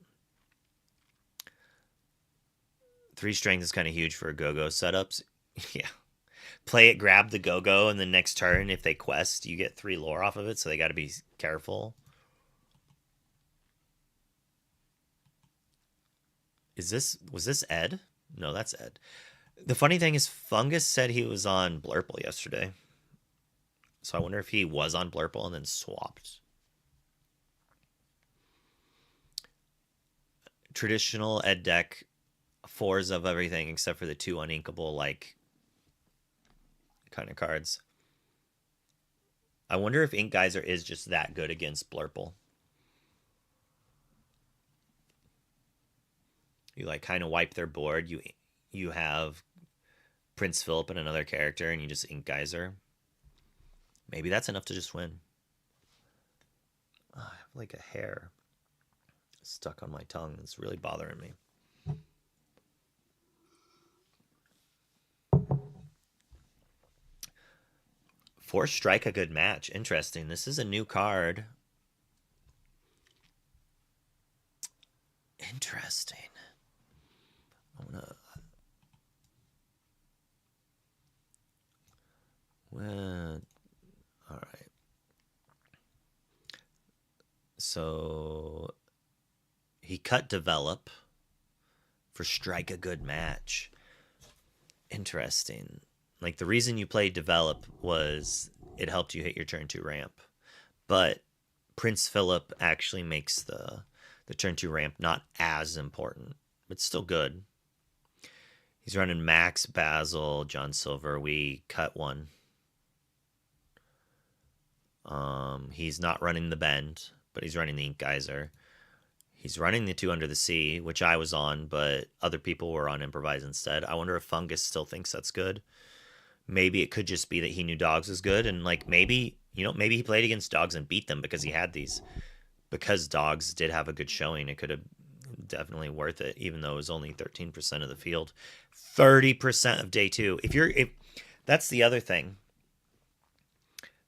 3 strength is kind of huge for Go-Go setups. Yeah. Play it, grab the Go-Go, and the next turn, if they quest, you get 3 lore off of it, so they got to be careful. Was this Ed? No, that's Ed. The funny thing is, Fungus said he was on Blurple yesterday. So I wonder if he was on Blurple and then swapped. Traditional Ed deck, 4s of everything except for the 2 uninkable, like, kind of cards. I wonder if Ink Geyser is just that good against Blurple. You, like, kind of wipe their board. You have Prince Philip and another character, and you just Ink Geyser. Maybe that's enough to just win. Oh, I have, like, a hair stuck on my tongue. It's really bothering me. Force Strike a good match. Interesting. This is a new card. Interesting. I'm gonna... Well, all right. So he cut Develop for Strike a good match. Interesting. Like, the reason you played Develop was it helped you hit your turn 2 ramp. But Prince Philip actually makes the turn 2 ramp not as important, but still good. He's running Max, Basil, John Silver. We cut one. He's not running the Bend, but he's running the Ink Geyser. He's running the 2 Under the Sea, which I was on, but other people were on Improvise instead. I wonder if Fungus still thinks that's good. Maybe it could just be that he knew Dogs was good, and like maybe he played against Dogs and beat them because he had these. Because Dogs did have a good showing, it could have definitely worth it, even though it was only 13% of the field. 30% of day 2. If that's the other thing.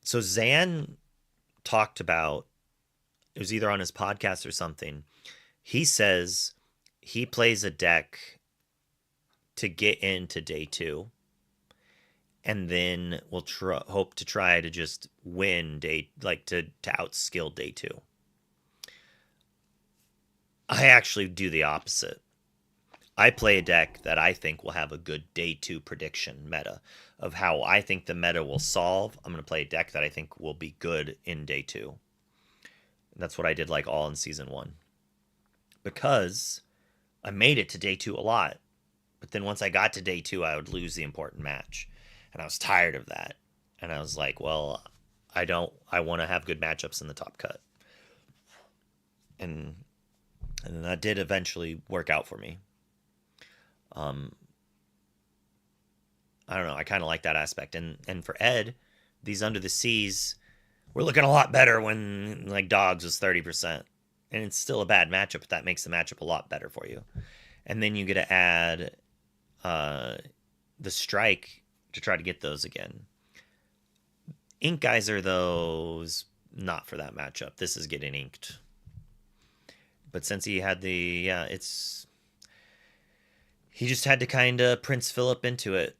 So Zan talked about, it was either on his podcast or something. He says he plays a deck to get into day 2. And then we'll hope to try to just win to outskill day 2. I actually do the opposite. I play a deck that I think will have a good day 2 prediction meta of how I think the meta will solve. I'm going to play a deck that I think will be good in day 2. That's what I did like all in season 1. Because I made it to day 2 a lot. But then once I got to day 2, I would lose the important match. And I was tired of that. And I was like, well, I want to have good matchups in the top cut. And that did eventually work out for me. I don't know. I kind of like that aspect. And for Ed, these Under the Seas were looking a lot better when like Dogs was 30%. And it's still a bad matchup, but that makes the matchup a lot better for you. And then you get to add the Strike to try to get those again. Ink Geyser, though, is not for that matchup. This is getting inked. But since he had he just had to kind of Prince Philip into it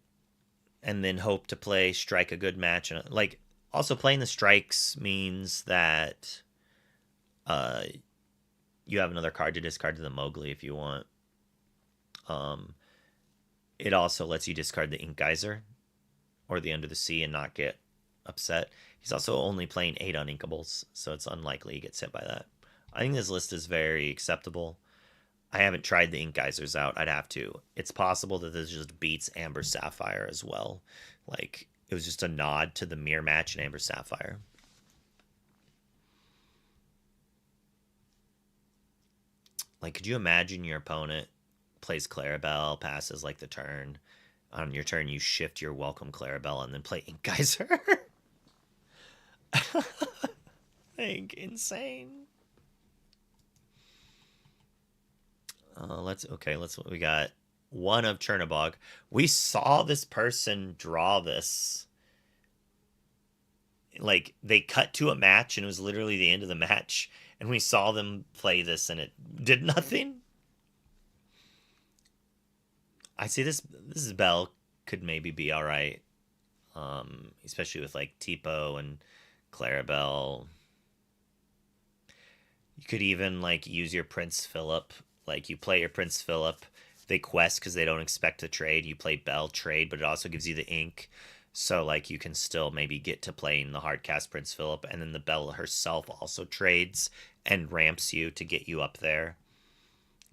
and then hope to play Strike a good match. And like, also playing the Strikes means that you have another card to discard to the Mowgli if you want. It also lets you discard the Ink Geyser or the Under the Sea and not get upset. He's also only playing 8 uninkables, so it's unlikely he gets hit by that. I think this list is very acceptable. I haven't tried the Ink Geysers out. I'd have to. It's possible that this just beats Amber Sapphire as well. Like, it was just a nod to the mirror match in Amber Sapphire. Like, could you imagine your opponent plays Clarabelle, passes like the turn. On your turn, you shift your Welcome Clarabelle and then play Ink Geyser. Like, insane. We got one of Chernobog. We saw this person draw this. Like, they cut to a match and it was literally the end of the match. And we saw them play this and it did nothing. I see this Bell could maybe be all right. Especially with like Tipo and Clarabelle. You could even like use your Prince Philip. Like, you play your Prince Philip, they quest because they don't expect the trade. You play Bell, trade, but it also gives you the ink. So, like, you can still maybe get to playing the hardcast Prince Philip, and then the Bell herself also trades and ramps you to get you up there.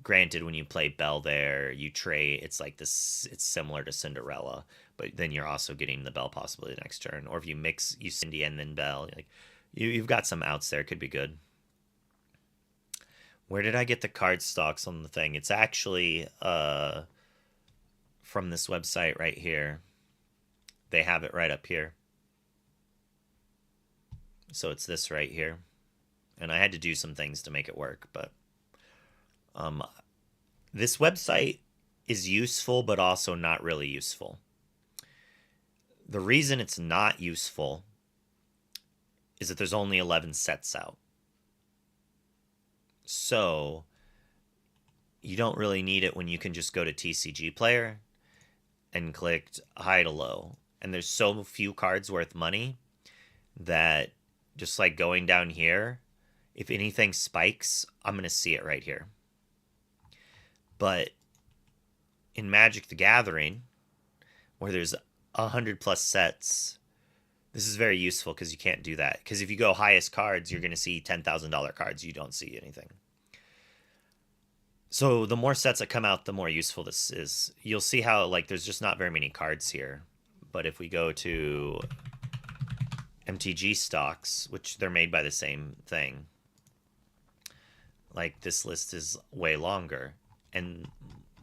Granted, when you play Bell there, you trade. It's like this. It's similar to Cinderella, but then you're also getting the Bell possibly the next turn. Or if you mix, you Cindy and then Bell, like you've got some outs there. Could be good. Where did I get the card stocks on the thing? It's actually from this website right here. They have it right up here. So it's this right here. And I had to do some things to make it work, but this website is useful, but also not really useful. The reason it's not useful is that there's only 11 sets out. So you don't really need it when you can just go to TCG Player and click high to low. And there's so few cards worth money that just like going down here, if anything spikes, I'm going to see it right here. But in Magic the Gathering, where there's 100+ sets, this is very useful because you can't do that. Because if you go highest cards, you're going to see $10,000 cards. You don't see anything. So the more sets that come out, the more useful this is. You'll see how like there's just not very many cards here. But if we go to MTG stocks, which they're made by the same thing, like this list is way longer. And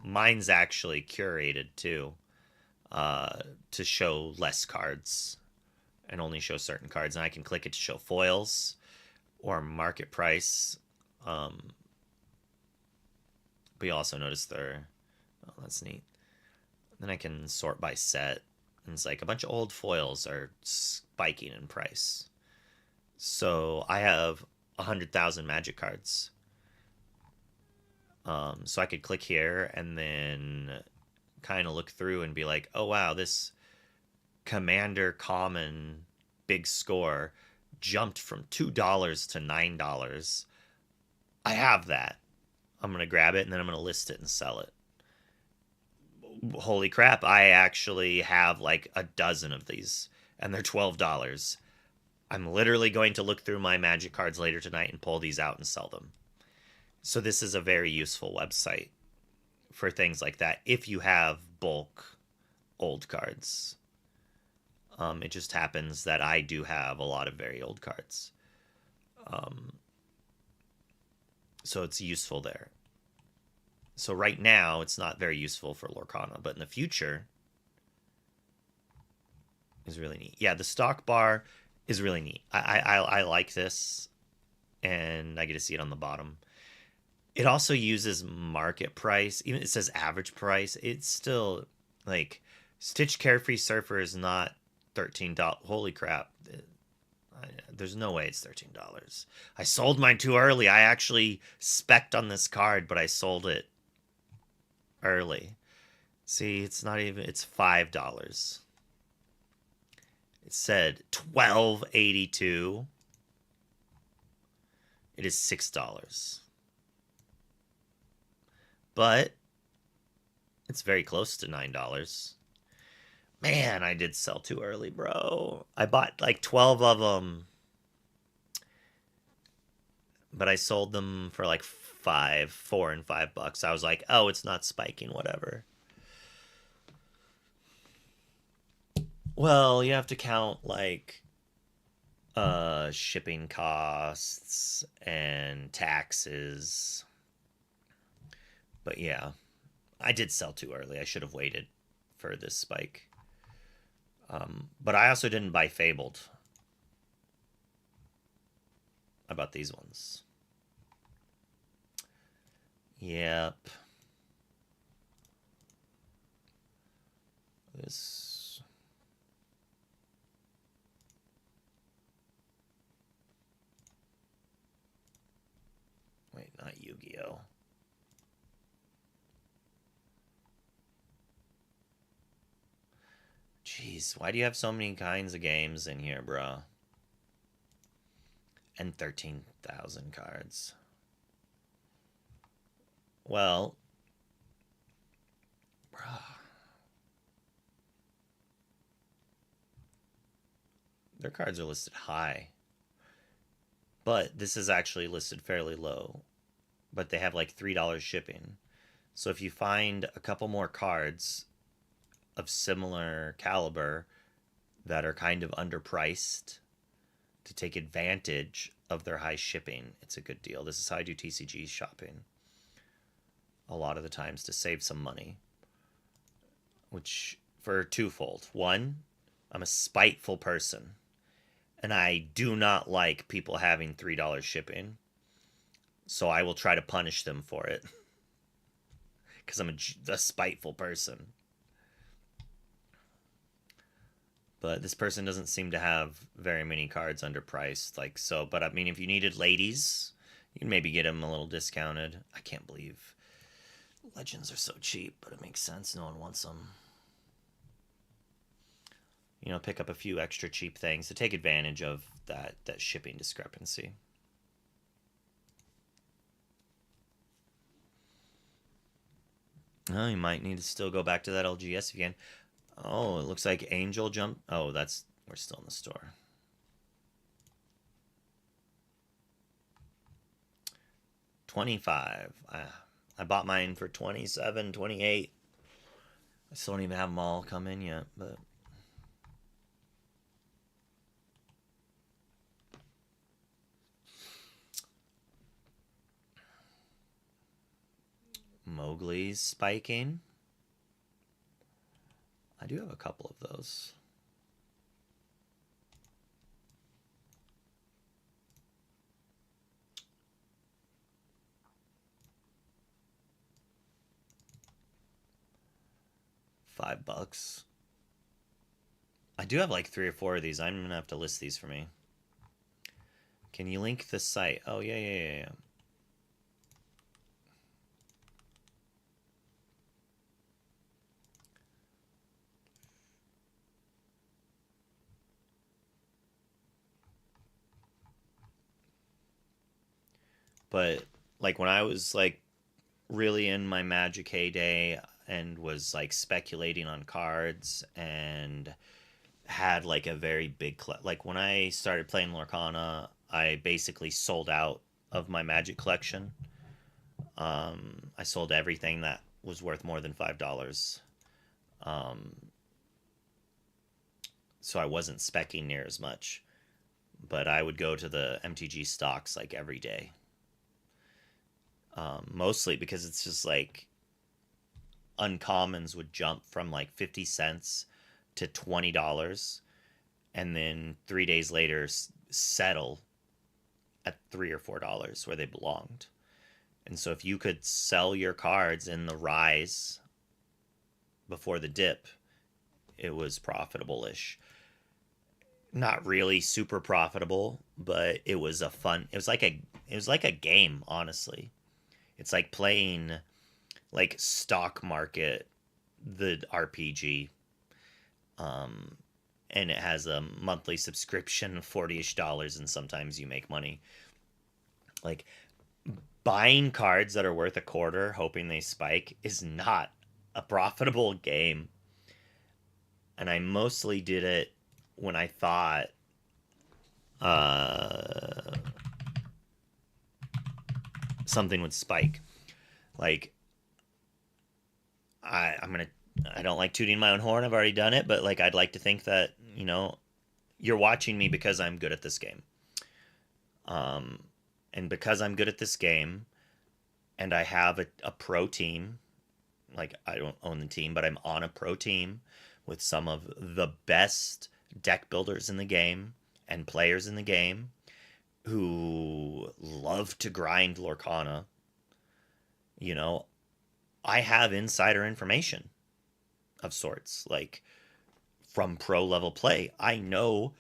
mine's actually curated too, to show less cards and only show certain cards. And I can click it to show foils or market price. But you also notice that's neat. Then I can sort by set. And it's like a bunch of old foils are spiking in price. So I have 100,000 Magic cards. So I could click here and then kind of look through and be like, oh, wow, this Commander Common big score jumped from $2 to $9. I have that. I'm going to grab it and then I'm going to list it and sell it. Holy crap, I actually have like a dozen of these, and they're $12. I'm literally going to look through my Magic cards later tonight and pull these out and sell them. So this is a very useful website for things like that if you have bulk old cards. It just happens that I do have a lot of very old cards. So it's useful there. So right now, it's not very useful for Lorcana, but in the future, is really neat. Yeah, the stock bar is really neat. I like this, and I get to see it on the bottom. It also uses market price. Even it says average price. It's still like Stitch Carefree Surfer is not $13. Holy crap! There's no way it's $13. I sold mine too early. I actually spec'd on this card, but I sold it early. See, it's not even. It's $5. It said $12.82. It is $6. But it's very close to $9. Man, I did sell too early, bro. I bought like 12 of them. But I sold them for like $4 and $5. I was like, oh, it's not spiking, whatever. Well, you have to count like shipping costs and taxes. But yeah, I did sell too early. I should have waited for this spike. But I also didn't buy Fabled. I bought these ones. Yep. This. Wait, not Yu-Gi-Oh! Jeez, why do you have so many kinds of games in here, bro? And 13,000 cards. Well, bruh. Their cards are listed high. But this is actually listed fairly low. But they have like $3 shipping. So if you find a couple more cards of similar caliber that are kind of underpriced to take advantage of their high shipping, it's a good deal. This is how I do TCG shopping a lot of the times, to save some money, which for twofold. One, I'm a spiteful person, and I do not like people having $3 shipping, so I will try to punish them for it because I'm a spiteful person. But this person doesn't seem to have very many cards underpriced, like so. But I mean, if you needed ladies, you can maybe get them a little discounted. I can't believe Legends are so cheap, but it makes sense. No one wants them. You know, pick up a few extra cheap things to take advantage of that shipping discrepancy. Oh, you might need to still go back to that LGS again. Oh, it looks like Angel Jump. Oh, we're still in the store. $25. I bought mine for $27, $28. I still don't even have them all come in yet, but Mowgli's spiking. I do have a couple of those. $5. I do have like 3 or 4 of these. I'm gonna have to list these for me. Can you link the site? Oh yeah. But like when I was like really in my Magic heyday, and was like speculating on cards and had like a very big like when I started playing Lorcana, I basically sold out of my Magic collection. I sold everything that was worth more than $5. Um, so I wasn't specking near as much, but I would go to the MTG stocks like every day. Mostly because it's just like uncommons would jump from like 50 cents to $20 and then 3 days later settle at $3 or $4 where they belonged. And so if you could sell your cards in the rise before the dip, it was profitable-ish. Not really super profitable, but it was a fun, it was like a game, honestly. It's like playing like stock market, the RPG. And it has a monthly subscription of $40-ish, and sometimes you make money. Like buying cards that are worth a quarter, hoping they spike, is not a profitable game. And I mostly did it when I thought something would spike. Like I don't like tooting my own horn. I've already done it, but like I'd like to think that, you know, you're watching me because I'm good at this game. And because I'm good at this game and I have a pro team, like I don't own the team, but I'm on a pro team with some of the best deck builders in the game and players in the game who love to grind Lorcana. You know, I have insider information of sorts, like from pro level play. I know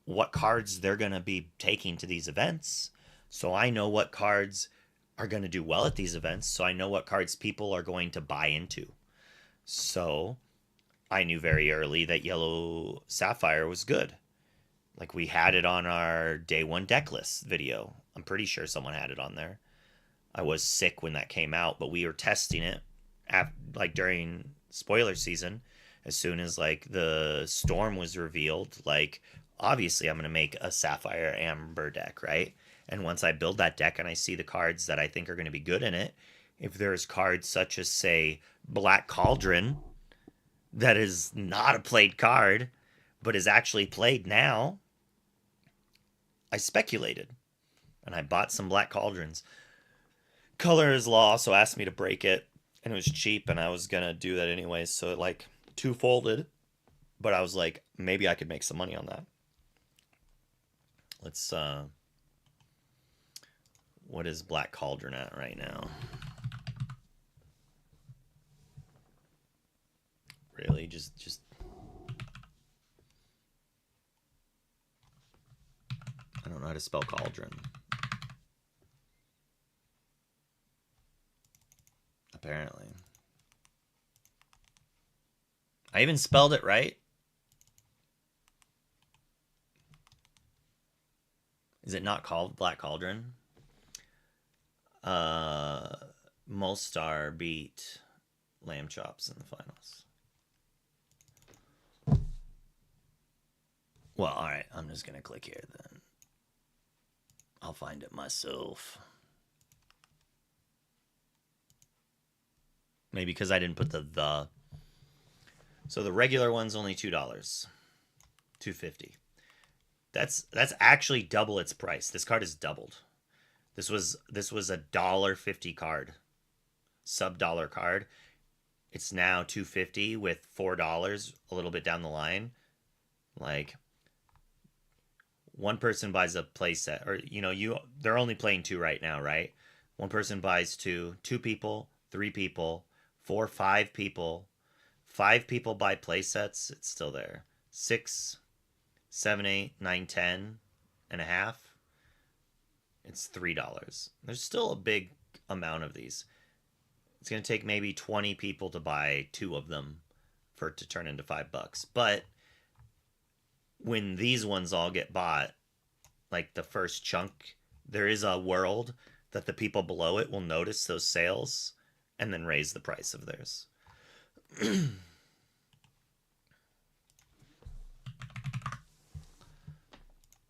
what cards they're going to be taking to these events. So I know what cards are going to do well at these events. So I know what cards people are going to buy into. So I knew very early that Yellow Sapphire was good. Like we had it on our day one deck list video. I'm pretty sure someone had it on there. I was sick when that came out, but we were testing it like during spoiler season. As soon as like the storm was revealed, like obviously I'm going to make a Sapphire Amber deck, right? And once I build that deck and I see the cards that I think are going to be good in it, if there's cards such as, say, Black Cauldron, that is not a played card, but is actually played now, I speculated. And I bought some Black Cauldrons. Color is Law also asked me to break it, and it was cheap, and I was going to do that anyways, so it like two-folded. But I was like, maybe I could make some money on that. Let's, what is Black Cauldron at right now? Really? Just... I don't know how to spell cauldron. Apparently. I even spelled it right. Is it not called Black Cauldron? Molstar beat Lamb Chops in the finals. Well, alright, I'm just gonna click here then. I'll find it myself. Maybe because I didn't put the. So the regular one's only $2. $2.50. That's actually double its price. This card is doubled. This was a $1.50 card. Sub-dollar card. It's now $2.50 with $4 a little bit down the line. Like one person buys a playset, or they're only playing two right now, right? One person buys two people, 3 people, 4, 5 people. 5 people buy playsets, it's still there. 6, 7, 8, 9, 10 and a half. It's $3. There's still a big amount of these. It's going to take maybe 20 people to buy 2 of them for it to turn into $5. But when these ones all get bought, like the first chunk, there is a world that the people below it will notice those sales and then raise the price of theirs.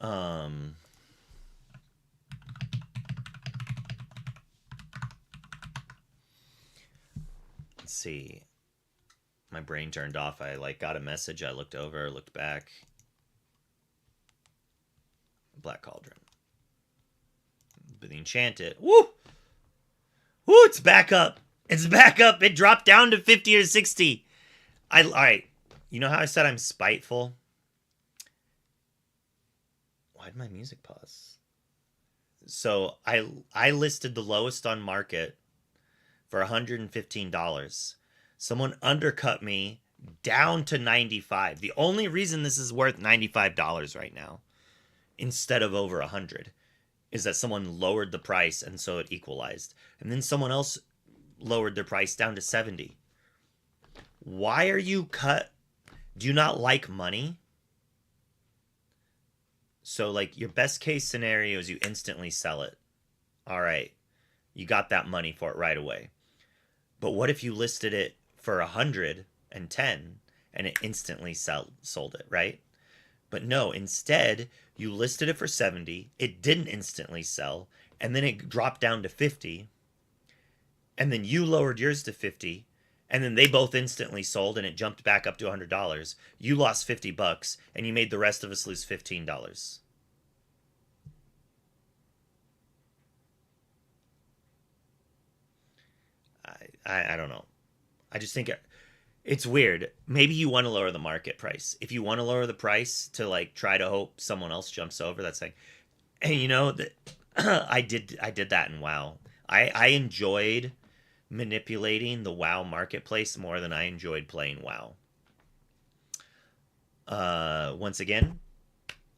Um, let's see. My brain turned off. I like got a message. I looked over, looked back. Black Cauldron. But the Enchanted. Woo! Woo! It's back up. It's back up. It dropped down to 50 or 60. All right. You know how I said I'm spiteful? Why did my music pause? So I listed the lowest on market for $115. Someone undercut me down to $95. The only reason this is worth $95 right now, instead of over $100, is that someone lowered the price and so it equalized. And then someone else lowered their price down to 70. Why are you cut? Do you not like money? So like your best case scenario is you instantly sell it. All right. You got that money for it right away. But what if you listed it for 110 and it instantly sold it, right? But no, instead you listed it for 70, it didn't instantly sell, and then it dropped down to 50, and then you lowered yours to 50, and then they both instantly sold and it jumped back up to $100. You lost $50 and you made the rest of us lose $15. I don't know. I just think it's weird. Maybe you want to lower the market price. If you want to lower the price to like try to hope someone else jumps over, that's like, and you know that I did that in WoW. I enjoyed manipulating the WoW marketplace more than I enjoyed playing WoW. Once again,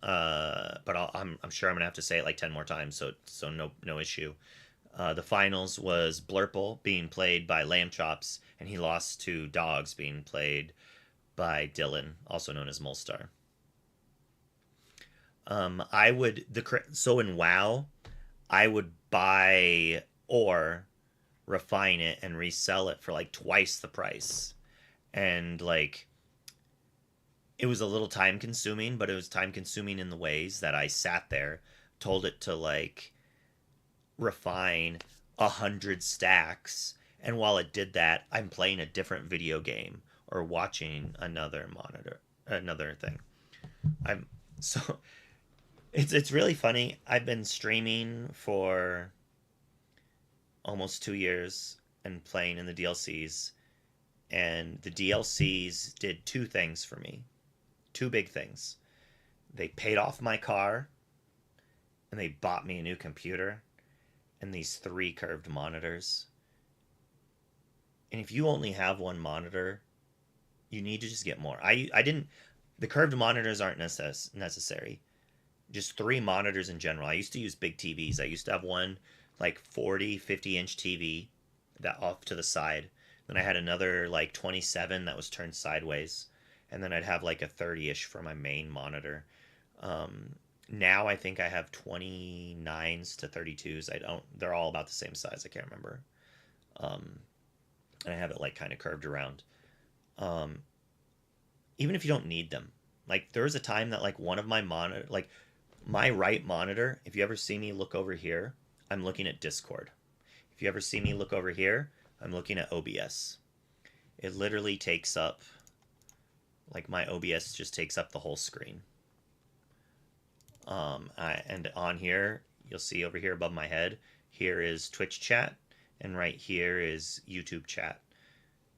but I'm sure I'm gonna have to say it like 10 more times, so no issue. The finals was Blurple being played by Lamb Chops, and he lost to Dogs being played by Dylan, also known as Molstar. So in WoW, I would buy or refine it and resell it for like twice the price. And like it was a little time consuming, but it was time consuming in the ways that I sat there, told it to like refine 100 stacks, and while it did that, I'm playing a different video game or watching another thing. So it's really funny. I've been streaming for almost 2 years and playing in the DLCs, and the DLCs did two things for me. Two big things. They paid off my car, and they bought me a new computer and these 3 curved monitors. And if you only have one monitor, you need to just get more. The curved monitors aren't necessary. Just 3 monitors in general. I used to use big TVs. I used to have one like 40, 50-inch TV that off to the side. Then I had another like 27 that was turned sideways. And then I'd have like a 30-ish for my main monitor. Now I think I have 29s to 32s. They're all about the same size. I can't remember. And I have it like kind of curved around. Even if you don't need them. Like there was a time that like one of my like my right monitor, if you ever see me look over here, I'm looking at Discord. If you ever see me look over here, I'm looking at OBS. It literally takes up, like my OBS just takes up the whole screen. And on here, you'll see over here above my head, here is Twitch chat, and right here is YouTube chat.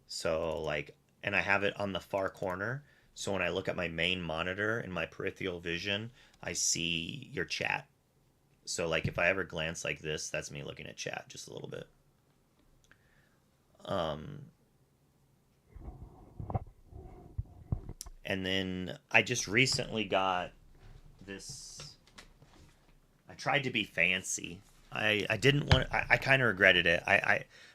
So like, and I have it on the far corner. So when I look at my main monitor in my peripheral vision, I see your chat. So like if I ever glance like this, that's me looking at chat just a little bit. And then I just recently got this. I tried to be fancy. I didn't want. I kind of regretted it.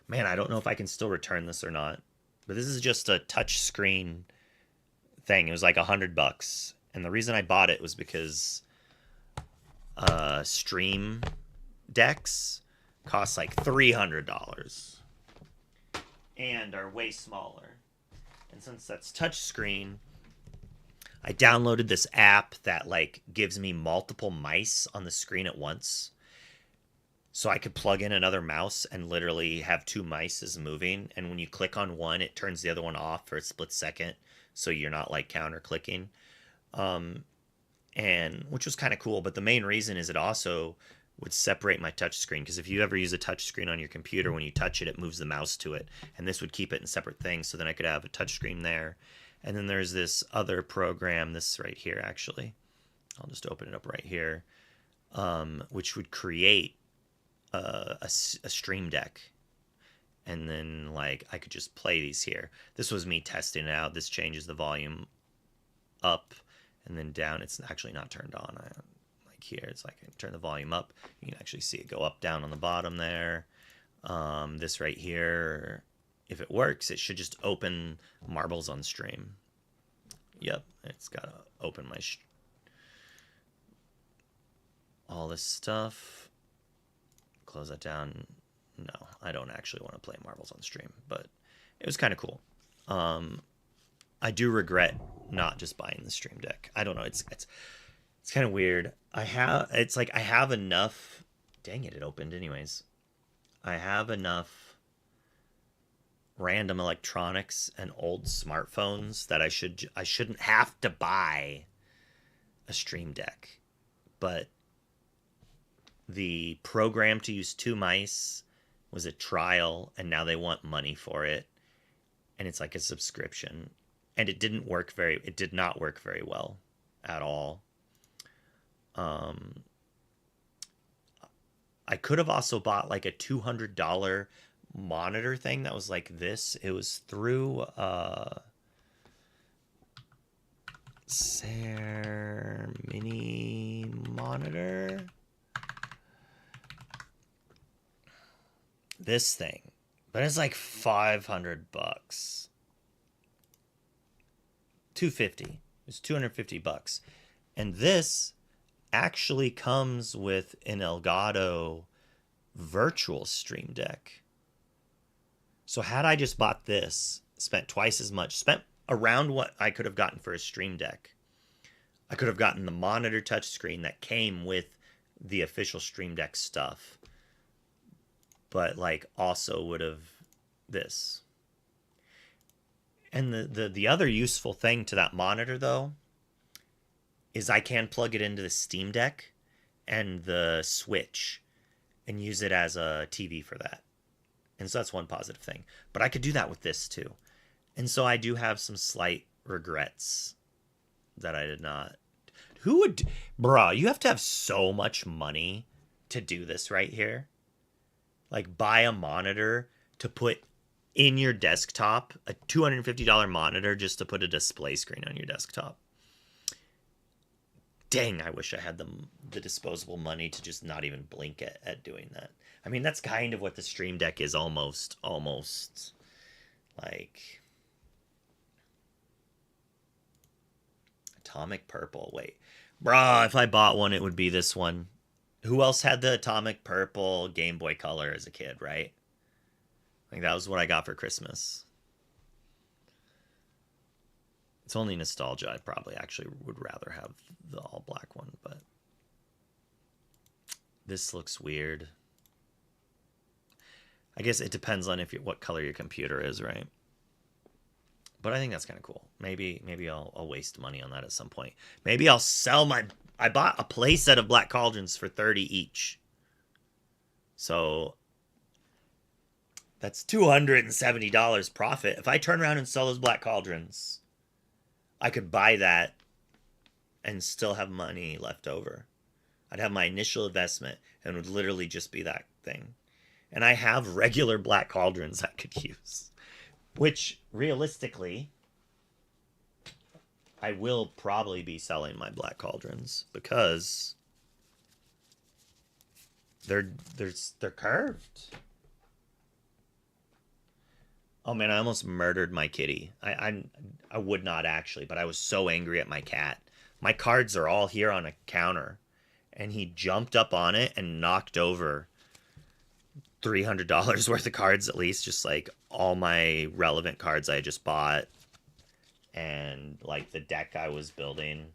Man, I don't know if I can still return this or not. But this is just a touch screen thing. It was like $100, and the reason I bought it was because stream decks cost like $300 and are way smaller. And since that's touchscreen, I downloaded this app that like gives me multiple mice on the screen at once. So I could plug in another mouse and literally have 2 mice moving. And when you click on one, it turns the other one off for a split second. So you're not like counter clicking. And which was kind of cool. But the main reason is it also would separate my touch screen. Because if you ever use a touch screen on your computer, when you touch it, it moves the mouse to it. And this would keep it in separate things. So then I could have a touch screen there. And then there's this other program, this right here, actually. I'll just open it up right here. Which would create a stream deck, and then like I could just play these here. This was me testing it out. This changes the volume up and then down. It's actually not turned on. Like here, it's like I turn the volume up. You can actually see it go up, down on the bottom there. This right here, if it works, it should just open Marbles on Stream. Yep, it's got to open my all this stuff. Close that down. No, I don't actually want to play Marbles on Stream, but it was kind of cool. I do regret not just buying the Stream Deck. I don't know. It's kind of weird. I have enough. Dang it! It opened anyways. I have enough random electronics and old smartphones that I shouldn't have to buy a Stream Deck, but the program to use 2 mice was a trial, and now they want money for it, and it's like a subscription, and it did not work very well at all. I could have also bought like a $200 monitor thing that was like this. It was through Mini Monitor. This thing, but it's like $500. 250. It was $250. And this actually comes with an Elgato virtual Stream Deck. So had I just bought this, spent twice as much, spent around what I could have gotten for a Stream Deck, I could have gotten the monitor touchscreen that came with the official Stream Deck stuff, but like also would have this. And the other useful thing to that monitor though is I can plug it into the Steam Deck and the Switch and use it as a TV for that. And so that's one positive thing. But I could do that with this too. And so I do have some slight regrets that I did not. Who would... Bruh, you have to have so much money to do this right here. Like buy a monitor to put in your desktop, a $250 monitor just to put a display screen on your desktop. Dang, I wish I had the disposable money to just not even blink at doing that. I mean, that's kind of what the Stream Deck is almost like. Atomic Purple. Wait. Bruh, if I bought one, it would be this one. Who else had the Atomic Purple Game Boy Color as a kid, right? Like that was what I got for Christmas. It's only nostalgia. I probably actually would rather have the all black one, but this looks weird. I guess it depends on what color your computer is, right? But I think that's kind of cool. Maybe I'll waste money on that at some point. Maybe I'll sell I bought a playset of Black Cauldrons for $30 each. So that's $270 profit. If I turn around and sell those Black Cauldrons, I could buy that and still have money left over. I'd have my initial investment and it would literally just be that thing. And I have regular Black Cauldrons I could use, which realistically, I will probably be selling my Black Cauldrons because they're curved. Oh man, I almost murdered my kitty. I would not actually, but I was so angry at my cat. My cards are all here on a counter, and he jumped up on it and knocked over $300 worth of cards at least, just like all my relevant cards I just bought. and like the deck I was building,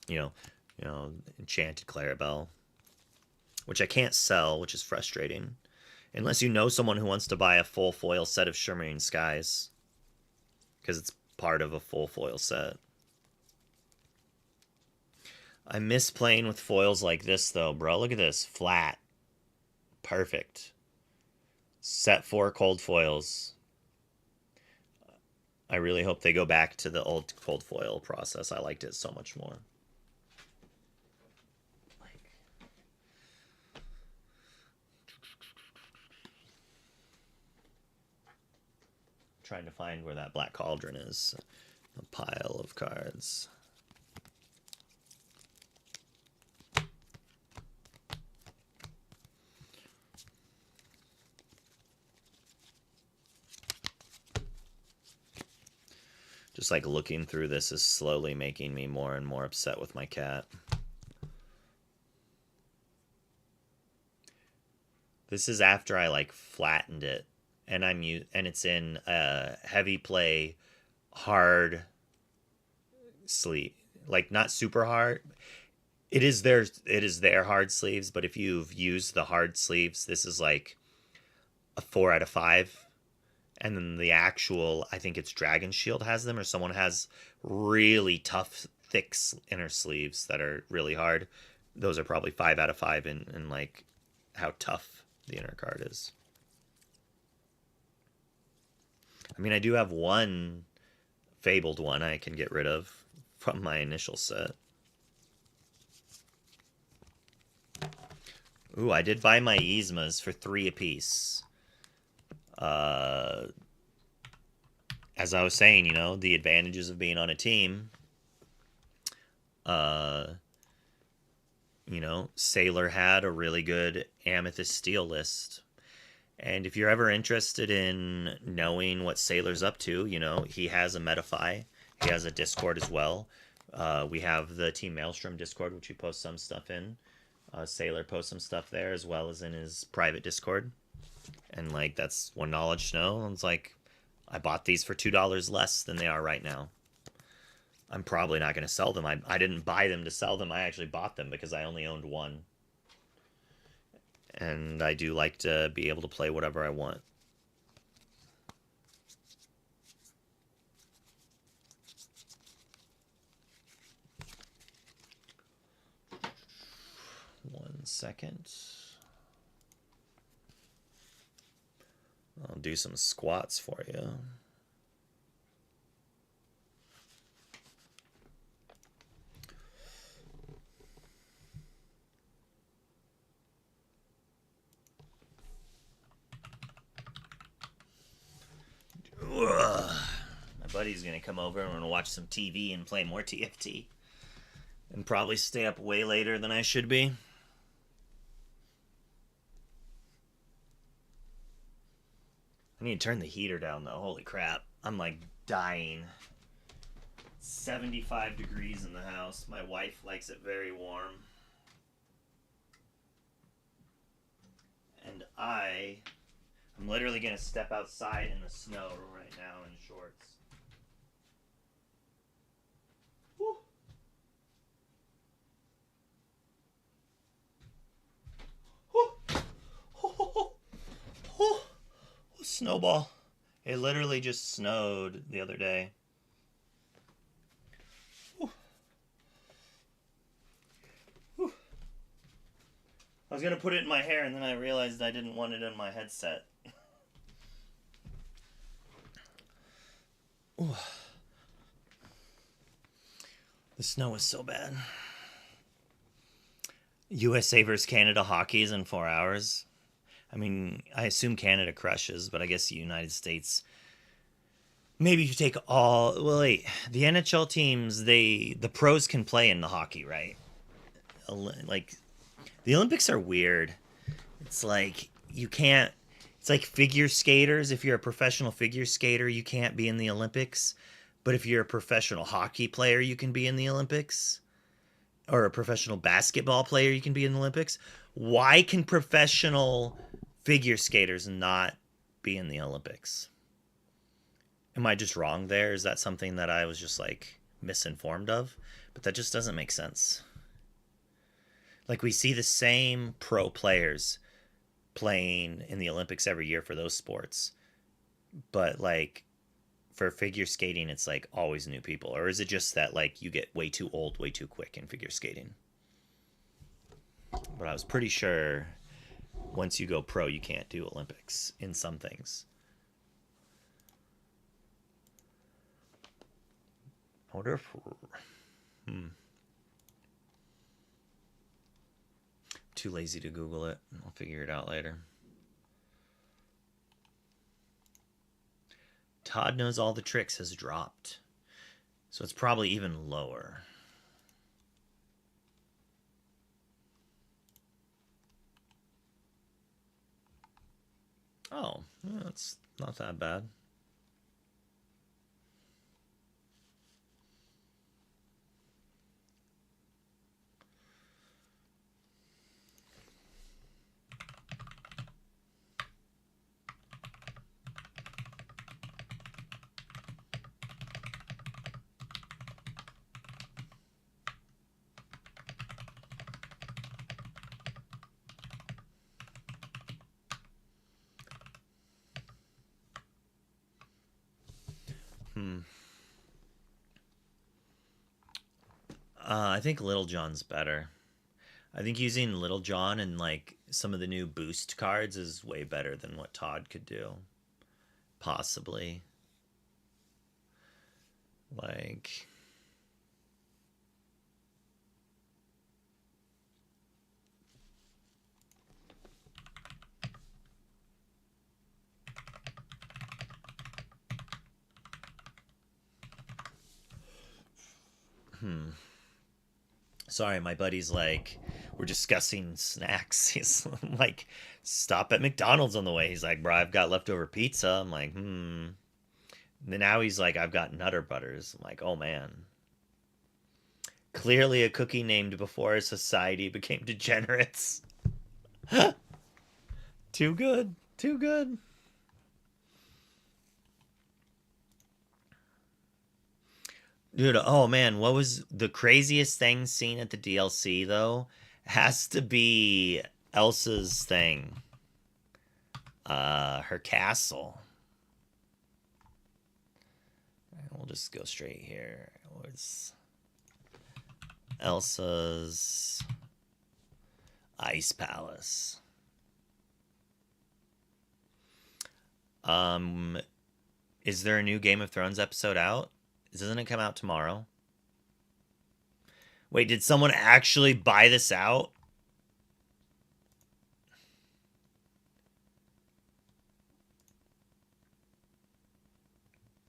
you know, Enchanted Clarabelle, which I can't sell, which is frustrating. Unless you know someone who wants to buy a full foil set of Shimmering Skies, because it's part of a full foil set. I miss playing with foils like this, though, bro. Look at this. Flat. Perfect. Set 4 cold foils. I really hope they go back to the old cold foil process. I liked it so much more. Trying to find where that Black Cauldron is. A pile of cards. Just like looking through this is slowly making me more and more upset with my cat. This is after I like flattened it, and it's in heavy play, hard sleeve, like not super hard. It is their hard sleeves, but if you've used the hard sleeves, this is like a 4 out of 5. And then the actual, I think it's Dragon Shield has them, or someone has really tough, thick inner sleeves that are really hard. Those are probably 5 out of 5 in like how tough the inner card is. I mean, I do have one Fabled one I can get rid of from my initial set. Ooh, I did buy my Yzmas for 3 apiece. As I was saying, you know, the advantages of being on a team. You know, Sailor had a really good Amethyst Steel list. And if you're ever interested in knowing what Sailor's up to, you know, he has a Metafy. He has a Discord as well. We have the Team Maelstrom Discord, which we post some stuff in. Sailor posts some stuff there, as well as in his private Discord. And, like, that's one knowledge to know. It's like, I bought these for $2 less than they are right now. I'm probably not going to sell them. I didn't buy them to sell them. I actually bought them because I only owned one. And I do like to be able to play whatever I want. One second. I'll do some squats for you. Ugh. My buddy's gonna come over and we're gonna watch some TV and play more TFT. And probably stay up way later than I should be. I need to turn the heater down though. Holy crap. I'm like dying. 75 degrees in the house. My wife likes it very warm. And I'm literally going to step outside in the snow right now in shorts. Woo. Woo. Ho, ho. Snowball. It literally just snowed the other day. Whew. Whew. I was gonna put it in my hair and then I realized I didn't want it in my headset. Ooh. The snow is so bad. USA versus Canada hockey is in 4 hours. I mean, I assume Canada crushes, but I guess the United States. Maybe if you take all. Well, wait. The NHL teams, the pros can play in the hockey, right? Like, the Olympics are weird. It's like you can't. It's like figure skaters. If you're a professional figure skater, you can't be in the Olympics. But if you're a professional hockey player, you can be in the Olympics. Or a professional basketball player, you can be in the Olympics. Why can professional figure skaters not be in the Olympics? Am I just wrong there? Is that something that I was just like misinformed of? But that just doesn't make sense. Like we see the same pro players playing in the Olympics every year for those sports. But like for figure skating, it's like always new people. Or is it just that like you get way too old way too quick in figure skating? But I was pretty sure once you go pro, you can't do Olympics in some things. I wonder if... Too lazy to Google it. I'll figure it out later. Todd Knows All the Tricks has dropped. So it's probably even lower. Oh, that's not that bad. I think Little John's better. I think using Little John and like some of the new boost cards is way better than what Todd could do. Possibly. Like... Sorry, my buddy's like, we're discussing snacks. He's like, stop at McDonald's on the way. He's like, bro, I've got leftover pizza. I'm like, And then now he's like, I've got Nutter Butters. I'm like, oh man. Clearly a cookie named before society became degenerates. Too good. Too good. Dude, oh man, what was the craziest thing seen at the DLC though? Has to be Elsa's thing. Her castle. We'll just go straight here. It was Elsa's Ice Palace. Is there a new Game of Thrones episode out? Doesn't it come out tomorrow? Wait, did someone actually buy this out?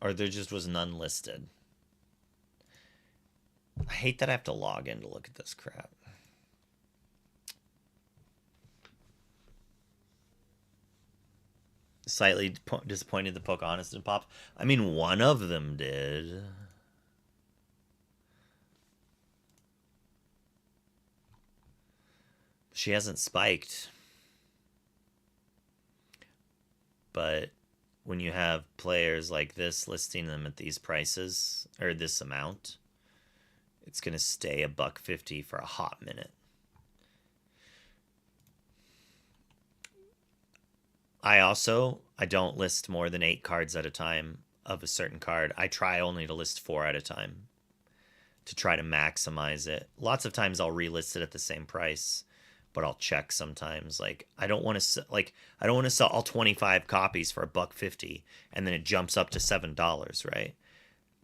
Or there just was none listed? I hate that I have to log in to look at this crap. Slightly disappointed the Pocahontas didn't pop. I mean, one of them did. She hasn't spiked. But when you have players like this listing them at these prices, or this amount, it's going to stay $1.50 for a hot minute. I don't list more than 8 cards at a time of a certain card. I try only to list 4 at a time to try to maximize it. Lots of times I'll relist it at the same price, but I'll check sometimes. Like I don't want to sell all 25 copies for $1.50 and then it jumps up to $7, right?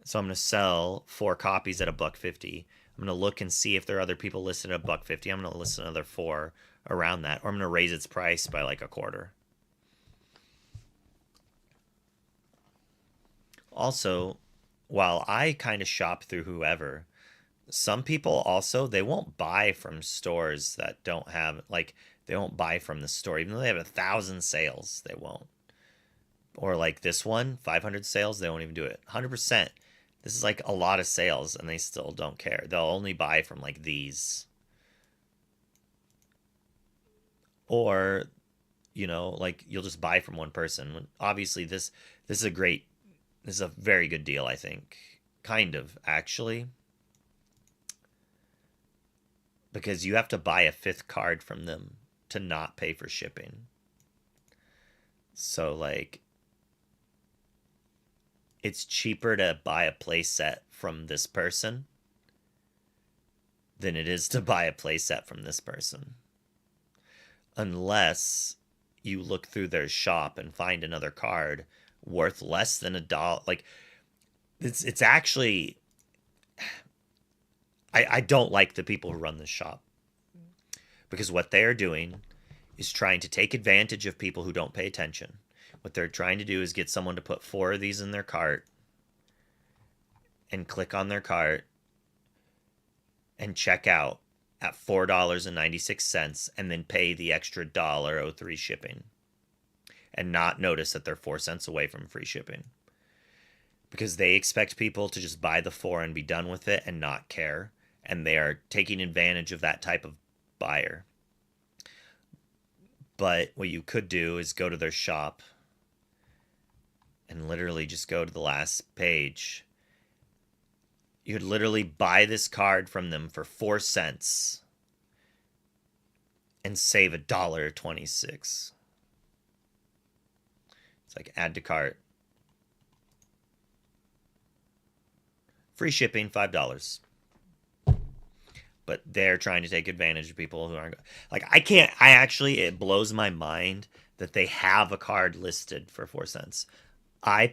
So I'm going to sell 4 copies at $1.50. I'm going to look and see if there are other people listed at $1.50. I'm going to list another 4 around that, or I'm going to raise its price by like a quarter. Also, while I kind of shop through whoever, some people also, they won't buy from stores that don't have, like, they won't buy from the store. Even though they have 1,000 sales, they won't. Or like this one, 500 sales, they won't even do it. 100%. This is like a lot of sales, and they still don't care. They'll only buy from like these. Or, you know, like you'll just buy from one person. Obviously, this is a great This is a very good deal, I think. Kind of, actually. Because you have to buy a 5th card from them to not pay for shipping. So, like, it's cheaper to buy a playset from this person than it is to buy a playset from this person. Unless you look through their shop and find another card worth less than $1. Like, it's actually... I don't like the people who run this shop. Because what they are doing is trying to take advantage of people who don't pay attention. What they're trying to do is get someone to put 4 of these in their cart and click on their cart and check out at $4.96 and then pay the extra $1.03 shipping and not notice that they're 4 cents away from free shipping. Because they expect people to just buy the 4 and be done with it and not care. And they are taking advantage of that type of buyer. But what you could do is go to their shop and literally just go to the last page. You could literally buy this card from them for 4 cents and save $1.26. It's like add to cart. Free shipping, $5. But they're trying to take advantage of people who aren't... Like, it blows my mind that they have a card listed for 4 cents. I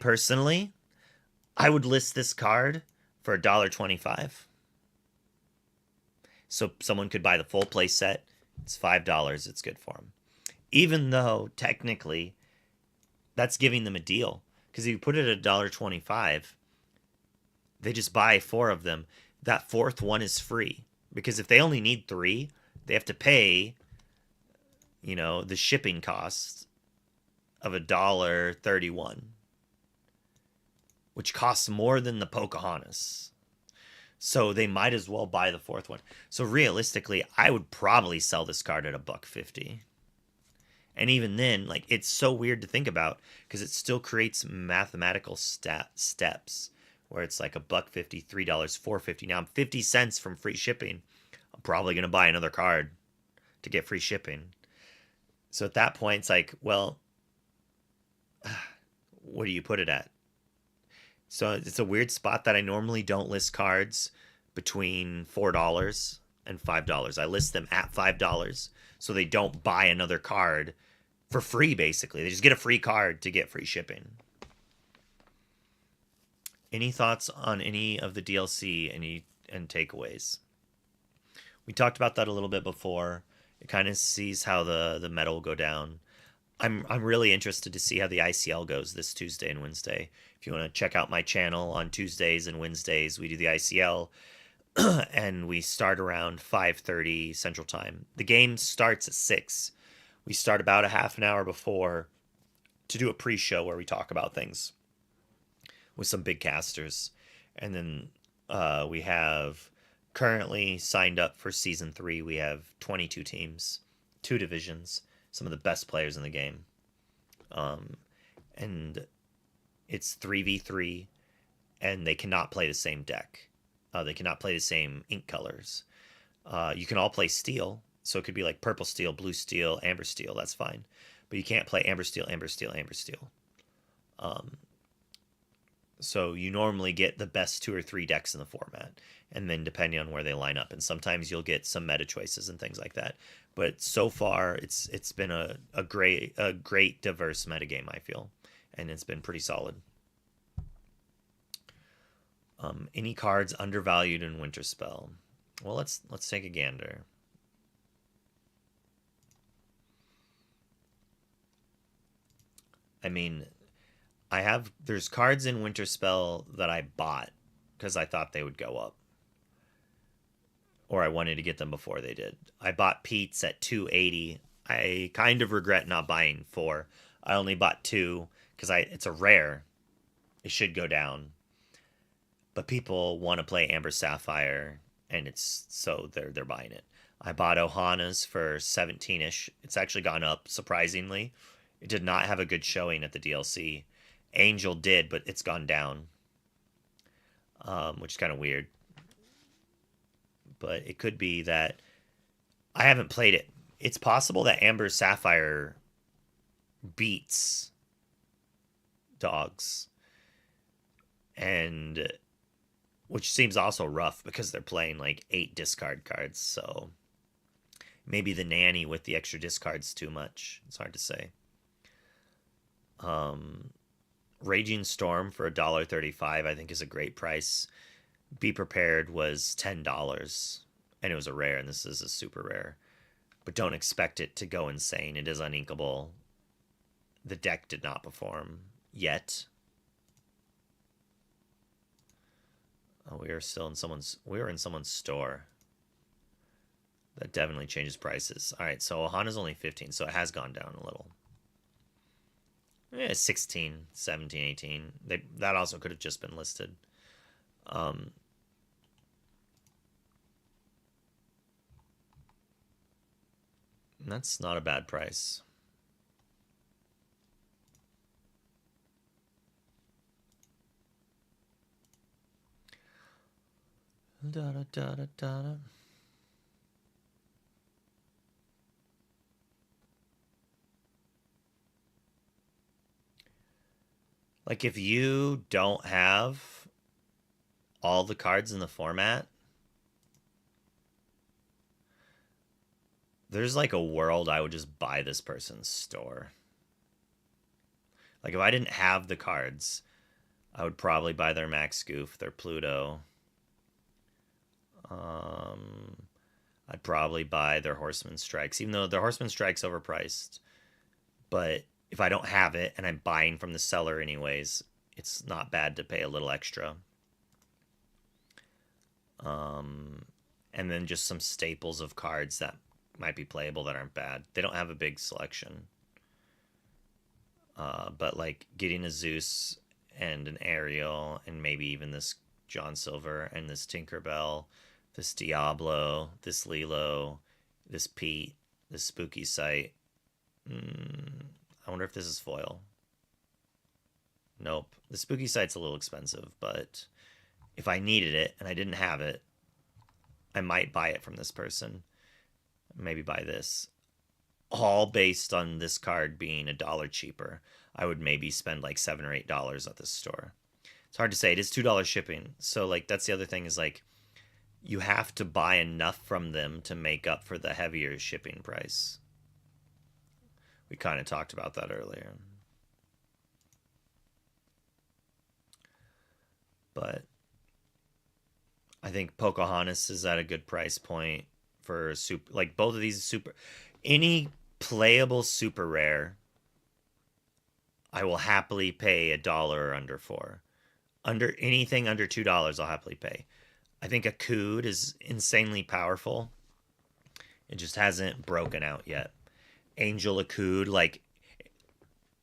would list this card for $1.25. So someone could buy the full play set. It's $5. It's good for them. Even though, technically, that's giving them a deal. Because if you put it at $1.25, they just buy 4 of them. That 4th one is free. Because if they only need 3, they have to pay, the shipping costs of $1.31, which costs more than the Pocahontas. So they might as well buy the 4th one. So realistically, I would probably sell this card at $1.50. And even then, like, it's so weird to think about because it still creates mathematical steps. Where it's like $1.50, $3, $4.50. Now I'm 50 cents from free shipping. I'm probably going to buy another card to get free shipping. So at that point, it's like, well, what do you put it at? So it's a weird spot that I normally don't list cards between $4 and $5. I list them at $5 so they don't buy another card for free, basically. They just get a free card to get free shipping. Any thoughts on any of the DLC and takeaways? We talked about that a little bit before. It kind of sees how the meta will go down. I'm really interested to see how the ICL goes this Tuesday and Wednesday. If you want to check out my channel on Tuesdays and Wednesdays, we do the ICL, and we start around 5:30 Central Time. The game starts at 6. We start about a half an hour before to do a pre-show where we talk about things with some big casters. And then we have currently signed up for Season 3. We have 22 teams, 2 divisions, some of the best players in the game. And it's 3v3, and they cannot play the same deck. They cannot play the same ink colors. You can all play steel, so it could be like purple steel, blue steel, amber steel, that's fine. But you can't play amber steel, amber steel, amber steel. So you normally get the best 2 or 3 decks in the format, and then depending on where they line up, and sometimes you'll get some meta choices and things like that. But so far, it's been a great diverse metagame, I feel, and it's been pretty solid. Any cards undervalued in Winterspell? Well, let's take a gander. I mean, there's cards in Winterspell that I bought because I thought they would go up. Or I wanted to get them before they did. I bought Pete's at 280. I kind of regret not buying 4. I only bought 2 because it's a rare. It should go down. But people want to play Amber Sapphire, and so they're buying it. I bought Ohana's for 17-ish. It's actually gone up, surprisingly. It did not have a good showing at the DLC. Angel did, but it's gone down, which is kind of weird. But it could be that I haven't played it. It's possible that Amber Sapphire beats dogs, and which seems also rough because they're playing like 8 discard cards. So maybe the nanny with the extra discards too much. It's hard to say. Raging Storm for $1.35 I think is a great price. Be Prepared was $10, and it was a rare, and this is a super rare. But don't expect it to go insane. It is uninkable. The deck did not perform yet. Oh, we are still in someone's. We are in someone's store. That definitely changes prices. All right, so Ohana's only 15, so it has gone down a little. Yeah, 16, 17, 18. That also could have just been listed. That's not a bad price. Da da da da da. Like if you don't have all the cards in the format, there's like a world I would just buy this person's store. Like if I didn't have the cards, I would probably buy their Max Goof, their Pluto. I'd probably buy their Horseman Strikes, even though their Horseman Strike's overpriced. But if I don't have it and I'm buying from the seller anyways, it's not bad to pay a little extra. And then just some staples of cards that might be playable that aren't bad. They don't have a big selection. But like getting a Zeus and an Ariel and maybe even this John Silver and this Tinkerbell, this Diablo, this Lilo, this Pete, this Spooky Sight. I wonder if this is foil. Nope. The Spooky Sight's a little expensive, but if I needed it and I didn't have it, I might buy it from this person. Maybe buy this. All based on this card being $1 cheaper. I would maybe spend like $7 or $8 at this store. It's hard to say. It is $2 shipping. So like that's the other thing is like you have to buy enough from them to make up for the heavier shipping price. We kind of talked about that earlier. But I think Pocahontas is at a good price point for super, like both of these super, any playable super rare, I will happily pay $1 or under for. Under anything under $2, I'll happily pay. I think a Cood is insanely powerful. It just hasn't broken out yet. Angel Akud, like,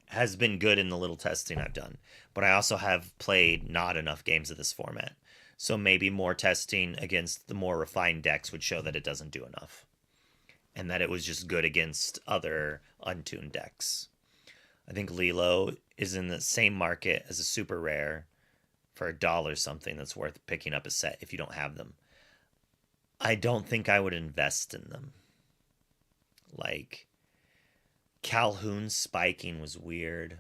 has been good in the little testing I've done. But I also have played not enough games of this format. So maybe more testing against the more refined decks would show that it doesn't do enough. And that it was just good against other untuned decks. I think Lilo is in the same market as a super rare for $1 something that's worth picking up a set if you don't have them. I don't think I would invest in them. Like, Calhoun spiking was weird.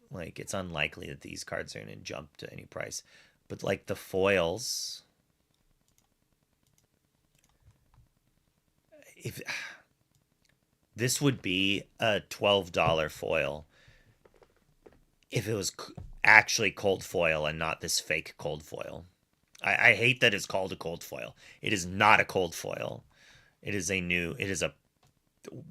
Like, it's unlikely that these cards are going to jump to any price. But, like, the foils... If this would be a $12 foil if it was actually cold foil and not this fake cold foil. I hate that it's called a cold foil. It is not a cold foil. It is a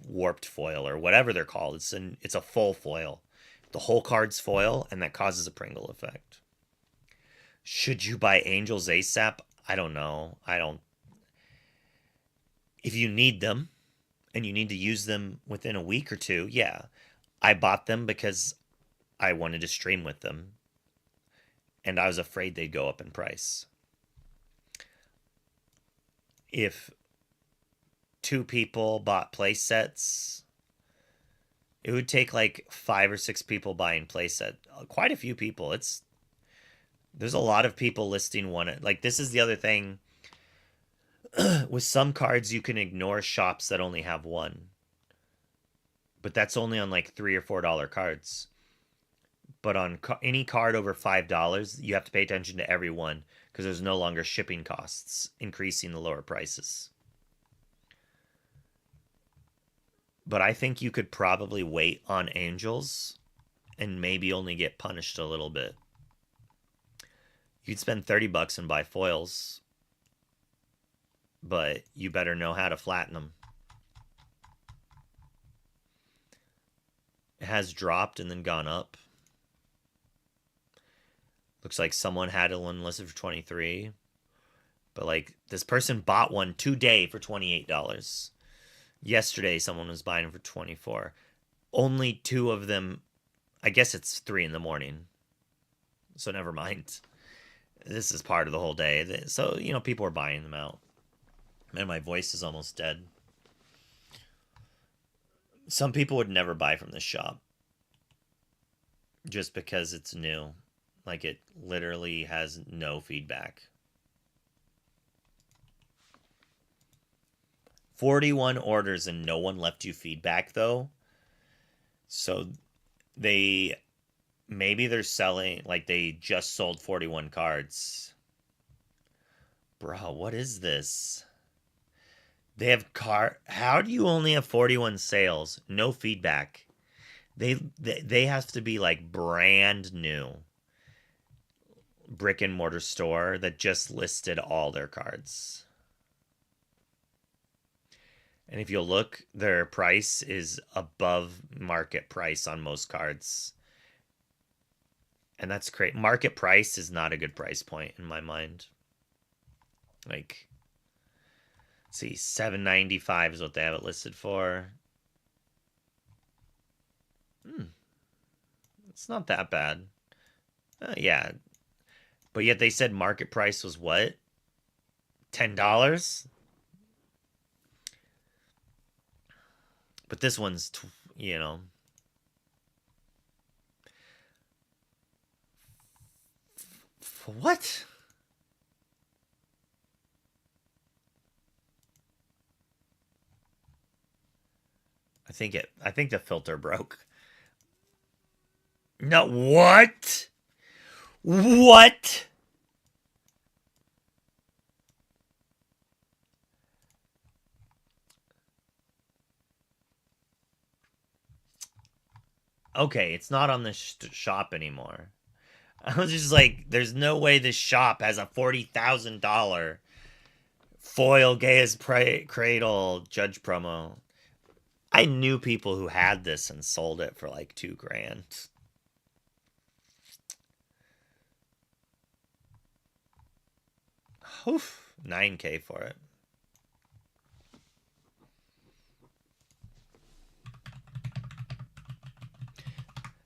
warped foil or whatever they're called. It's a full foil. The whole card's foil, and that causes a Pringle effect. Should you buy Angels ASAP? I don't know. If you need them and you need to use them within a week or two, yeah. I bought them because I wanted to stream with them. And I was afraid they'd go up in price. If 2 people bought play sets, It would take like 5 or 6 people buying playset. Quite a few people. There's a lot of people listing one. Like, this is the other thing. With some cards, you can ignore shops that only have one. But that's only on like $3 or $4 cards. But on any card over $5, you have to pay attention to every one because there's no longer shipping costs, increasing the lower prices. But I think you could probably wait on Angels and maybe only get punished a little bit. You'd spend $30 and buy foils, but you better know how to flatten them. It has dropped and then gone up. Looks like someone had one listed for 23, but like this person bought one today for $28. Yesterday, someone was buying them for 24. Only 2 of them. I guess it's 3 in the morning, so never mind. This is part of the whole day. So, you know, people are buying them out. Man, my voice is almost dead. Some people would never buy from this shop just because it's new. Like, it literally has no feedback. 41 orders and no one left you feedback, though. So maybe they're selling, like, they just sold 41 cards. Bro, what is this? They have how do you only have 41 sales? No feedback. They have to be like brand new brick and mortar store that just listed all their cards. And if you look, their price is above market price on most cards. And that's great. Market price is not a good price point in my mind. Like, let's see, $7.95 is what they have it listed for. It's not that bad. Yeah. But yet they said market price was what? $10? But this one's, you know. What? I think the filter broke. No, what? What? Okay, it's not on the shop anymore. I was just like, there's no way this shop has a $40,000 foil Gaia's Cradle Judge promo. I knew people who had this and sold it for like $2,000. Oof, $9,000 for it.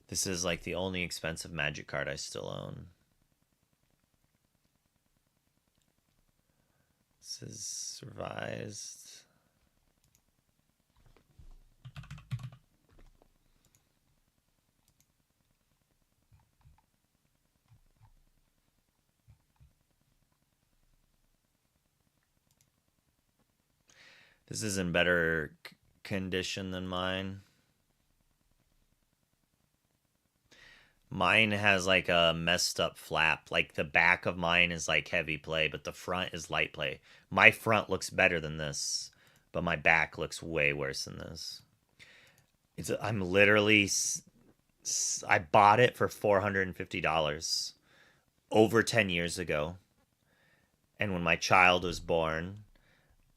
This is like the only expensive Magic card I still own. This is revised. This is in better condition than mine. Mine has like a messed up flap. Like the back of mine is like heavy play, but the front is light play. My front looks better than this, but my back looks way worse than this. I'm literally, I bought it for $450 over 10 years ago. And when my child was born,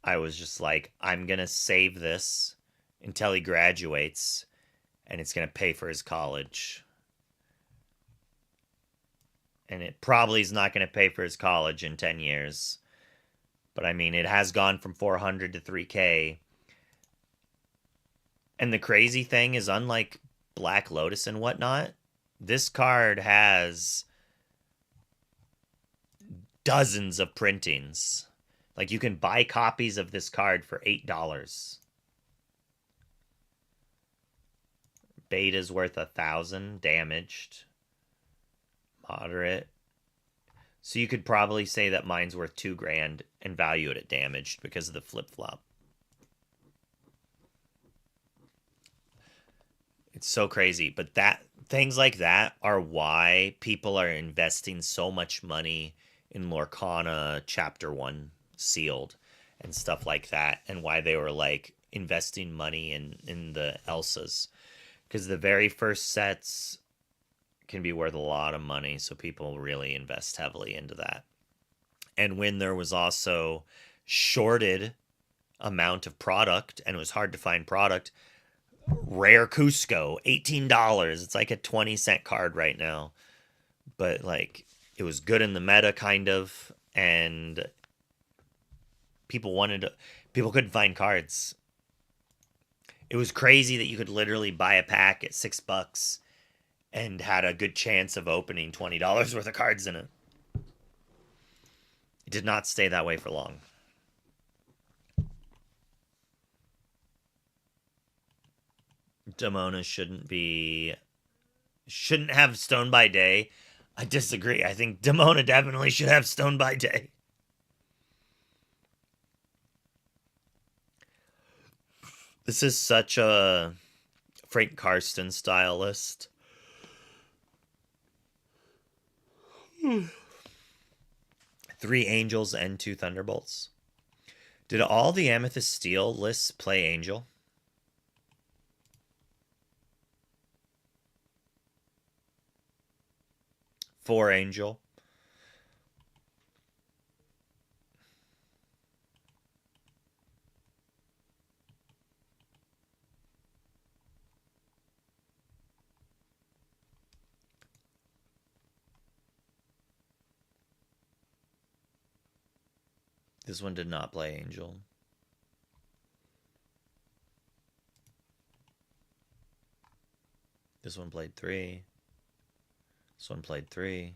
I was just like, I'm going to save this until he graduates, and it's going to pay for his college. And it probably is not going to pay for his college in 10 years. But I mean, it has gone from 400 to 3K. And the crazy thing is, unlike Black Lotus and whatnot, this card has dozens of printings. Like, you can buy copies of this card for $8. Beta's worth 1,000 damaged. Moderate. So you could probably say that mine's worth $2,000 and value it at damaged because of the flip-flop. It's so crazy. But things like that are why people are investing so much money in Lorcana Chapter 1 sealed and stuff like that, and why they were like investing money in the Elsas. Because the very first sets can be worth a lot of money, so people really invest heavily into that. And when there was also shorted amount of product and it was hard to find product, rare Cusco, $18. It's like a 20-cent card right now. But like it was good in the meta kind of, and people couldn't find cards. It was crazy that you could literally buy a pack at $6 and had a good chance of opening $20 worth of cards in it. It did not stay that way for long. Demona shouldn't have Stone by Day. I disagree. I think Demona definitely should have Stone by Day. This is such a Frank Karsten style list. 3 Angels and 2 Thunderbolts. Did all the Amethyst Steel lists play Angel? Four Angel. This one did not play Angel. This one played 3. This one played 3.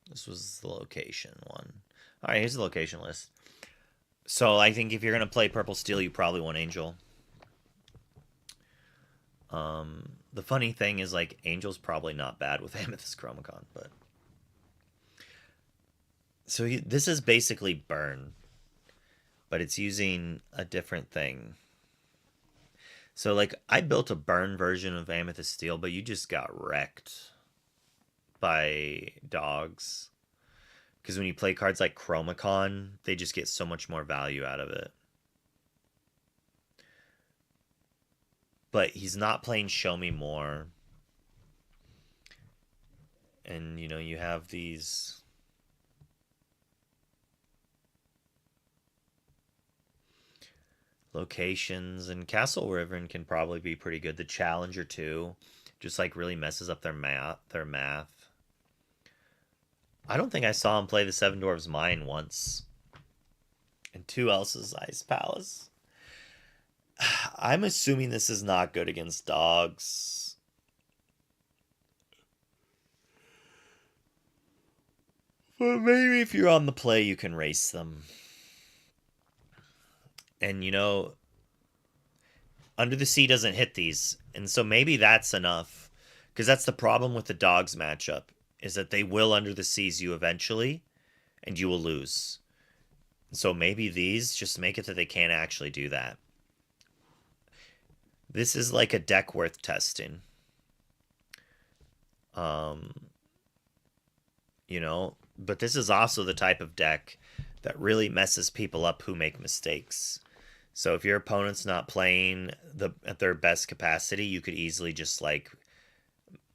This was the location one. All right, here's the location list. So I think if you're going to play Purple Steel, you probably want Angel. The funny thing is, like, Angel's probably not bad with Amethyst Chromacon, but... So this is basically Burn, but it's using a different thing. So, like, I built a Burn version of Amethyst Steel, but you just got wrecked by dogs. Because when you play cards like Chromacon, they just get so much more value out of it. But he's not playing Show Me More. And, you know, you have these... locations, and Castle Riven can probably be pretty good. The Challenger too, just like really messes up their math. I don't think I saw him play the Seven Dwarves Mine once. And 2 Elsa's Ice Palace. I'm assuming this is not good against dogs. But maybe if you're on the play, you can race them. And, you know, Under the Sea doesn't hit these. And so maybe that's enough. Because that's the problem with the dogs matchup. Is that they will Under the Seas you eventually. And you will lose. So maybe these just make it that they can't actually do that. This is like a deck worth testing. You know, but this is also the type of deck that really messes people up who make mistakes. So if your opponent's not playing at their best capacity, you could easily just like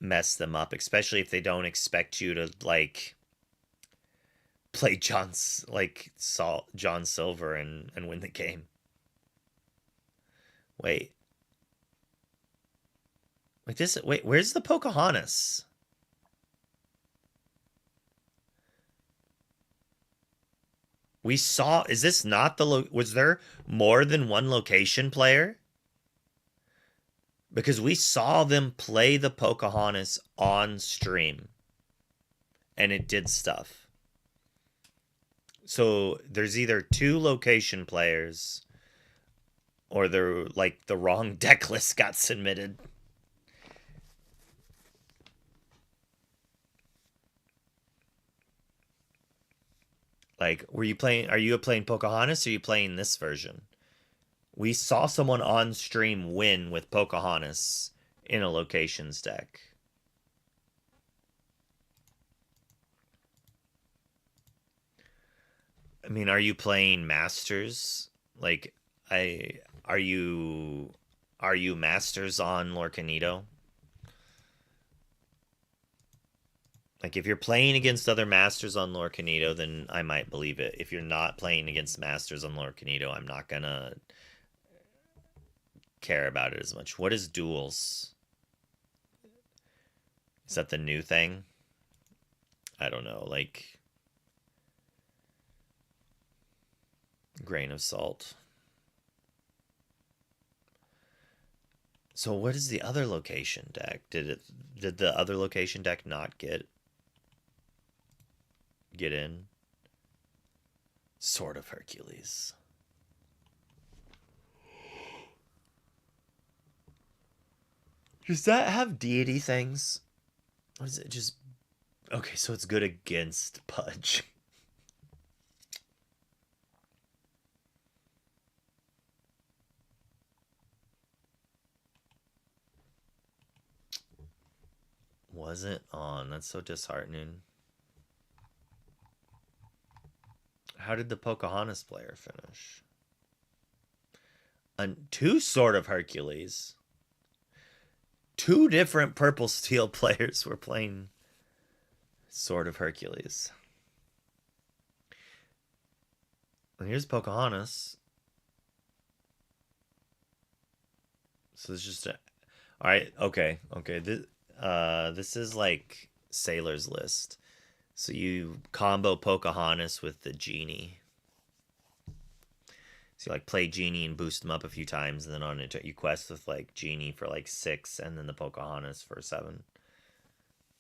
mess them up, especially if they don't expect you to like play John Silver and win the game. Wait, where's the Pocahontas? We saw, is this not was there more than one location player? Because we saw them play the Pocahontas on stream. And it did stuff. So there's either 2 location players or the wrong deck list got submitted. Like, are you playing Pocahontas or are you playing this version? We saw someone on stream win with Pocahontas in a locations deck. I mean, are you playing Masters? Like, are you Masters on Lorcanito? Like, if you're playing against other Masters on Lorcanito, then I might believe it. If you're not playing against Masters on Lorcanito, I'm not gonna care about it as much. What is duels? Is that the new thing? I don't know. Like, grain of salt. So what is the other location deck? Did the other location deck not get in? Sword of Hercules. Does that have deity things? What is it? Just okay, so it's good against Pudge. Wasn't on. That's so disheartening. How did the Pocahontas player finish? Two Sword of Hercules. Two different purple steel players were playing Sword of Hercules. And here's Pocahontas. So it's just a... Alright, okay. This is like Sailor's List. So you combo Pocahontas with the Genie. So you like play Genie and boost them up a few times, and then on it you quest with like Genie for like 6, and then the Pocahontas for 7.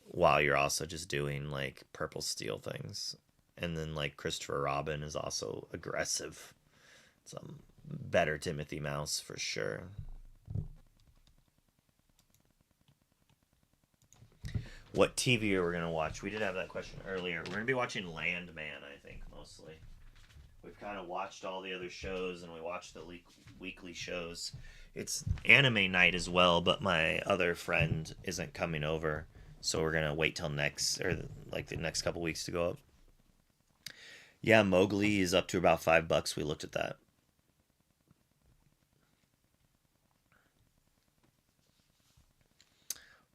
While you're also just doing like purple steel things. And then like Christopher Robin is also aggressive. Some better Timothy Mouse for sure. What TV are we going to watch? We did have that question earlier. We're going to be watching Landman, I think, mostly. We've kind of watched all the other shows, and we watched the weekly shows. It's anime night as well, but my other friend isn't coming over, so we're going to wait till the next couple weeks to go up. Yeah, Mowgli is up to about $5. We looked at that.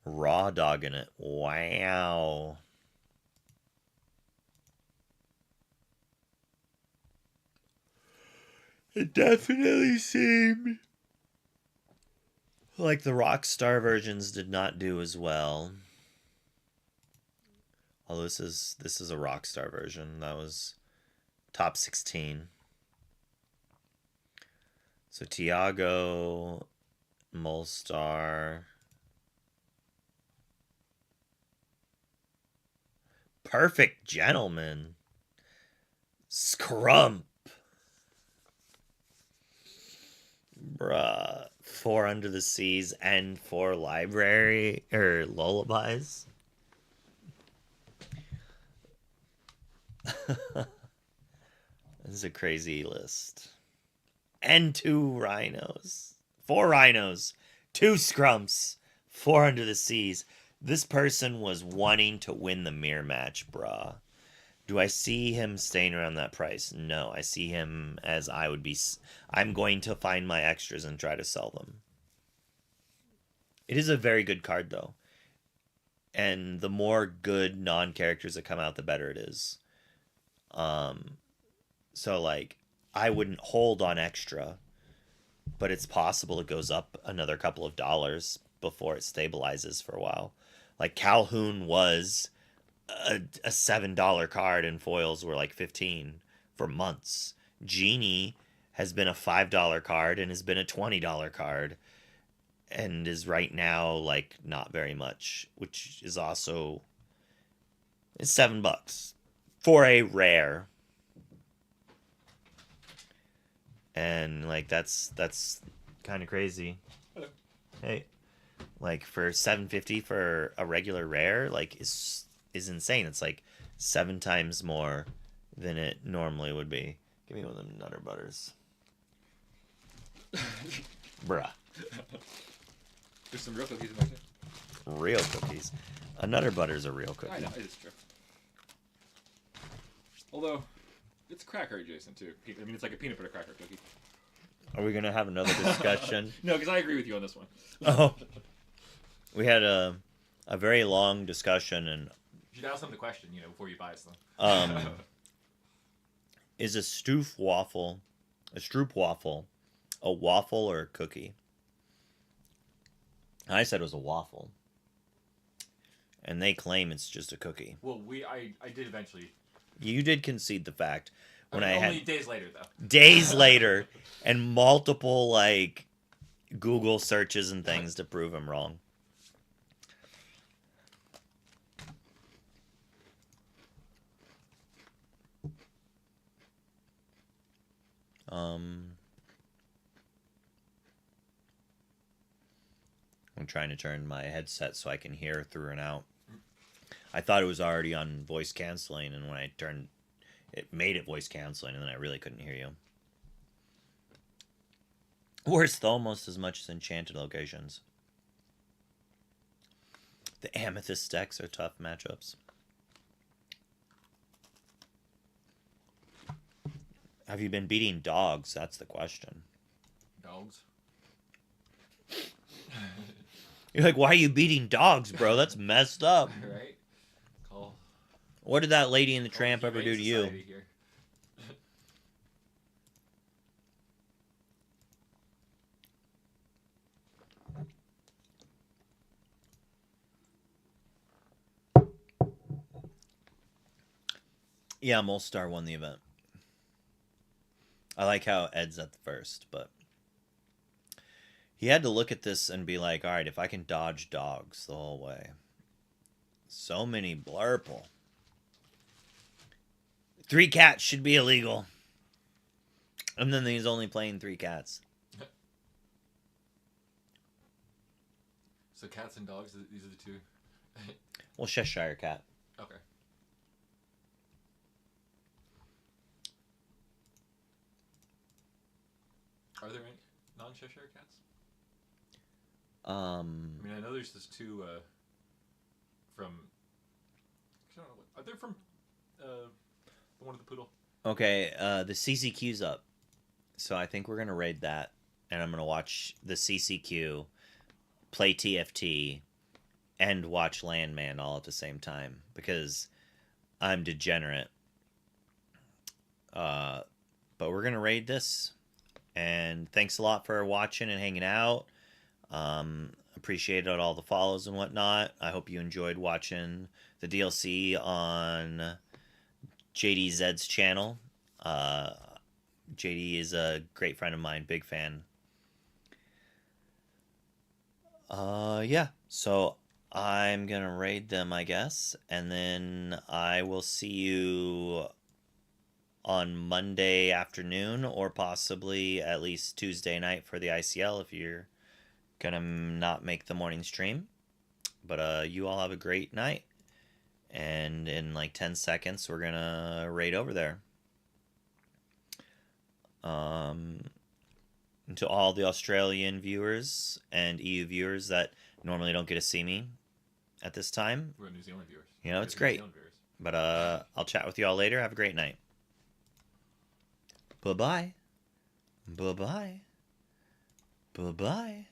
Raw dogging it. Wow. It definitely seemed like the Rockstar versions did not do as well. Although this is a Rockstar version. That was top 16. So Tiago, Molstar, Perfect Gentleman, Scrump, bruh, 4 Under the Seas and 4 Library or Lullabies. This is a crazy list. And 2 rhinos. 4 rhinos. 2 scrumps. 4 Under the Seas. This person was wanting to win the mirror match, bruh. Do I see him staying around that price? No, I see him as I'm going to find my extras and try to sell them. It is a very good card, though. And the more good non-characters that come out, the better it is. So, like, I wouldn't hold on extra, but it's possible it goes up another couple of dollars before it stabilizes for a while. Like, Calhoun was a $7 card, and foils were like 15 for months. Genie has been a $5 card and has been a $20 card, and is right now like not very much, which is also it's $7 for a rare. and like that's kind of crazy. Hey, like for 750 for a regular rare, like is insane. It's like 7 times more than it normally would be. Give me one of them Nutter Butters. Bruh. There's some real cookies in there too. Real cookies. A Nutter Butter's a real cookie. I know, it is true. Although, it's cracker adjacent too. I mean, it's like a peanut butter cracker cookie. Are we gonna have another discussion? No, because I agree with you on this one. Oh. We had a very long discussion, and You should ask them the question, before you buy some. is a stroop waffle a waffle or a cookie? I said it was a waffle, and they claim it's just a cookie. Well, I did eventually. You did concede the fact when I only had days later though. days later and multiple like Google searches and things to prove him wrong. I'm trying to turn my headset so I can hear through and out. I thought it was already on voice canceling, and when I turned it made it voice canceling, and then I really couldn't hear you. Worth almost as much as Enchanted Locations. The Amethyst decks are tough matchups. Have you been beating dogs? That's the question. Dogs. You're like, why are you beating dogs, bro? That's messed up. Right? Call. What did that Lady in the Tramp ever do to you? Here. Yeah, Molstar won the event. I like how Ed's at the first, but he had to look at this and be like, all right, if I can dodge dogs the whole way. So many blurple. 3 cats should be illegal. And then he's only playing 3 cats. So cats and dogs, these are the two. Well, Cheshire Cat. Okay. Are there any non-Cheshire cats? I mean, I know there's this two from. I don't know. Are they from the one with the poodle? Okay, the CCQ's up. So I think we're going to raid that. And I'm going to watch the CCQ, play TFT, and watch Landman all at the same time. Because I'm degenerate. But we're going to raid this. And thanks a lot for watching and hanging out. Appreciated all the follows and whatnot. I hope you enjoyed watching the DLC on JD Zed's channel. JD is a great friend of mine, big fan. Yeah, so I'm gonna raid them, I guess, and then I will see you on Monday afternoon, or possibly at least Tuesday night for the ICL if you're gonna not make the morning stream. But you all have a great night, and in like 10 seconds we're gonna raid over there. And to all the Australian viewers and EU viewers that normally don't get to see me at this time, We're New Zealand viewers. you know, it's great. But I'll chat with you all later. Have a great night. Bye-bye. Bye-bye. Bye-bye.